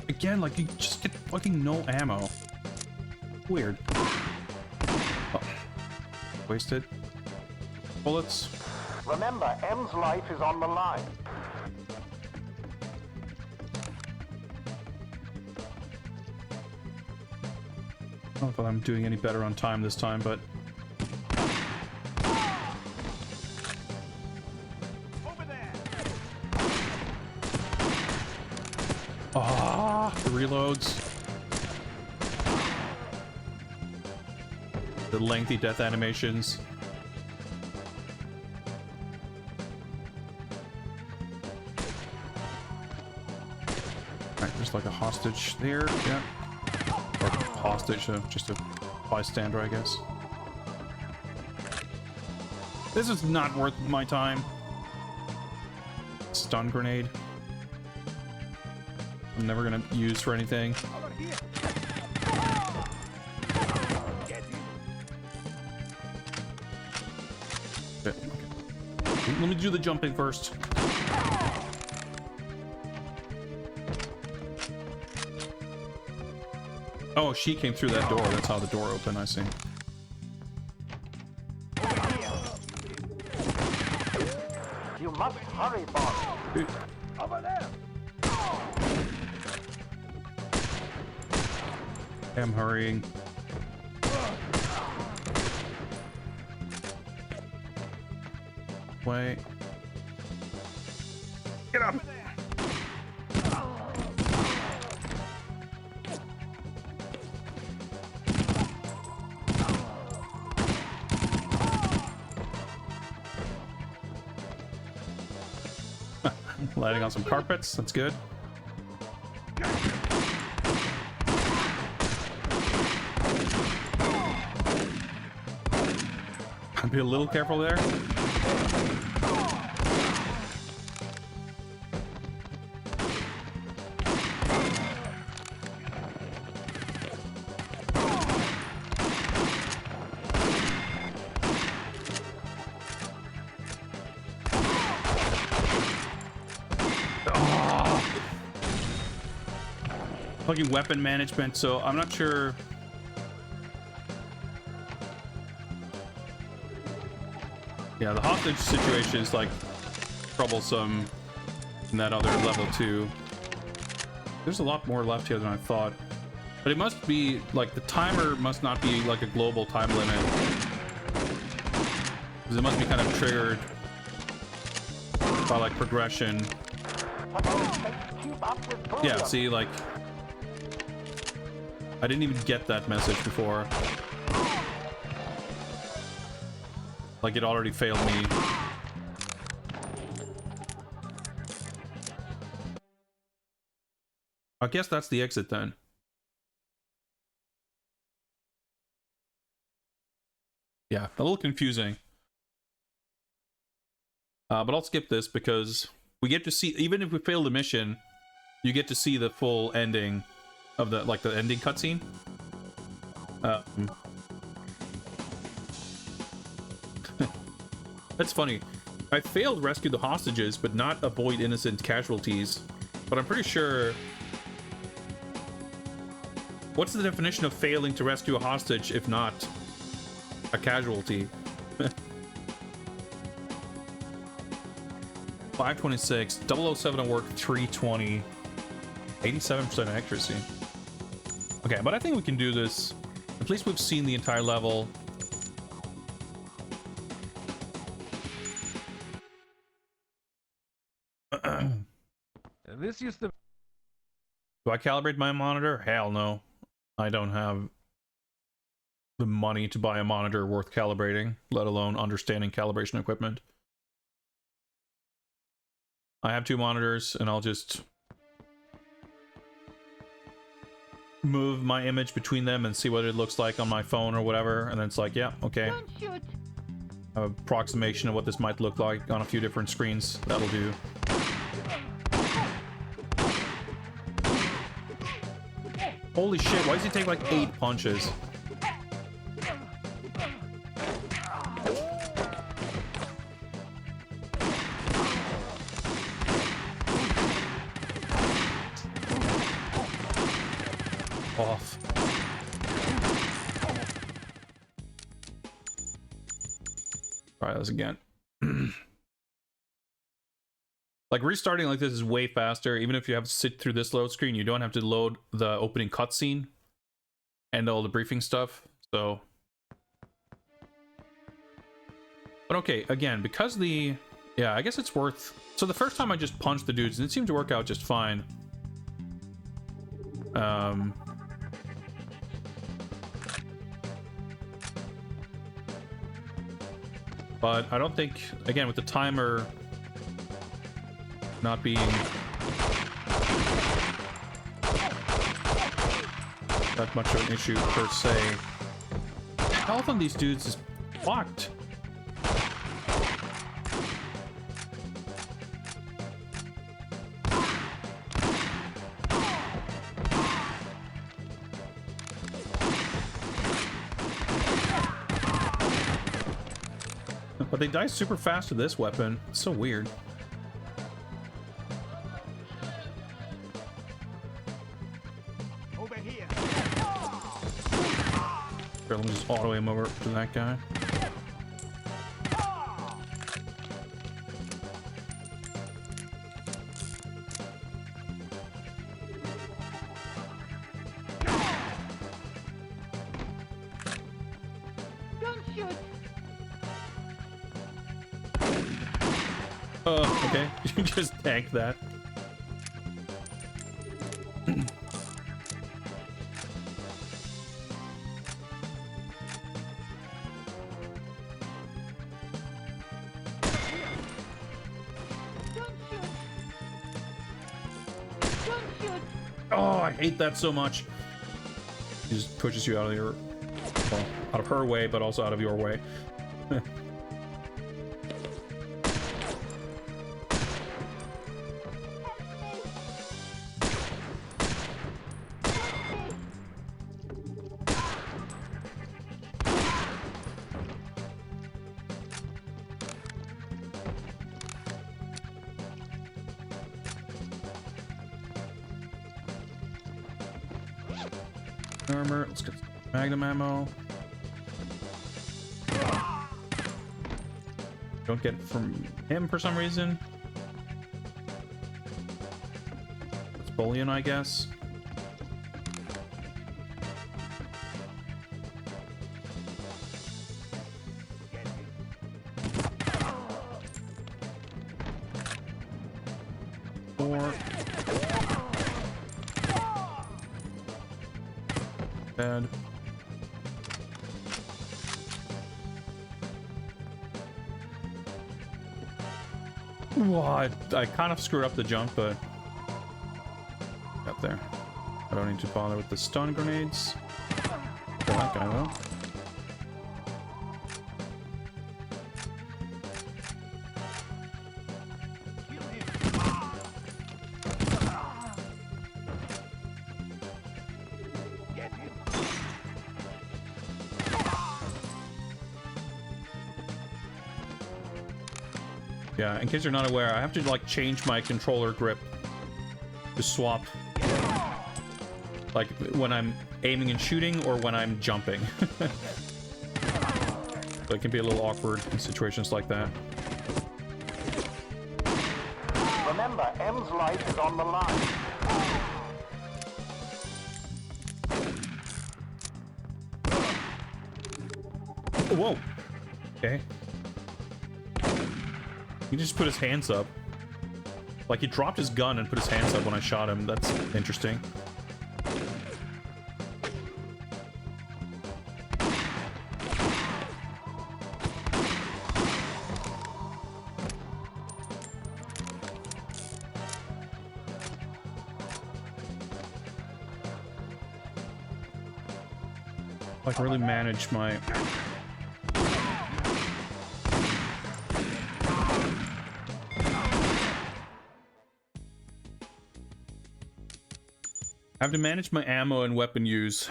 Again, like, you just get fucking no ammo. Weird. Oh. Wasted. Bullets. Remember, M's life is on the line. I don't know if I'm doing any better on time this time, but... Over there. Ah, the reloads. The lengthy death animations. Alright, there's like a hostage there, yeah. Or hostage, just a bystander, I guess. This is not worth my time. Stun grenade. I'm never gonna use for anything. Okay. Let me do the jumping first. Oh, she came through that door. That's how the door opened, I see. You must hurry, boss. Dude. Over there. I'm hurrying. Wait. Get up! Landing on some carpets, that's good. I'd be a little careful there. Fucking weapon management, so I'm not sure. Yeah, the hostage situation is like troublesome in that other level too. There's a lot more left here than I thought, but it must be like the timer must not be like a global time limit, because it must be kind of triggered by like progression. Yeah, see, like I didn't even get that message before. Like it already failed me. I guess that's the exit then. Yeah, a little confusing. But I'll skip this because we get to see, even if we fail the mission, you get to see the full ending of the, like the ending cutscene. That's funny. I failed rescue the hostages, but not avoid innocent casualties. But I'm pretty sure... What's the definition of failing to rescue a hostage if not a casualty? 526, 007 at work, 320. 87% accuracy. Okay, but I think we can do this. At least we've seen the entire level. This used to... Do I calibrate my monitor? Hell no. I don't have the money to buy a monitor worth calibrating, let alone understanding calibration equipment. I have 2 monitors, and I'll just move my image between them and see what it looks like on my phone or whatever, and then it's like, yeah, okay. Don't shoot. Approximation of what this might look like on a few different screens. That'll do. Holy shit, why does he take like 8 punches? Off. Try this again. Like, restarting like this is way faster. Even if you have to sit through this load screen, you don't have to load the opening cutscene and all the briefing stuff. So, but okay, again, because yeah, I guess it's worth. So the first time I just punched the dudes and it seemed to work out just fine. But I don't think, again, with the timer not being that much of an issue per se. Health on these dudes is fucked. But they die super fast with this weapon. It's so weird. Over here. Here, let me just auto aim over to that guy. Don't shoot. Oh, okay. You just tank that. Don't shoot. Don't shoot. Oh, I hate that so much. He just pushes you out of your, well, out of her way, but also out of your way. Armor, let's get magnum ammo. Don't get it from him for some reason. That's bullion, I guess. Four. Bad. Well, I kind of screwed up the jump, but got there. I don't need to bother with the stun grenades. Kill that guy though. Yeah, in case you're not aware, I have to like change my controller grip to swap, like when I'm aiming and shooting or when I'm jumping. So it can be a little awkward in situations like that. Remember, M's life is on the line. Whoa. Okay. He just put his hands up. Like, he dropped his gun and put his hands up when I shot him. That's interesting. I can really manage my... I have to manage my ammo and weapon use.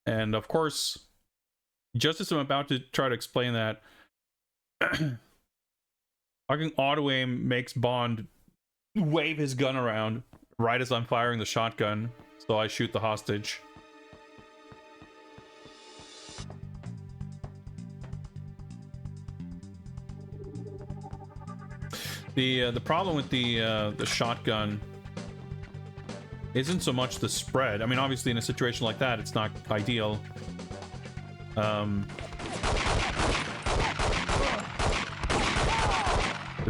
And of course, just as I'm about to try to explain that, fucking auto aim makes Bond wave his gun around right as I'm firing the shotgun, so I shoot the hostage. The problem with the shotgun isn't so much the spread. I mean, obviously in a situation like that, it's not ideal. The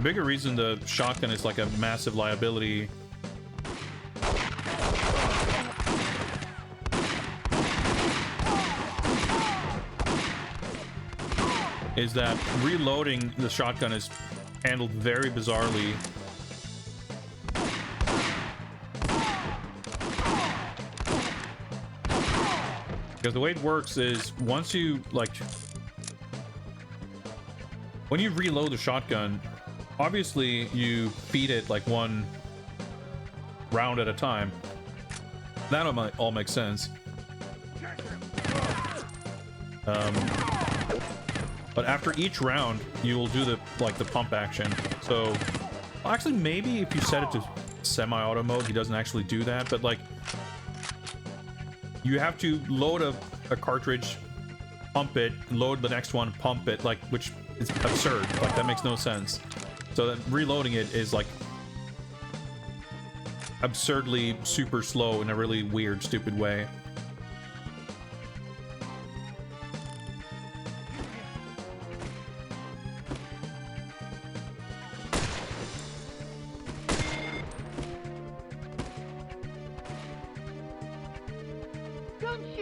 bigger reason the shotgun is like a massive liability is that reloading the shotgun is handled very bizarrely. Because the way it works is once you, like, when you reload the shotgun, obviously you feed it like one round at a time. That all makes sense. But after each round, you will do the pump action. So, well, actually, maybe if you set it to semi-auto mode, he doesn't actually do that. But like, you have to load a cartridge, pump it, load the next one, pump it, like, which is absurd. Like, that makes no sense. So then reloading it is like absurdly super slow in a really weird, stupid way.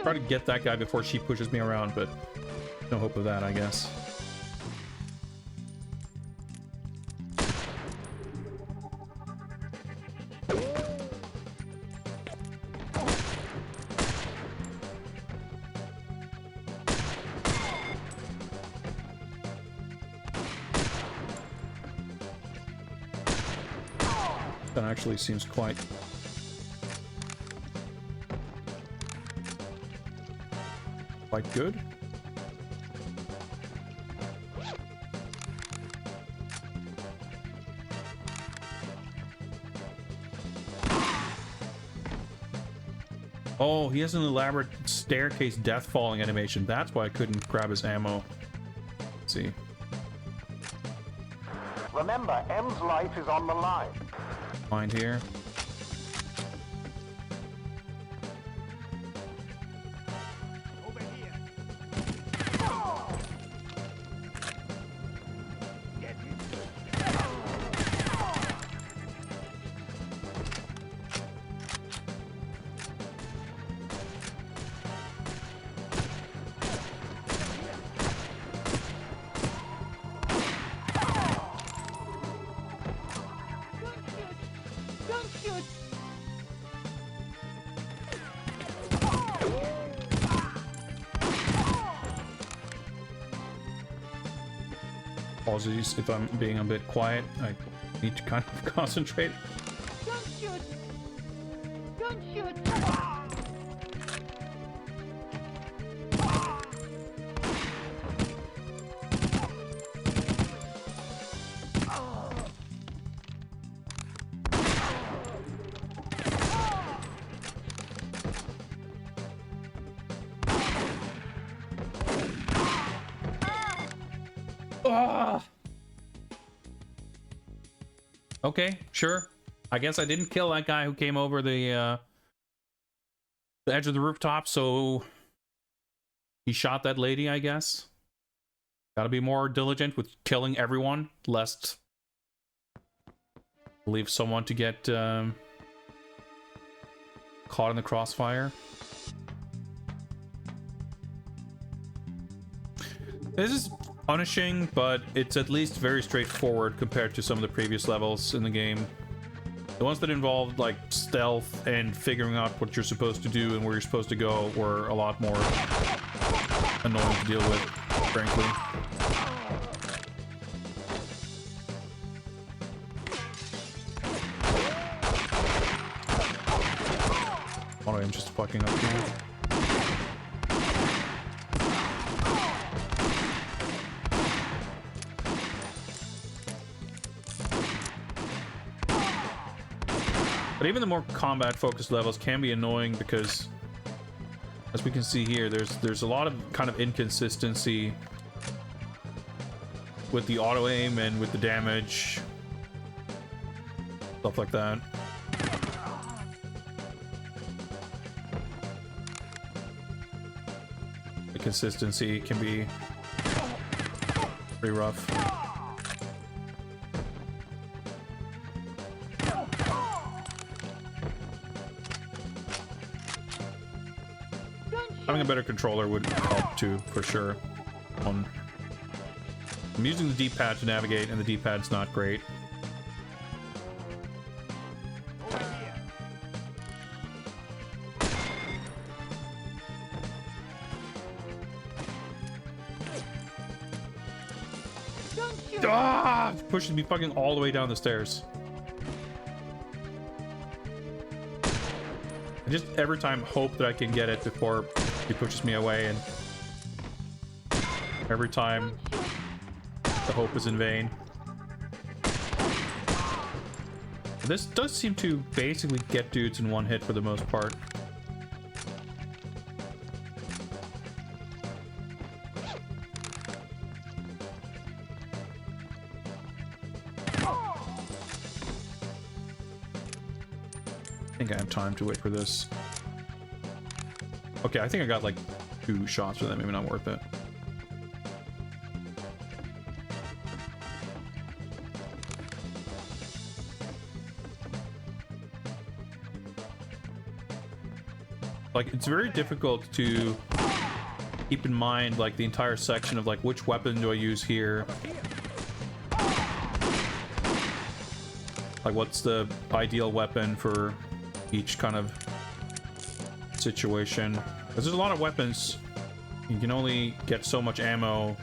Try to get that guy before she pushes me around, but no hope of that, I guess. That actually seems quite good. Oh, he has an elaborate staircase death falling animation. That's why I couldn't grab his ammo. Let's see. Remember, M's life is on the line. Find here. Don't shoot! Apologies if I'm being a bit quiet. I need to kind of concentrate. Don't shoot! Don't shoot! Okay, sure. I guess I didn't kill that guy who came over the edge of the rooftop, so he shot that lady, I guess. Gotta be more diligent with killing everyone, lest leave someone to get caught in the crossfire. This is punishing, but it's at least very straightforward compared to some of the previous levels in the game. The ones that involved like stealth and figuring out what you're supposed to do and where you're supposed to go were a lot more annoying to deal with, frankly. Oh, I'm just fucking up here. But even the more combat-focused levels can be annoying because, as we can see here, there's a lot of kind of inconsistency with the auto-aim and with the damage. Stuff like that. The consistency can be pretty rough. Having a better controller would help too, for sure. I'm using the D-pad to navigate, and the D-pad's not great. Ah! It pushes me fucking all the way down the stairs. I just every time hope that I can get it before he pushes me away, and every time the hope is in vain. This does seem to basically get dudes in one hit for the most part. I think I have time to wait for this. Okay, I think I got like 2 shots for that. Maybe not worth it. Like, it's very difficult to keep in mind like the entire section of like which weapon do I use here. Like, what's the ideal weapon for each kind of situation, because there's a lot of weapons. You can only get so much ammo.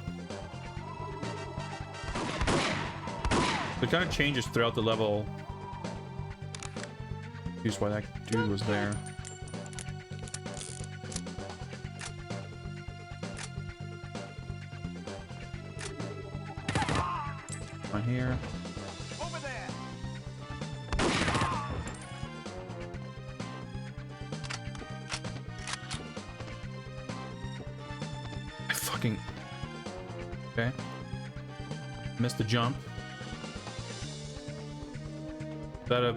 It kind of changes throughout the level. Here's why that dude was there. Right here. Over there. Okay. Missed the jump. Is that a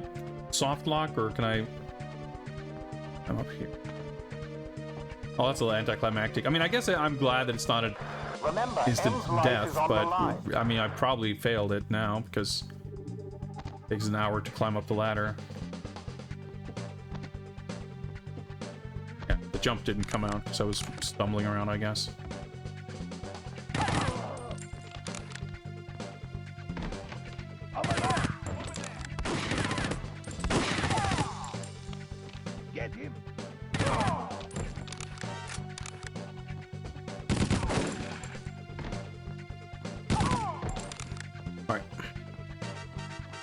soft lock, or can I'm up here. Oh, that's a little anticlimactic. I mean, I guess I'm glad that it's not an instant death, but I mean, I probably failed it now because it takes an hour to climb up the ladder. Yeah, the jump didn't come out because I was stumbling around, I guess.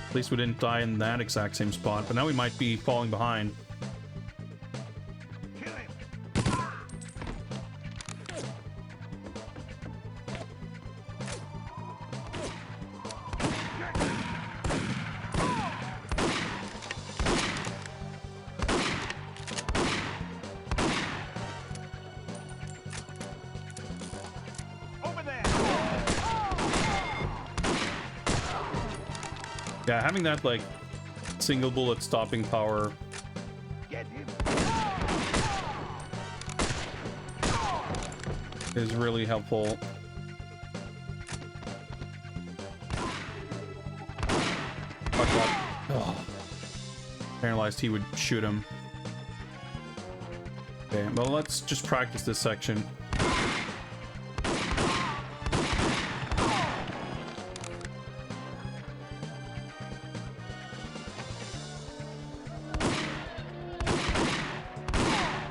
At least we didn't die in that exact same spot, but now we might be falling behind. Kill him. Over there. Yeah, having that like single bullet stopping power Get him. is really helpful. realized he would shoot him. Okay, well, let's just practice this section.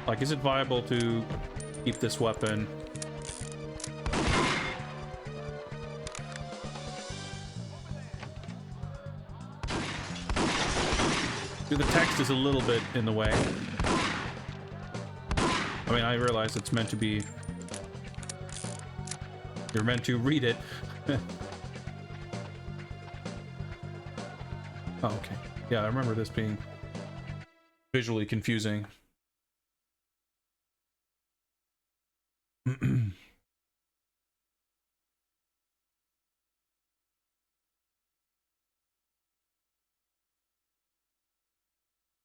Like, is it viable to keep this weapon? Dude, the text is a little bit in the way. I mean, I realize it's meant to be... You're meant to read it. Oh, okay. Yeah, I remember this being visually confusing.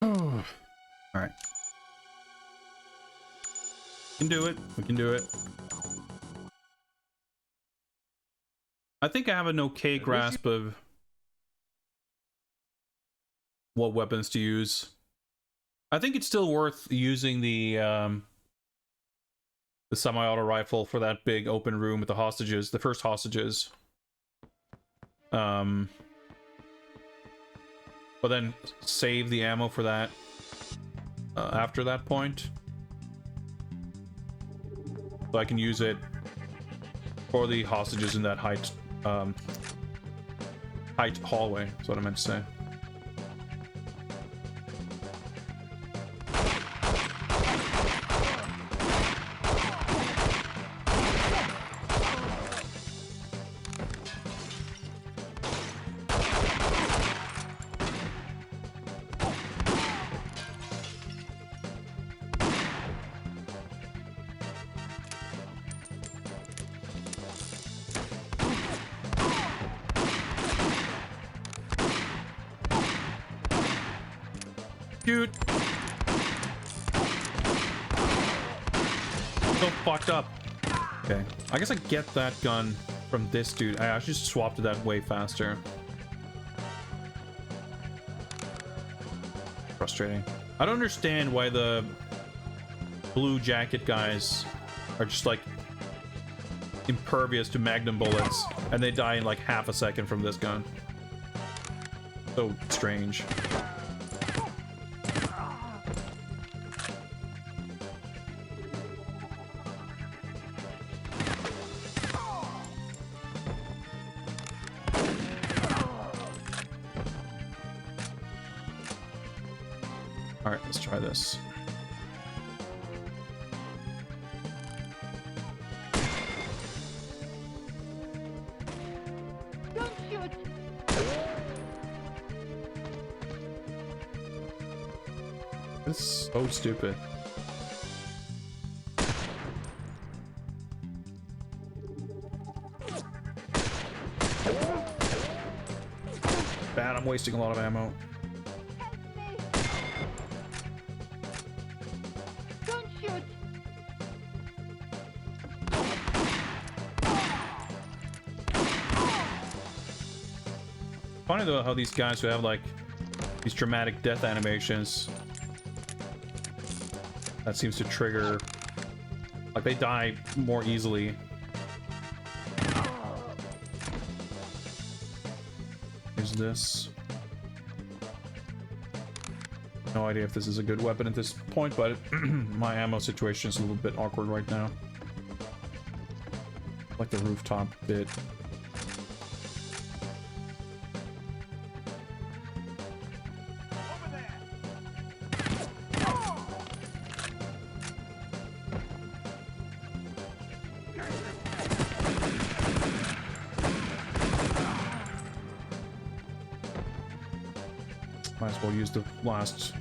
Oh. All right. We can do it. We can do it. I think I have an okay grasp of what weapons to use. I think it's still worth using the semi-auto rifle for that big open room with the hostages, the first hostages. But then save the ammo for that after that point. So I can use it for the hostages in that height hallway, is what I meant to say. Dude, so fucked up. Okay, I guess I get that gun from this dude. I actually swapped it that way faster. Frustrating. I don't understand why the blue jacket guys are just like impervious to magnum bullets and they die in like half a second from this gun. So strange. Alright, let's try this. Don't shoot! This is so stupid. Bad, I'm wasting a lot of ammo. Don't shoot! Funny though how these guys who have like these dramatic death animations, that seems to trigger, like they die more easily. Here's this. No idea if this is a good weapon at this point, but my ammo situation is a little bit awkward right now. Like the rooftop bit. Might as well use the last.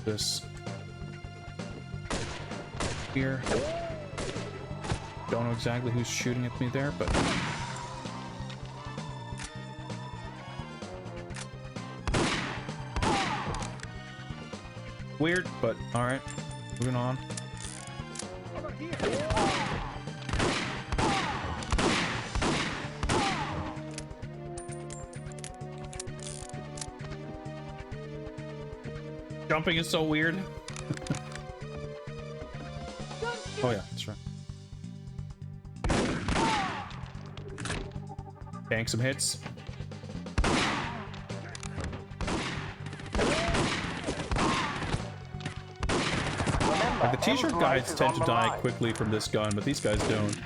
This. Here. Don't know exactly who's shooting at me there, but. Weird, but alright. Moving on. jumping is so weird. Oh yeah, that's right. Bank some hits. Like the t-shirt guys tend to die quickly from this gun, but these guys don't.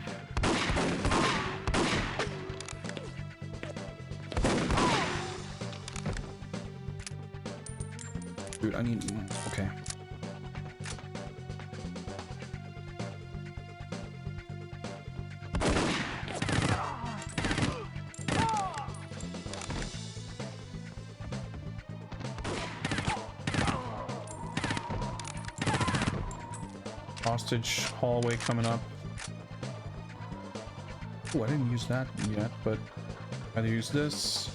Dude, I need... Okay. Hostage hallway coming up. Oh, I didn't use that yet, but I'll use this.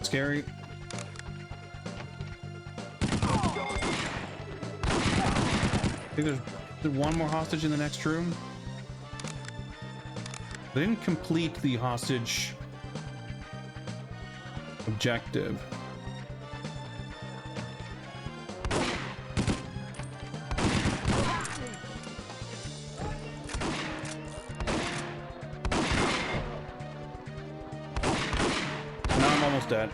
Scary. I think there's one more hostage in the next room. They didn't complete the hostage objective. Now I'm almost dead.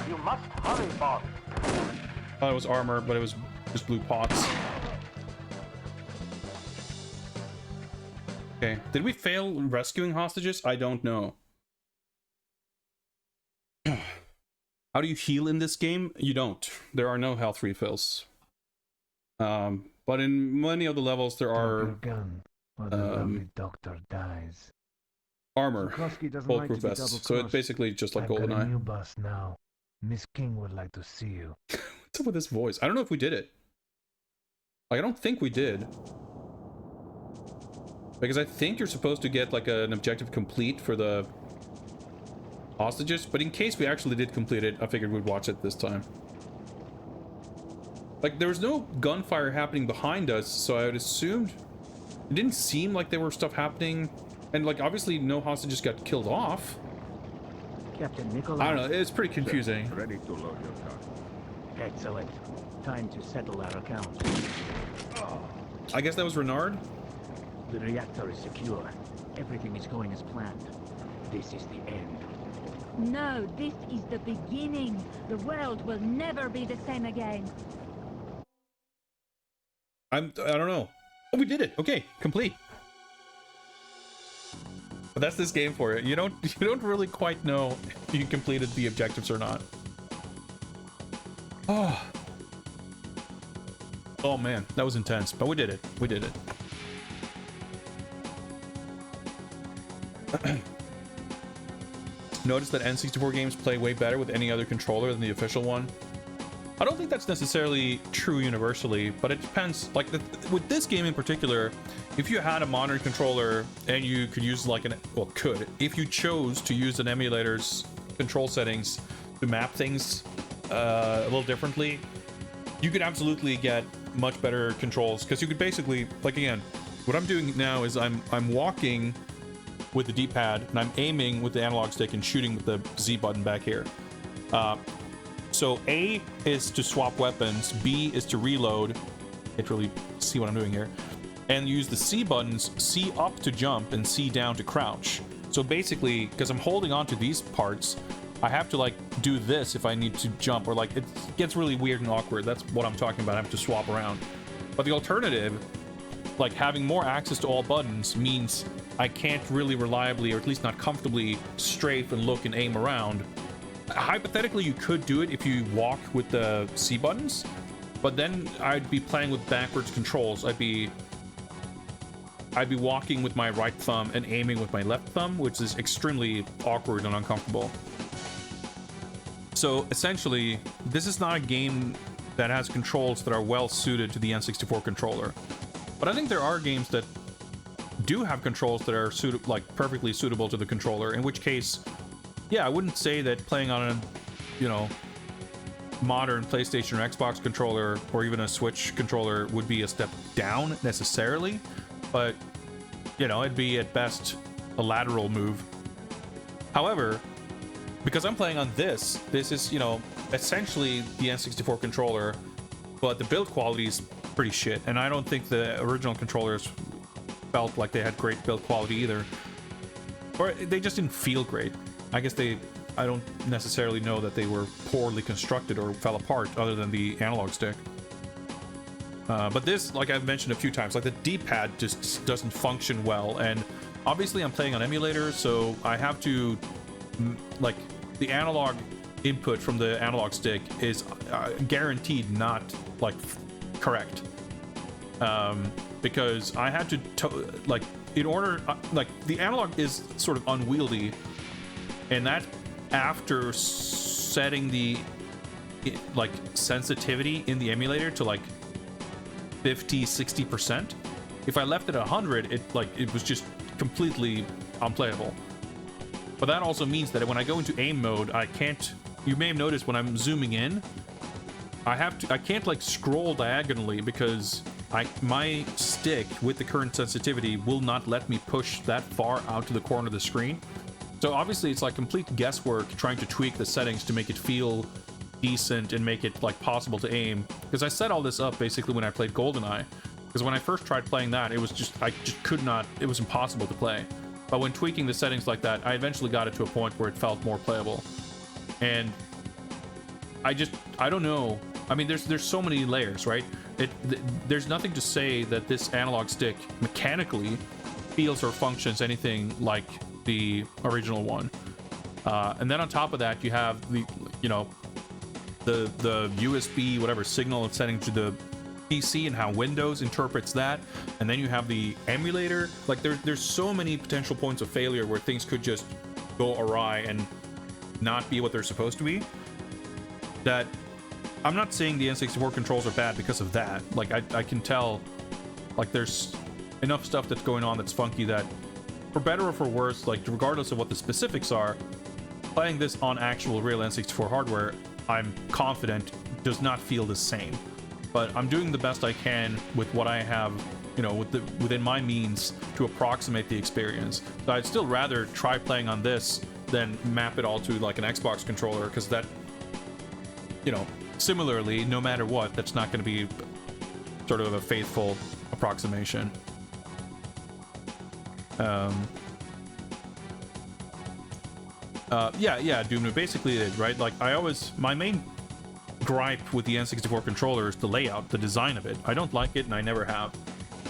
You must hurry, boss. I thought it was armor, but it was just blue pots. Okay. Did we fail rescuing hostages? I don't know. How do you heal in this game? You don't. There are no health refills. But in many of the levels there are gun, or the lovely doctor dies. armor, Sikorsky doesn't like bulletproof to be vests. So it's double-crossed. basically just like I've got a GoldenEye. new boss now. Miss King would like to see you. What's up with this voice? I don't know if we did it. Like, I don't think we did. Because I think you're supposed to get like an objective complete for the hostages, but in case we actually did complete it, I figured we'd watch it this time. Like, there was no gunfire happening behind us, so I would assumed it didn't seem like there were stuff happening, and like obviously no hostages got killed off. Captain Nikolai. I don't know, it's pretty confusing. Ready to load your car. Excellent. Time to settle our account. I guess that was Renard. The reactor is secure. Everything is going as planned. This is the end. No, this is the beginning. The world will never be the same again. I don't know. Oh, we did it. Okay, complete. But that's this game for you. You don't really quite know if you completed the objectives or not. Oh. Oh man, that was intense, but we did it. We did it. Notice that N64 games play way better with any other controller than the official one. I don't think that's necessarily true universally, but it depends. Like with this game in particular, if you had a modern controller and you could use like if you chose to use an emulator's control settings to map things a little differently, you could absolutely get much better controls, because you could basically, like, again, what I'm doing now is I'm walking with the D-pad and I'm aiming with the analog stick and shooting with the Z button back here. So A is to swap weapons, B is to reload. Can't really see what I'm doing here. And use the C buttons, C up to jump and C down to crouch. So basically, because I'm holding on to these parts, I have to like do this if I need to jump, or like it gets really weird and awkward. That's what I'm talking about. I have to swap around. But the alternative, like having more access to all buttons, means I can't really reliably, or at least not comfortably, strafe and look and aim around. Hypothetically, you could do it if you walk with the C buttons, but then I'd be playing with backwards controls. I'd be I'd be walking with my right thumb and aiming with my left thumb, which is extremely awkward and uncomfortable. So essentially, this is not a game that has controls that are well suited to the N64 controller. But I think there are games that do have controls that are perfectly suitable to the controller, in which case, yeah, I wouldn't say that playing on a, you know, modern PlayStation or Xbox controller or even a Switch controller would be a step down necessarily, but, you know, it'd be at best a lateral move. However, because I'm playing on this is, you know, essentially the N64 controller, but the build quality is pretty shit, and I don't think the original controllers felt like they had great build quality either, or they just didn't feel great. I guess I don't necessarily know that they were poorly constructed or fell apart other than the analog stick. But this, like I've mentioned a few times, like the D-pad just doesn't function well, and obviously I'm playing on emulator, so I have to, like, the analog input from the analog stick is guaranteed not, like, correct. Because I had to, like, in order, like, the analog is sort of unwieldy, and that after setting the, like, sensitivity in the emulator to, like, 50-60%. If I left it at 100, it was just completely unplayable. But that also means that when I go into aim mode, I can't. You may have noticed when I'm zooming in, I can't like scroll diagonally because my stick with the current sensitivity will not let me push that far out to the corner of the screen. So obviously it's like complete guesswork trying to tweak the settings to make it feel decent and make it like possible to aim, because I set all this up basically when I played GoldenEye, because when I first tried playing that, I just could not, it was impossible to play. But when tweaking the settings like that, I eventually got it to a point where it felt more playable. And I don't know, I mean, there's so many layers, right? There's nothing to say that this analog stick mechanically feels or functions anything like the original one. And then on top of that, you have the, you know, the USB whatever signal it's sending to the PC and how Windows interprets that, and then you have the emulator. Like there's so many potential points of failure where things could just go awry and not be what they're supposed to be, that I'm not saying the N64 controls are bad because of that. Like I can tell, like there's enough stuff that's going on that's funky that, for better or for worse, like regardless of what the specifics are, playing this on actual real N64 hardware, I'm confident does not feel the same. But I'm doing the best I can with what I have, you know, within my means to approximate the experience. So I'd still rather try playing on this than map it all to like an Xbox controller, because that, you know, similarly, no matter what, that's not going to be sort of a faithful approximation. Yeah, Doom, basically it, right? Like my main gripe with the N64 controller is the layout, the design of it. I don't like it, and I never have.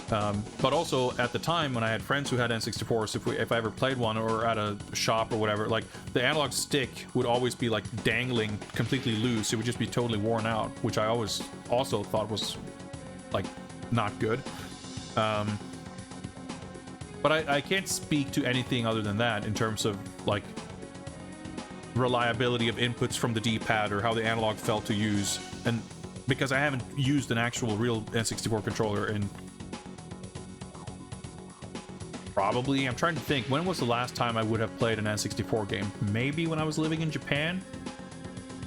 But also at the time when I had friends who had N64s, if I ever played one or at a shop or whatever, like the analog stick would always be like dangling completely loose. It would just be totally worn out, which I always also thought was like not good. But I can't speak to anything other than that in terms of like reliability of inputs from the D-pad or how the analog felt to use, and because I haven't used an actual real N64 controller in probably, I'm trying to think, when was the last time I would have played an N64 game? Maybe when I was living in Japan,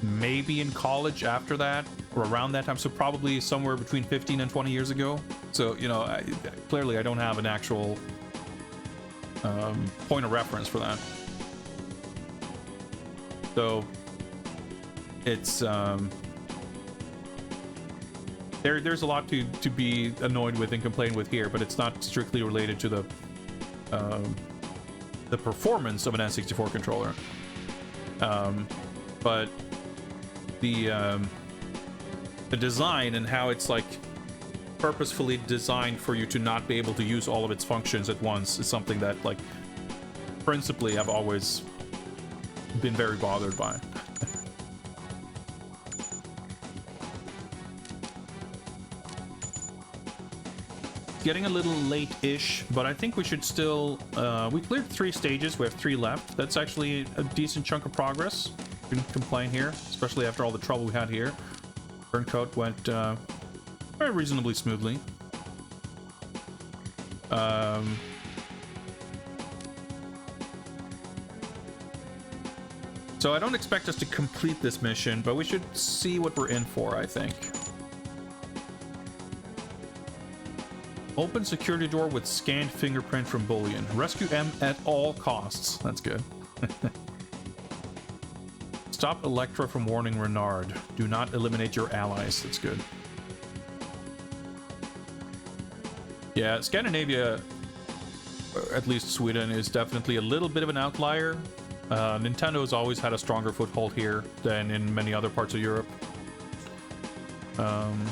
maybe in college after that, or around that time, so probably somewhere between 15 and 20 years ago. So, you know, clearly I don't have an actual point of reference for that. So it's there's a lot to be annoyed with and complain with here, but it's not strictly related to the performance of an N64 controller. But the design and how it's like purposefully designed for you to not be able to use all of its functions at once is something that, like, principally I've always been very bothered by. getting a little late-ish, but I think we should still... we cleared 3 stages. We have 3 left. That's actually a decent chunk of progress. Couldn't complain here, especially after all the trouble we had here. Turncoat went very reasonably smoothly. So I don't expect us to complete this mission, but we should see what we're in for, I think. Open security door with scanned fingerprint from bullion. Rescue M at all costs. That's good. Stop Electra from warning Renard. Do not eliminate your allies. That's good. Yeah, Scandinavia, or at least Sweden, is definitely a little bit of an outlier. Nintendo has always had a stronger foothold here than in many other parts of Europe. And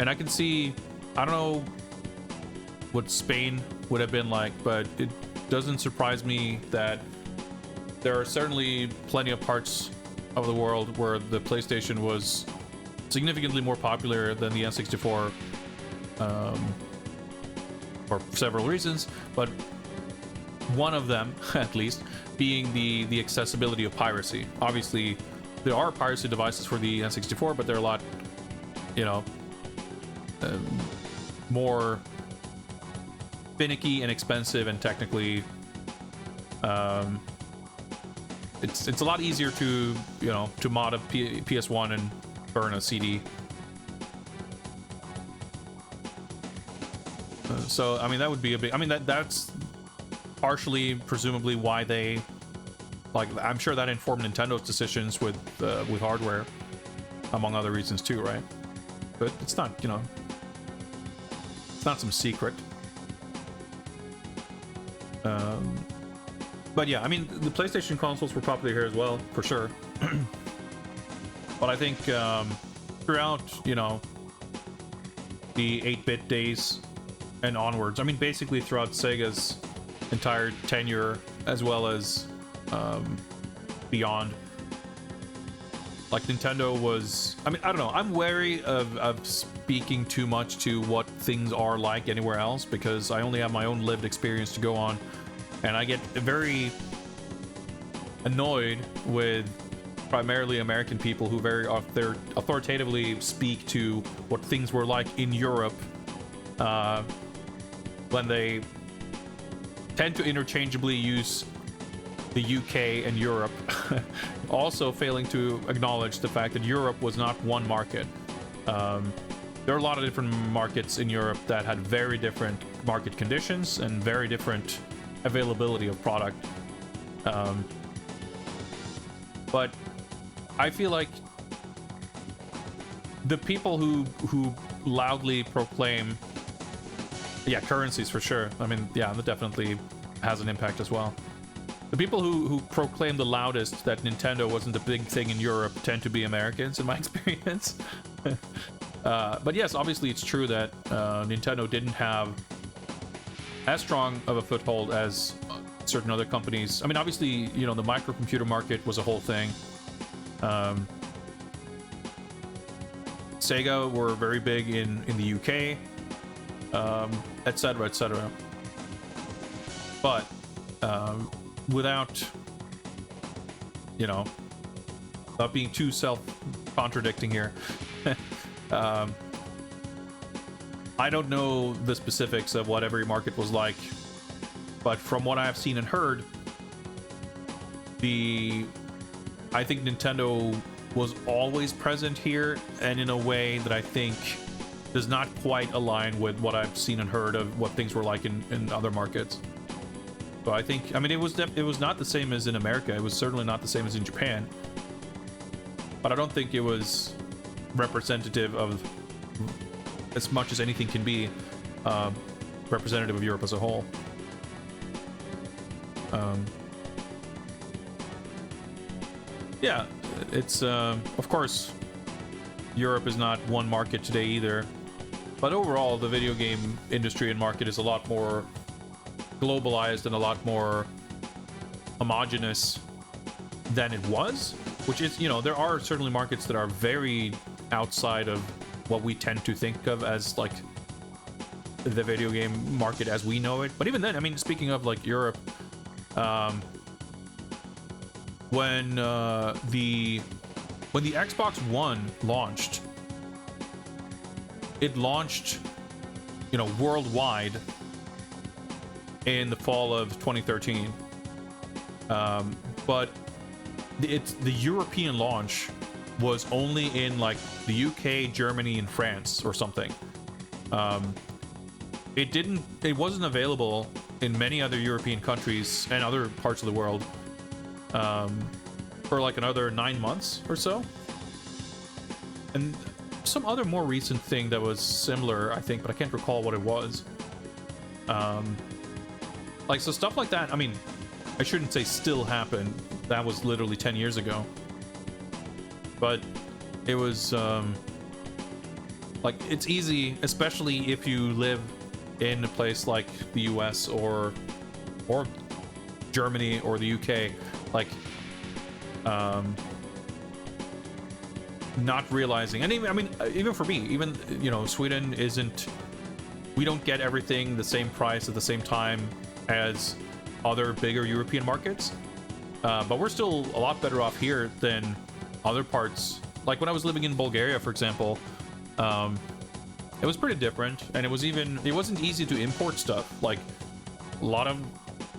I can see, I don't know what Spain would have been like, but it doesn't surprise me that there are certainly plenty of parts of the world where the PlayStation was significantly more popular than the N64, for several reasons, but one of them, at least, being the accessibility of piracy. Obviously, there are piracy devices for the N64, but they're a lot, you know, more finicky and expensive, and technically, it's a lot easier to, you know, to mod a PS1 and burn a CD. So, I mean, that would be a big... I mean, that's partially, presumably, why they... Like, I'm sure that informed Nintendo's decisions with hardware, among other reasons too, right? But it's not, you know... It's not some secret. But yeah, I mean, the PlayStation consoles were popular here as well, for sure. But I think throughout, you know, the 8-bit days and onwards, I mean, basically throughout Sega's entire tenure, as well as beyond, like, Nintendo was... I mean, I don't know, I'm wary of speaking too much to what things are like anywhere else, because I only have my own lived experience to go on, and I get very annoyed with primarily American people who very authoritatively speak to what things were like in Europe, when they tend to interchangeably use the UK and Europe, also failing to acknowledge the fact that Europe was not one market. There are a lot of different markets in Europe that had very different market conditions and very different availability of product. But I feel like the people who loudly proclaim, yeah, currencies for sure. I mean, yeah, that definitely has an impact as well. The people who proclaim the loudest that Nintendo wasn't a big thing in Europe tend to be Americans, in my experience. But yes, obviously it's true that Nintendo didn't have as strong of a foothold as certain other companies. I mean, obviously, you know, the microcomputer market was a whole thing. Sega were very big in the UK, etc., etc. But without, you know, without being too self-contradicting here, I don't know the specifics of what every market was like, but from what I have seen and heard, I think Nintendo was always present here, and in a way that I think does not quite align with what I've seen and heard of what things were like in other markets. So I think, I mean, it was not the same as in America. It was certainly not the same as in Japan. But I don't think it was representative of, as much as anything can be, representative of Europe as a whole. Yeah, it's, of course, Europe is not one market today either. But overall, the video game industry and market is a lot more globalized and a lot more homogenous than it was, which is, you know, there are certainly markets that are very outside of what we tend to think of as, like, the video game market as we know it. But even then, I mean, speaking of like Europe, when the Xbox One launched, it launched, you know, worldwide in the fall of 2013. But the European launch was only in like the UK, Germany, and France or something. It wasn't available in many other European countries and other parts of the world for like another 9 months or so. And some other more recent thing that was similar, I think, but I can't recall what it was. Like, so stuff like that, I mean, I shouldn't say still happened. That was literally 10 years ago. But it was, like, it's easy, especially if you live in a place like the US or Germany or the UK, like, not realizing, and even, I mean, even for me, even, you know, Sweden isn't, we don't get everything the same price at the same time as other bigger European markets, but we're still a lot better off here than other parts. Like when I was living in Bulgaria, for example, it was pretty different, and it wasn't easy to import stuff. Like a lot of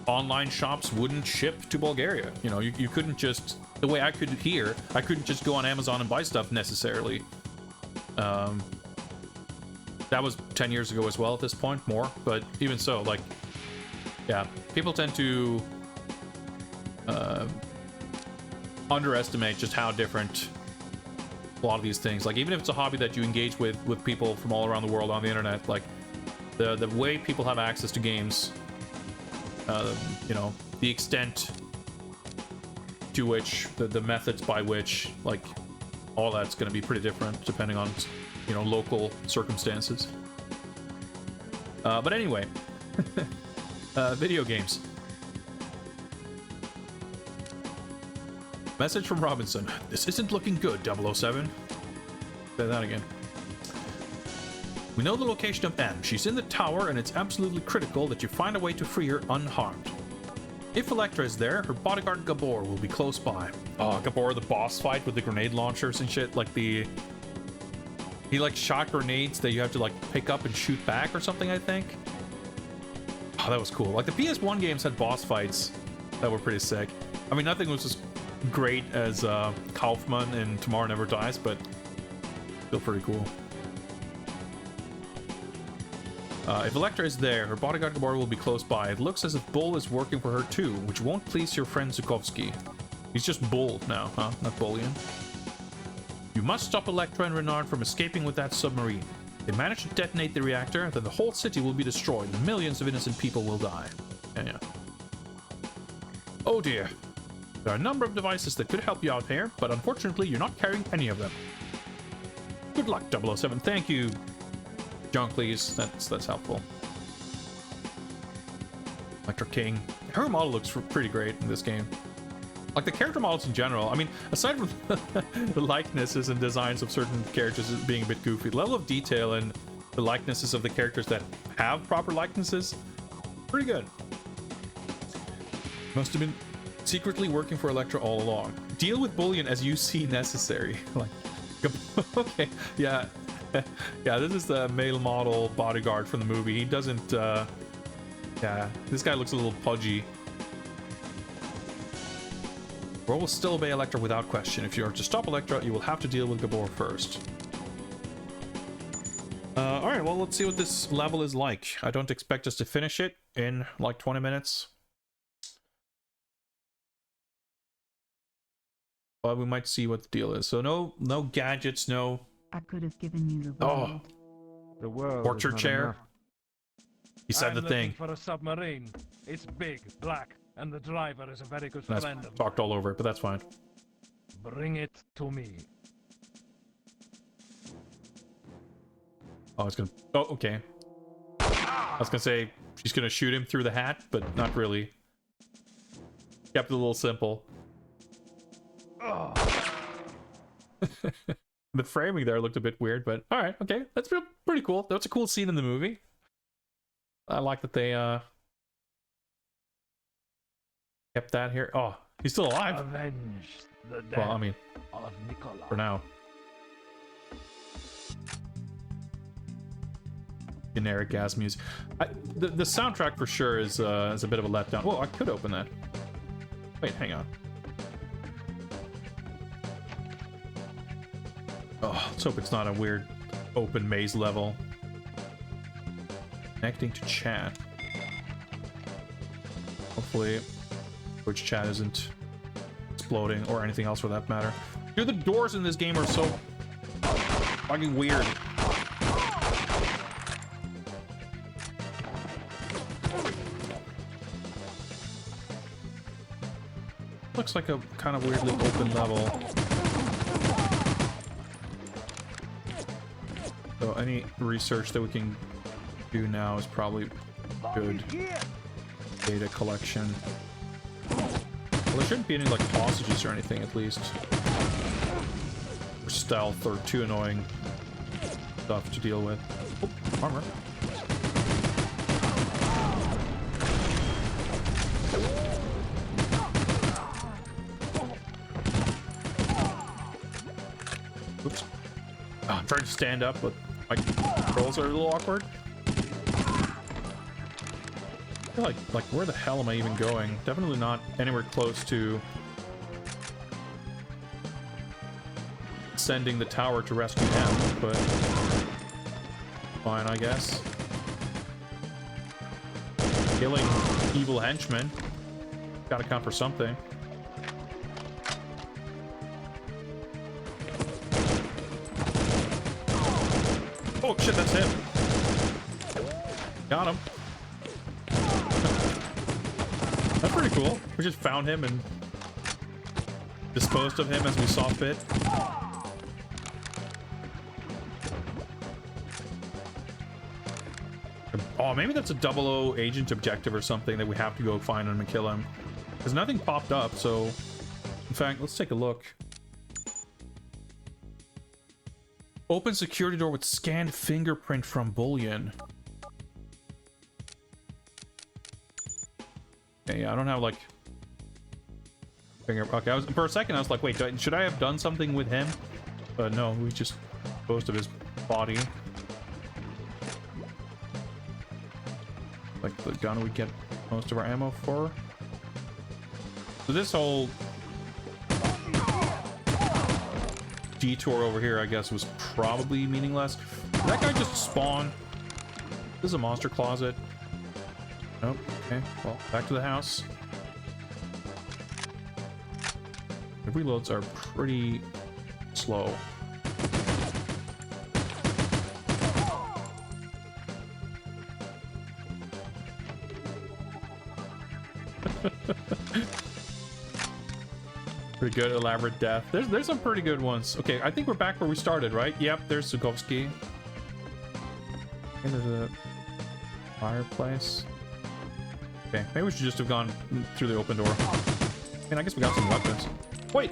online shops wouldn't ship to Bulgaria. You know, you couldn't just, the way I could here, I couldn't just go on Amazon and buy stuff necessarily. That was 10 years ago as well at this point, more, but even so, like, yeah, people tend to underestimate just how different a lot of these things, like even if it's a hobby that you engage with people from all around the world on the internet, like the way people have access to games, you know, the extent to which, the methods by which, like, all that's going to be pretty different depending on, you know, local circumstances. But anyway, video games. Message from Robinson. This isn't looking good, 007. Say that again. We know the location of M. She's in the tower, and it's absolutely critical that you find a way to free her unharmed. If Electra is there, her bodyguard Gabor will be close by. Oh, Gabor, the boss fight with the grenade launchers and shit. Like he like shot grenades that you have to like pick up and shoot back or something, I think. Oh, that was cool. Like the PS1 games had boss fights that were pretty sick. I mean, nothing was as great as Kaufman in Tomorrow Never Dies, but still pretty cool. If Electra is there, her bodyguard Gabor will be close by. It looks as if Bull is working for her too, which won't please your friend Zukovsky. He's just Bull now, huh? Not Bullion. You must stop Electra and Renard from escaping with that submarine. If they manage to detonate the reactor, then the whole city will be destroyed and millions of innocent people will die. Yeah. Oh dear. There are a number of devices that could help you out here, but unfortunately you're not carrying any of them. Good luck, 007. Thank you, John Cleese. That's helpful. Electra King. Her model looks pretty great in this game. Like the character models in general. I mean, aside from the likenesses and designs of certain characters being a bit goofy, the level of detail and the likenesses of the characters that have proper likenesses, pretty good. Must have been secretly working for Electra all along. Deal with Bullion as you see necessary. Like, okay, yeah. Yeah, this is the male model bodyguard from the movie. He doesn't, yeah, this guy looks a little pudgy. Gabor will still obey Electra without question. If you are to stop Electra, you will have to deal with Gabor first. Alright, well, let's see what this level is like. I don't expect us to finish it in like 20 minutes. But we might see what the deal is. So no gadgets, no... I could have given you the world. The world Torture is not chair. enough. He said the thing. For a submarine. It's big, black, and the driver is a very good That's friend of talked all over it, but that's fine. Bring it to me. Oh, it's gonna... Oh, okay. I was gonna say, she's gonna shoot him through the hat, but not really. Kept it a little simple. Oh. The framing there looked a bit weird, but alright, okay. That's pretty cool. That's a cool scene in the movie. I like that they kept that here. Oh, he's still alive. Avenge the death Well, I mean, of Nikolai. for now. Generic gas music. The soundtrack for sure is a bit of a letdown. Whoa, I could open that. Wait, hang on. Oh, let's hope it's not a weird open maze level. Connecting to chat. Hopefully, Twitch chat isn't exploding or anything else for that matter. Dude, the doors in this game are so fucking weird. Looks like a kind of weirdly open level. So any research that we can do now is probably good. Data collection. Well, there shouldn't be any like hostages or anything at least. Or stealth or too annoying stuff to deal with. Oh, armor. Oops. Oh, I'm trying to stand up, but my controls are a little awkward. I feel like where the hell am I even going? Definitely not anywhere close to sending the tower to rescue him, but fine, I guess. Killing evil henchmen. Gotta count for something. Oh shit, that's him. Got him. That's pretty cool. We just found him and disposed of him as we saw fit. Oh, maybe that's a 00 agent objective or something that we have to go find him and kill him. Because nothing popped up, so... In fact, let's take a look. Open security door with scanned fingerprint from bullion. Okay, yeah, I don't have like finger. Okay, for a second I was like, wait, should I have done something with him? But no, we just disposed of his body. Like the gun we get most of our ammo for. So this whole detour over here, I guess, was probably meaningless. Did that guy just spawn? This is a monster closet. Nope. Okay, well, back to the house. The reloads are pretty slow. Pretty good, elaborate death. There's some pretty good ones. Okay, I think we're back where we started, right? Yep, there's Sukovsky. And there's a fireplace. Okay, maybe we should just have gone through the open door. I mean, I guess we got some weapons. Wait!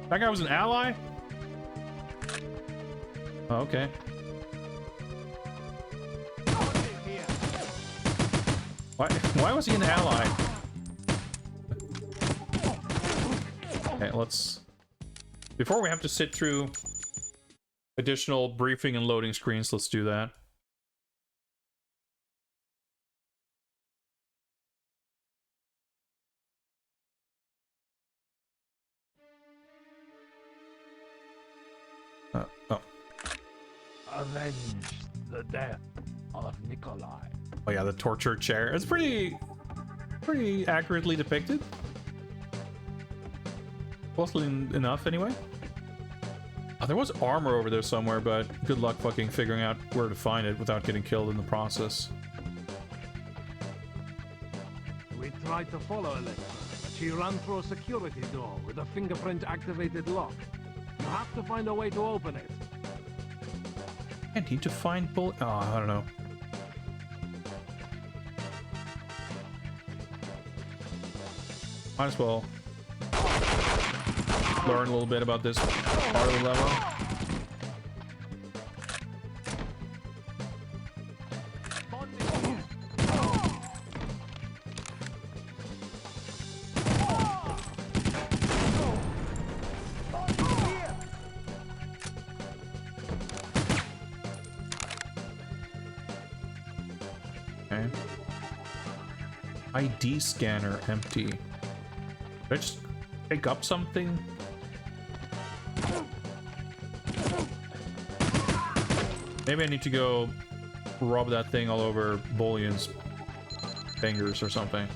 That guy was an ally? Oh, okay. Why was he an ally? Okay, let's... Before we have to sit through additional briefing and loading screens, let's do that. Oh. Avenge the death of Nikolai. Oh yeah, the torture chair. It's pretty accurately depicted. Closely enough, anyway. Oh, there was armor over there somewhere, but good luck fucking figuring out where to find it without getting killed in the process. We tried to follow Alexa, but she ran through a security door with a fingerprint-activated lock. You have to find a way to open it. I need to find bullet. Oh, I don't know. Might as well learn a little bit about this part of the level. ID scanner empty. Did I just pick up something? Maybe I need to go rub that thing all over Bullion's fingers or something.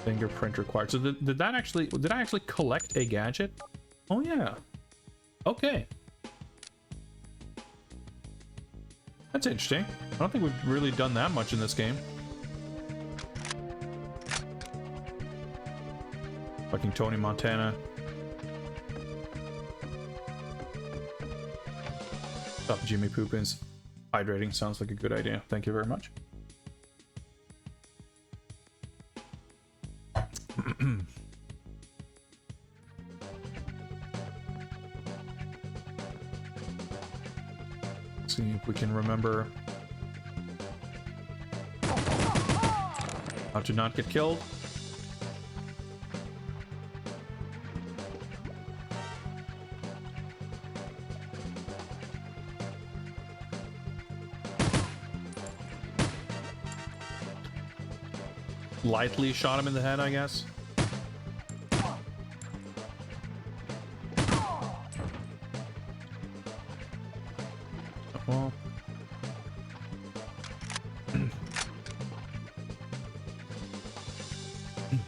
Fingerprint required. So did I actually collect a gadget? Oh yeah. Okay. That's interesting. I don't think we've really done that much in this game. Fucking Tony Montana. Stop Jimmy Poopins. Hydrating sounds like a good idea. Thank you very much. See if we can remember how to not get killed. Lightly shot him in the head, I guess. Well.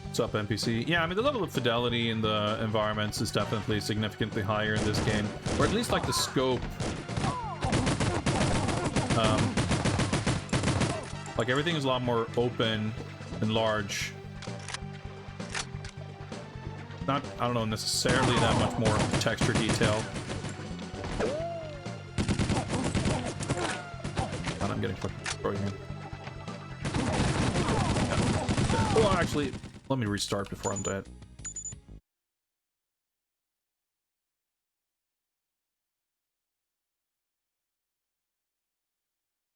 What's up, NPC? Yeah, I mean, the level of fidelity in the environments is definitely significantly higher in this game. Or at least, like, the scope. Like, everything is a lot more open and large. Not, I don't know, necessarily that much more texture detail. God, I'm getting fucking broken. Oh, actually, let me restart before I'm dead.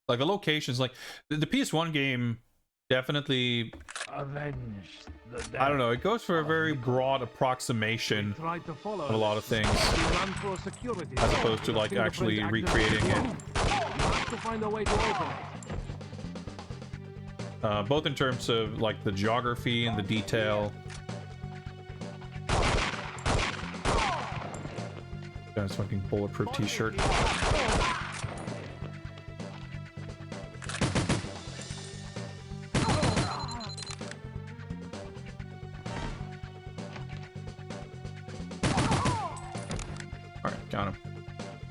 Like the locations, like the PS1 game definitely, Avenge the dead. I don't know, it goes for a very broad approximation of a lot of things, as opposed to like actually recreating it. To find a way to open it. Both in terms of like the geography and the detail. Guy's fucking bulletproof t-shirt. Alright, got him.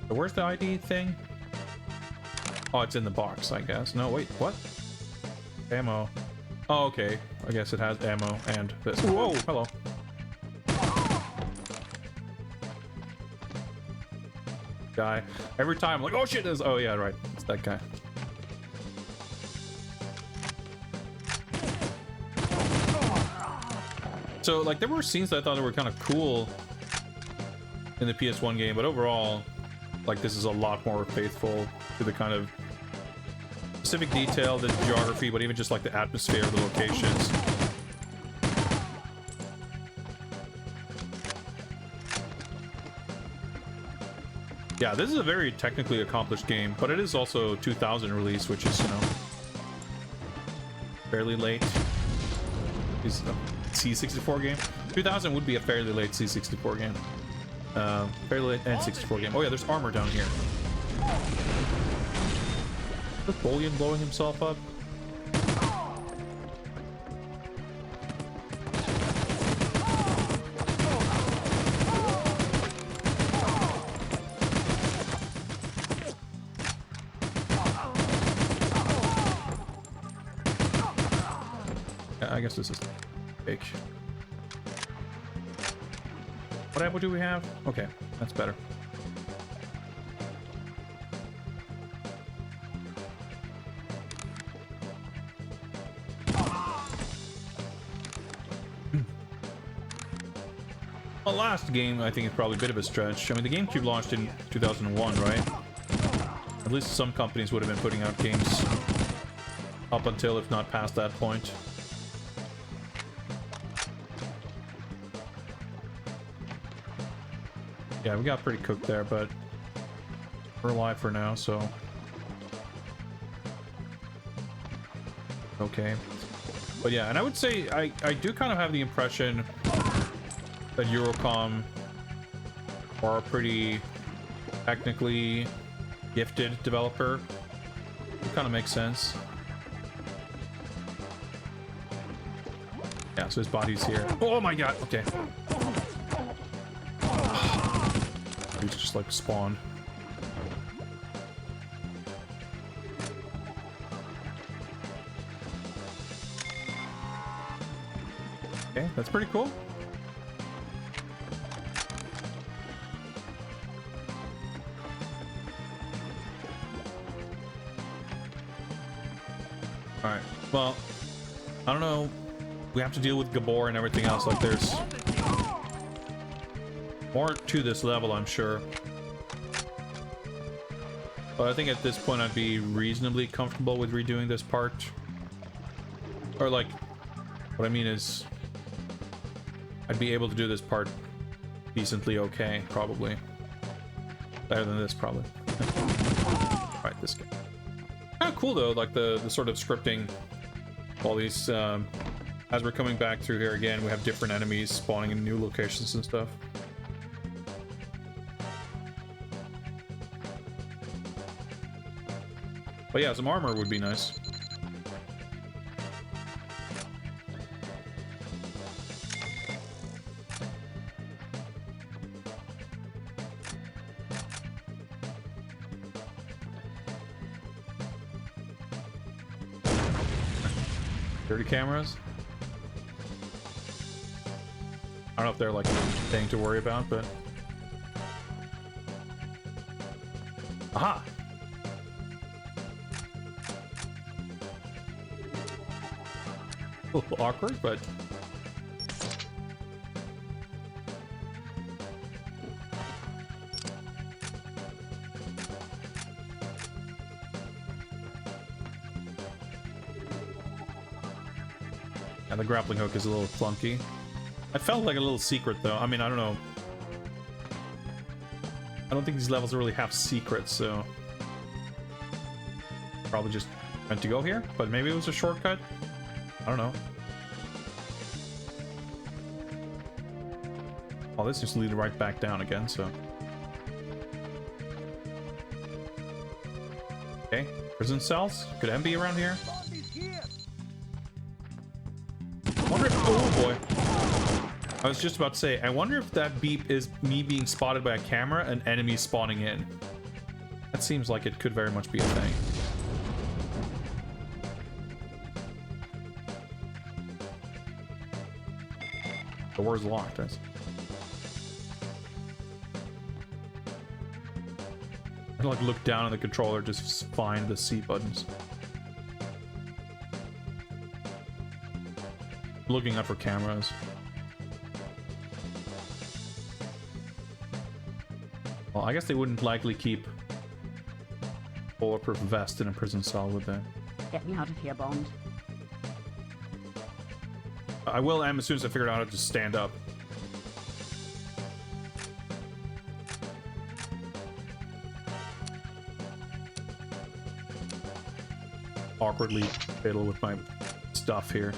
So where's the ID thing? Oh, it's in the box, I guess. No, wait, what? Ammo. Oh, okay. I guess it has ammo and this. Whoa, hello. Guy. Every time I'm like, oh shit, there's... Oh yeah, right. It's that guy. So, like, there were scenes that I thought were kind of cool in the PS1 game, but overall, like, this is a lot more faithful to the kind of specific detail, the geography, but even just like the atmosphere of the locations. Yeah, this is a very technically accomplished game, but it is also 2000 release, which is, you know, fairly late. Is a C64 game. 2000 would be a fairly late C64 game. Fairly late N64 game. Oh yeah, there's armor down here. Is Bullion blowing himself up? Yeah, I guess this is fake. What ammo do we have? Okay, that's better. The last game, I think, is probably a bit of a stretch. I mean, the GameCube launched in 2001, right? At least some companies would have been putting out games up until, if not past that point. Yeah, we got pretty cooked there, but we're alive for now, so... okay. But yeah, and I would say I do kind of have the impression that Eurocom are a pretty technically gifted developer. It kind of makes sense. Yeah, so his body's here. Oh my god, okay. He's just like spawned. Okay, that's pretty cool. Alright, well, I don't know. We have to deal with Gabor and everything else. Like, there's more to this level, I'm sure. But I think at this point I'd be reasonably comfortable with redoing this part. Or, like, what I mean is, I'd be able to do this part decently okay, probably. Better than this, probably. Right, this guy. Kind of cool, though, like, the sort of scripting. All these, as we're coming back through here again, we have different enemies spawning in new locations and stuff. But yeah, some armor would be nice. Dirty cameras. I don't know if they're like a thing to worry about, but aha! A little awkward, but yeah, the grappling hook is a little clunky. I felt like a little secret, though. I mean, I don't know. I don't think these levels really have secrets, so probably just meant to go here, but maybe it was a shortcut. I don't know. Oh, this just leads right back down again, so. Okay, prison cells. Could M be around here? Wonder if, oh boy. I was just about to say, I wonder if that beep is me being spotted by a camera and enemies spawning in. That seems like it could very much be a thing. The door's locked. I like look down on the controller, just find the C buttons. Looking out for cameras. Well, I guess they wouldn't likely keep bulletproof vest in a prison cell, would they? Get me out of here, Bond. I will as soon as I figure out how to stand up. Awkwardly fiddle with my stuff here.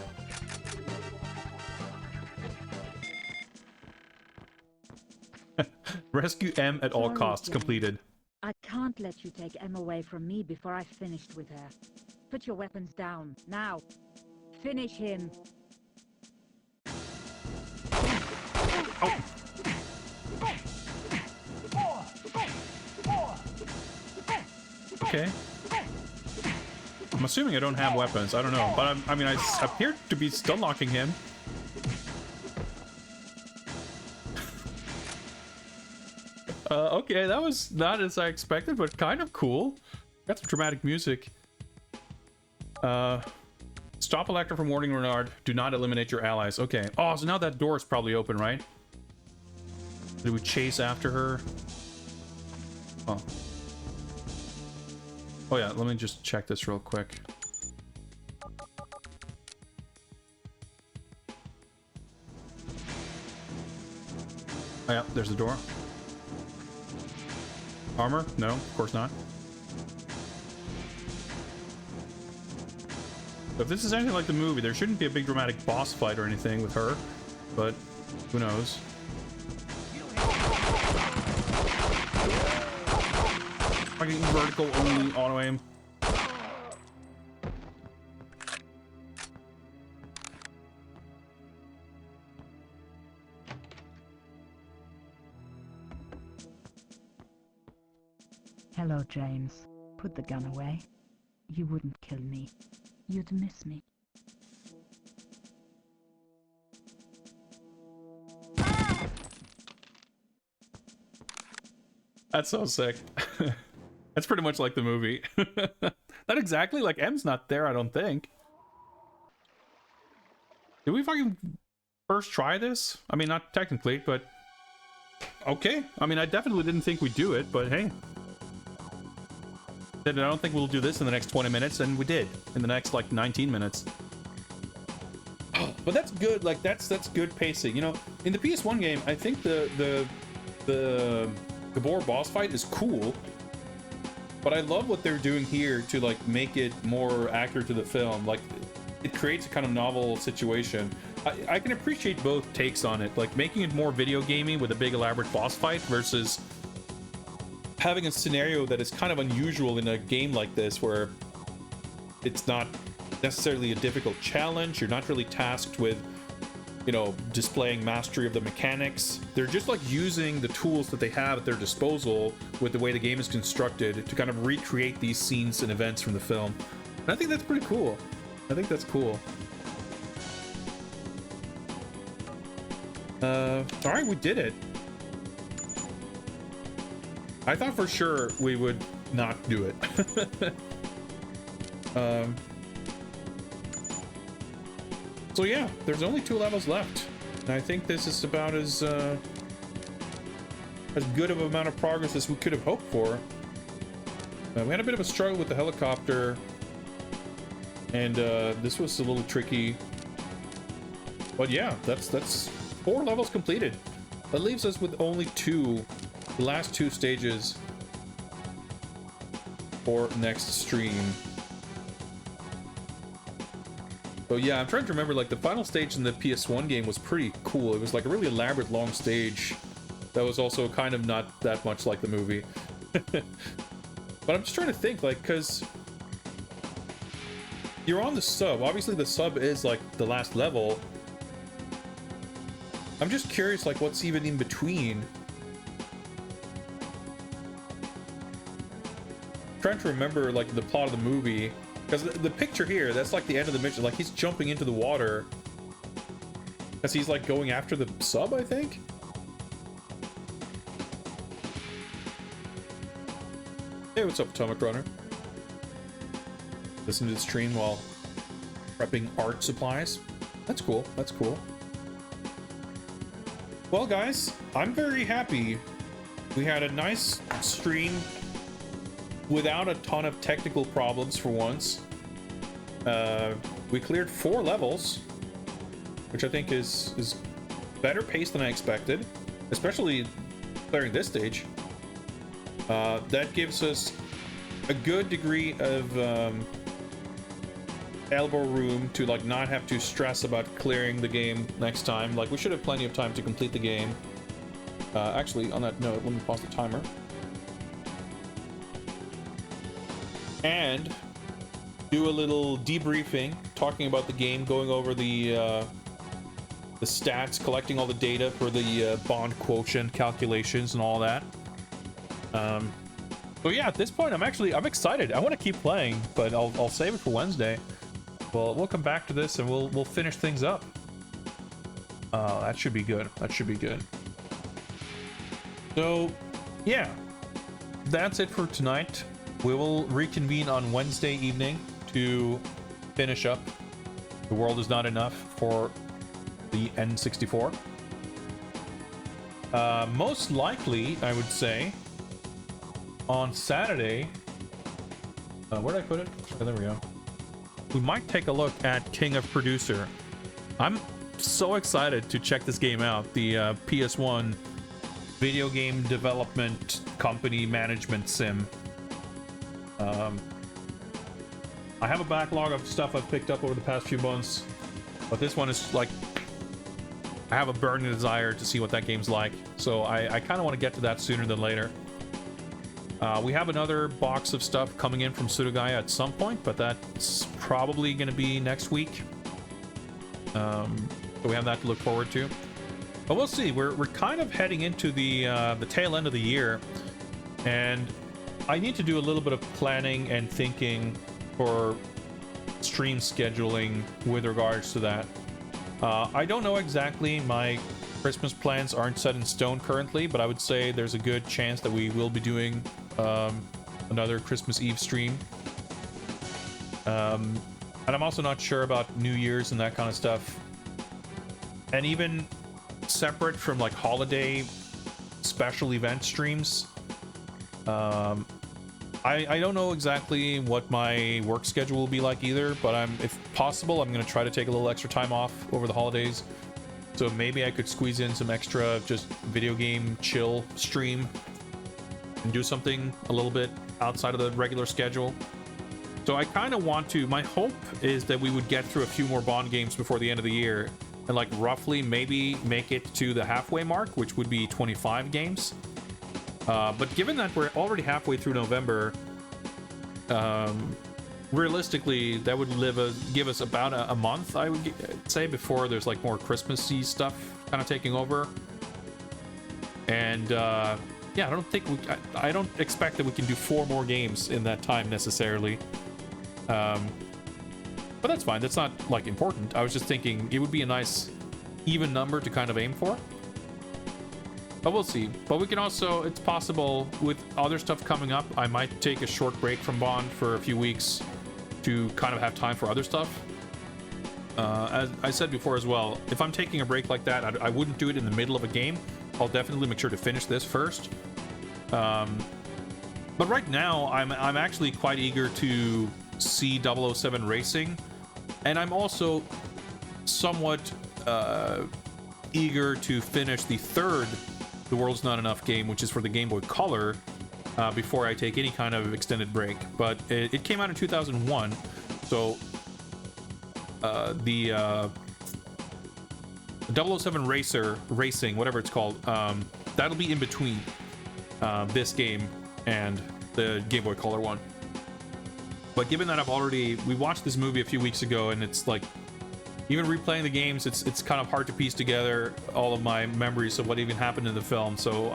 Rescue M at all costs completed. I can't let you take M away from me before I've finished with her. Put your weapons down, now. Finish him. Oh. Okay. I'm assuming I don't have weapons. I don't know, but I mean, I appear to be stun locking him. Okay, that was not as I expected, but kind of cool. Got some dramatic music. Stop Electra from warning Renard. Do not eliminate your allies. Okay. Oh, so now that door is probably open, right? Did we chase after her? Oh. Oh yeah, let me just check this real quick. Oh yeah, there's the door. Armor? No, of course not. If this is anything like the movie, there shouldn't be a big dramatic boss fight or anything with her, but who knows? Fucking vertical only auto aim. Hello, James. Put the gun away. You wouldn't kill me. You'd miss me. That's so sick. That's pretty much like the movie. Not exactly, like M's not there, I don't think. Did we fucking first try this? I mean, not technically, but okay. I mean, I definitely didn't think we'd do it, but hey. I don't think we'll do this in the next 20 minutes, and we did in the next like 19 minutes. But that's good. Like that's good pacing. You know, in the PS1 game, I think the Gabor boss fight is cool, but I love what they're doing here to like make it more accurate to the film. Like it creates a kind of novel situation. I can appreciate both takes on it, like making it more video gamey with a big elaborate boss fight versus having a scenario that is kind of unusual in a game like this, where it's not necessarily a difficult challenge. You're not really tasked with, you know, displaying mastery of the mechanics. They're just like using the tools that they have at their disposal with the way the game is constructed to kind of recreate these scenes and events from the film. And I think that's pretty cool. I think that's cool. All right, we did it. I thought for sure we would not do it. So yeah, there's only 2 levels left. And I think this is about as good of an amount of progress as we could have hoped for. We had a bit of a struggle with the helicopter, and this was a little tricky. But yeah, that's 4 levels completed. That leaves us with only 2. The last 2 stages for next stream. So yeah, I'm trying to remember, like the final stage in the PS1 game was pretty cool. It was like a really elaborate long stage that was also kind of not that much like the movie. But I'm just trying to think, like, because you're on the sub. Obviously the sub is like the last level. I'm just curious, like, what's even in between. Trying to remember like the plot of the movie, because the picture here, that's like the end of the mission. Like he's jumping into the water as he's like going after the sub, I think. Hey, what's up, Atomic Runner? Listen to the stream while prepping art supplies. That's cool. That's cool. Well, guys, I'm very happy. We had a nice stream without a ton of technical problems for once. We cleared 4 levels, which I think is better paced than I expected, especially clearing this stage. That gives us a good degree of elbow room to like not have to stress about clearing the game next time. Like we should have plenty of time to complete the game. Actually, on that note, let me pause the timer. And do a little debriefing, talking about the game, going over the stats, collecting all the data for the bond quotient calculations and all that. So yeah, at this point, I'm excited. I want to keep playing, but I'll save it for Wednesday. Well, we'll come back to this and we'll finish things up. That should be good. That should be good. So yeah, that's it for tonight. We will reconvene on Wednesday evening to finish up The World Is Not Enough for the N64. Most likely, I would say, on Saturday... where did I put it? Oh, there we go. We might take a look at King of Producer. I'm so excited to check this game out. The PS1 video game development company management sim. I have a backlog of stuff I've picked up over the past few months, but this one is like, I have a burning desire to see what that game's like, so I kind of want to get to that sooner than later. We have another box of stuff coming in from Surugaya at some point, but that's probably going to be next week. So we have that to look forward to. But we'll see. We're kind of heading into the tail end of the year, and I need to do a little bit of planning and thinking for stream scheduling with regards to that. I don't know exactly. My Christmas plans aren't set in stone currently, but I would say there's a good chance that we will be doing another Christmas Eve stream. And I'm also not sure about New Year's and that kind of stuff. And even separate from like holiday special event streams, I don't know exactly what my work schedule will be like either, but if possible, I'm going to try to take a little extra time off over the holidays. So maybe I could squeeze in some extra just video game chill stream and do something a little bit outside of the regular schedule. So I kind of want to, my hope is that we would get through a few more Bond games before the end of the year and like roughly maybe make it to the halfway mark, which would be 25 games. But given that we're already halfway through November, realistically, that would give us about a month, I would say, before there's like more Christmassy stuff kind of taking over. And yeah, I don't expect that we can do 4 more games in that time necessarily. But that's fine. That's not like important. I was just thinking it would be a nice even number to kind of aim for. But we'll see. But we can also, it's possible with other stuff coming up, I might take a short break from Bond for a few weeks to kind of have time for other stuff. As I said before as well, if I'm taking a break like that, I wouldn't do it in the middle of a game. I'll definitely make sure to finish this first. But right now, I'm actually quite eager to see 007 Racing, and I'm also somewhat eager to finish the third The World's Not Enough game, which is for the Game Boy Color, before I take any kind of extended break. But it came out in 2001, so the 007 Racing, whatever it's called, that'll be in between this game and the Game Boy Color one. But given that we watched this movie a few weeks ago, and it's like, even replaying the games, it's kind of hard to piece together all of my memories of what even happened in the film. So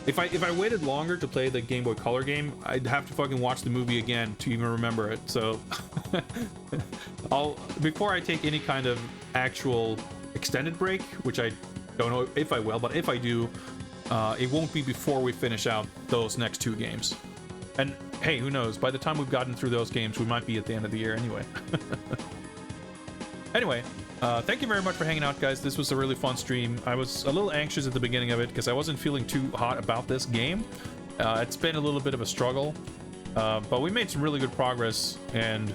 if I waited longer to play the Game Boy Color game, I'd have to fucking watch the movie again to even remember it. So before I take any kind of actual extended break, which I don't know if I will, but if I do, it won't be before we finish out those next 2 games. And hey, who knows? By the time we've gotten through those games, we might be at the end of the year anyway. Anyway, thank you very much for hanging out, guys. This was a really fun stream. I was a little anxious at the beginning of it because I wasn't feeling too hot about this game. It's been a little bit of a struggle, but we made some really good progress, and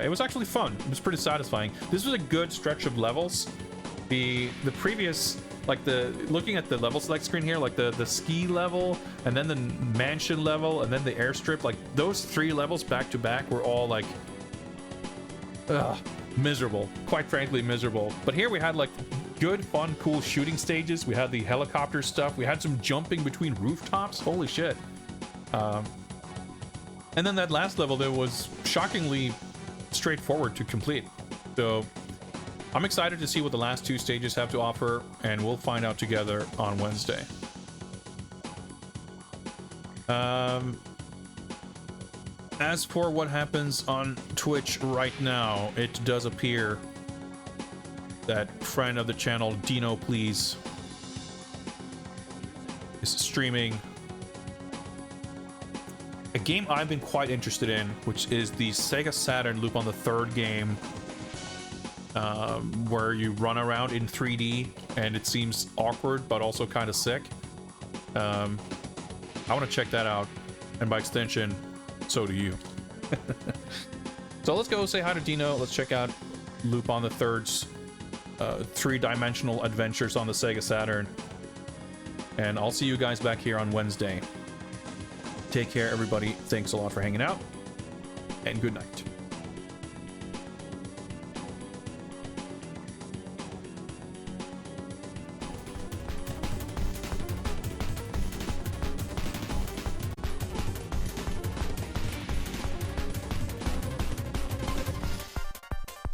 it was actually fun. It was pretty satisfying. This was a good stretch of levels. The previous, like looking at the level select screen here, like the ski level, and then the mansion level, and then the airstrip, like those 3 levels back to back were all like, miserable, quite frankly miserable. But here we had like good, fun, cool shooting stages. We had the helicopter stuff. We had some jumping between rooftops. Holy shit. And then that last level that was shockingly straightforward to complete. So I'm excited to see what the last 2 stages have to offer, and we'll find out together on Wednesday. As for what happens on Twitch right now, it does appear that friend of the channel, Dino Please, is streaming a game I've been quite interested in, which is the Sega Saturn Loop on the Third game, where you run around in 3D, and it seems awkward, but also kind of sick. I want to check that out, and by extension, so do you. So let's go say hi to Dino. Let's check out Loop on the Third's 3-dimensional adventures on the Sega Saturn. And I'll see you guys back here on Wednesday. Take care, everybody. Thanks a lot for hanging out. and good night.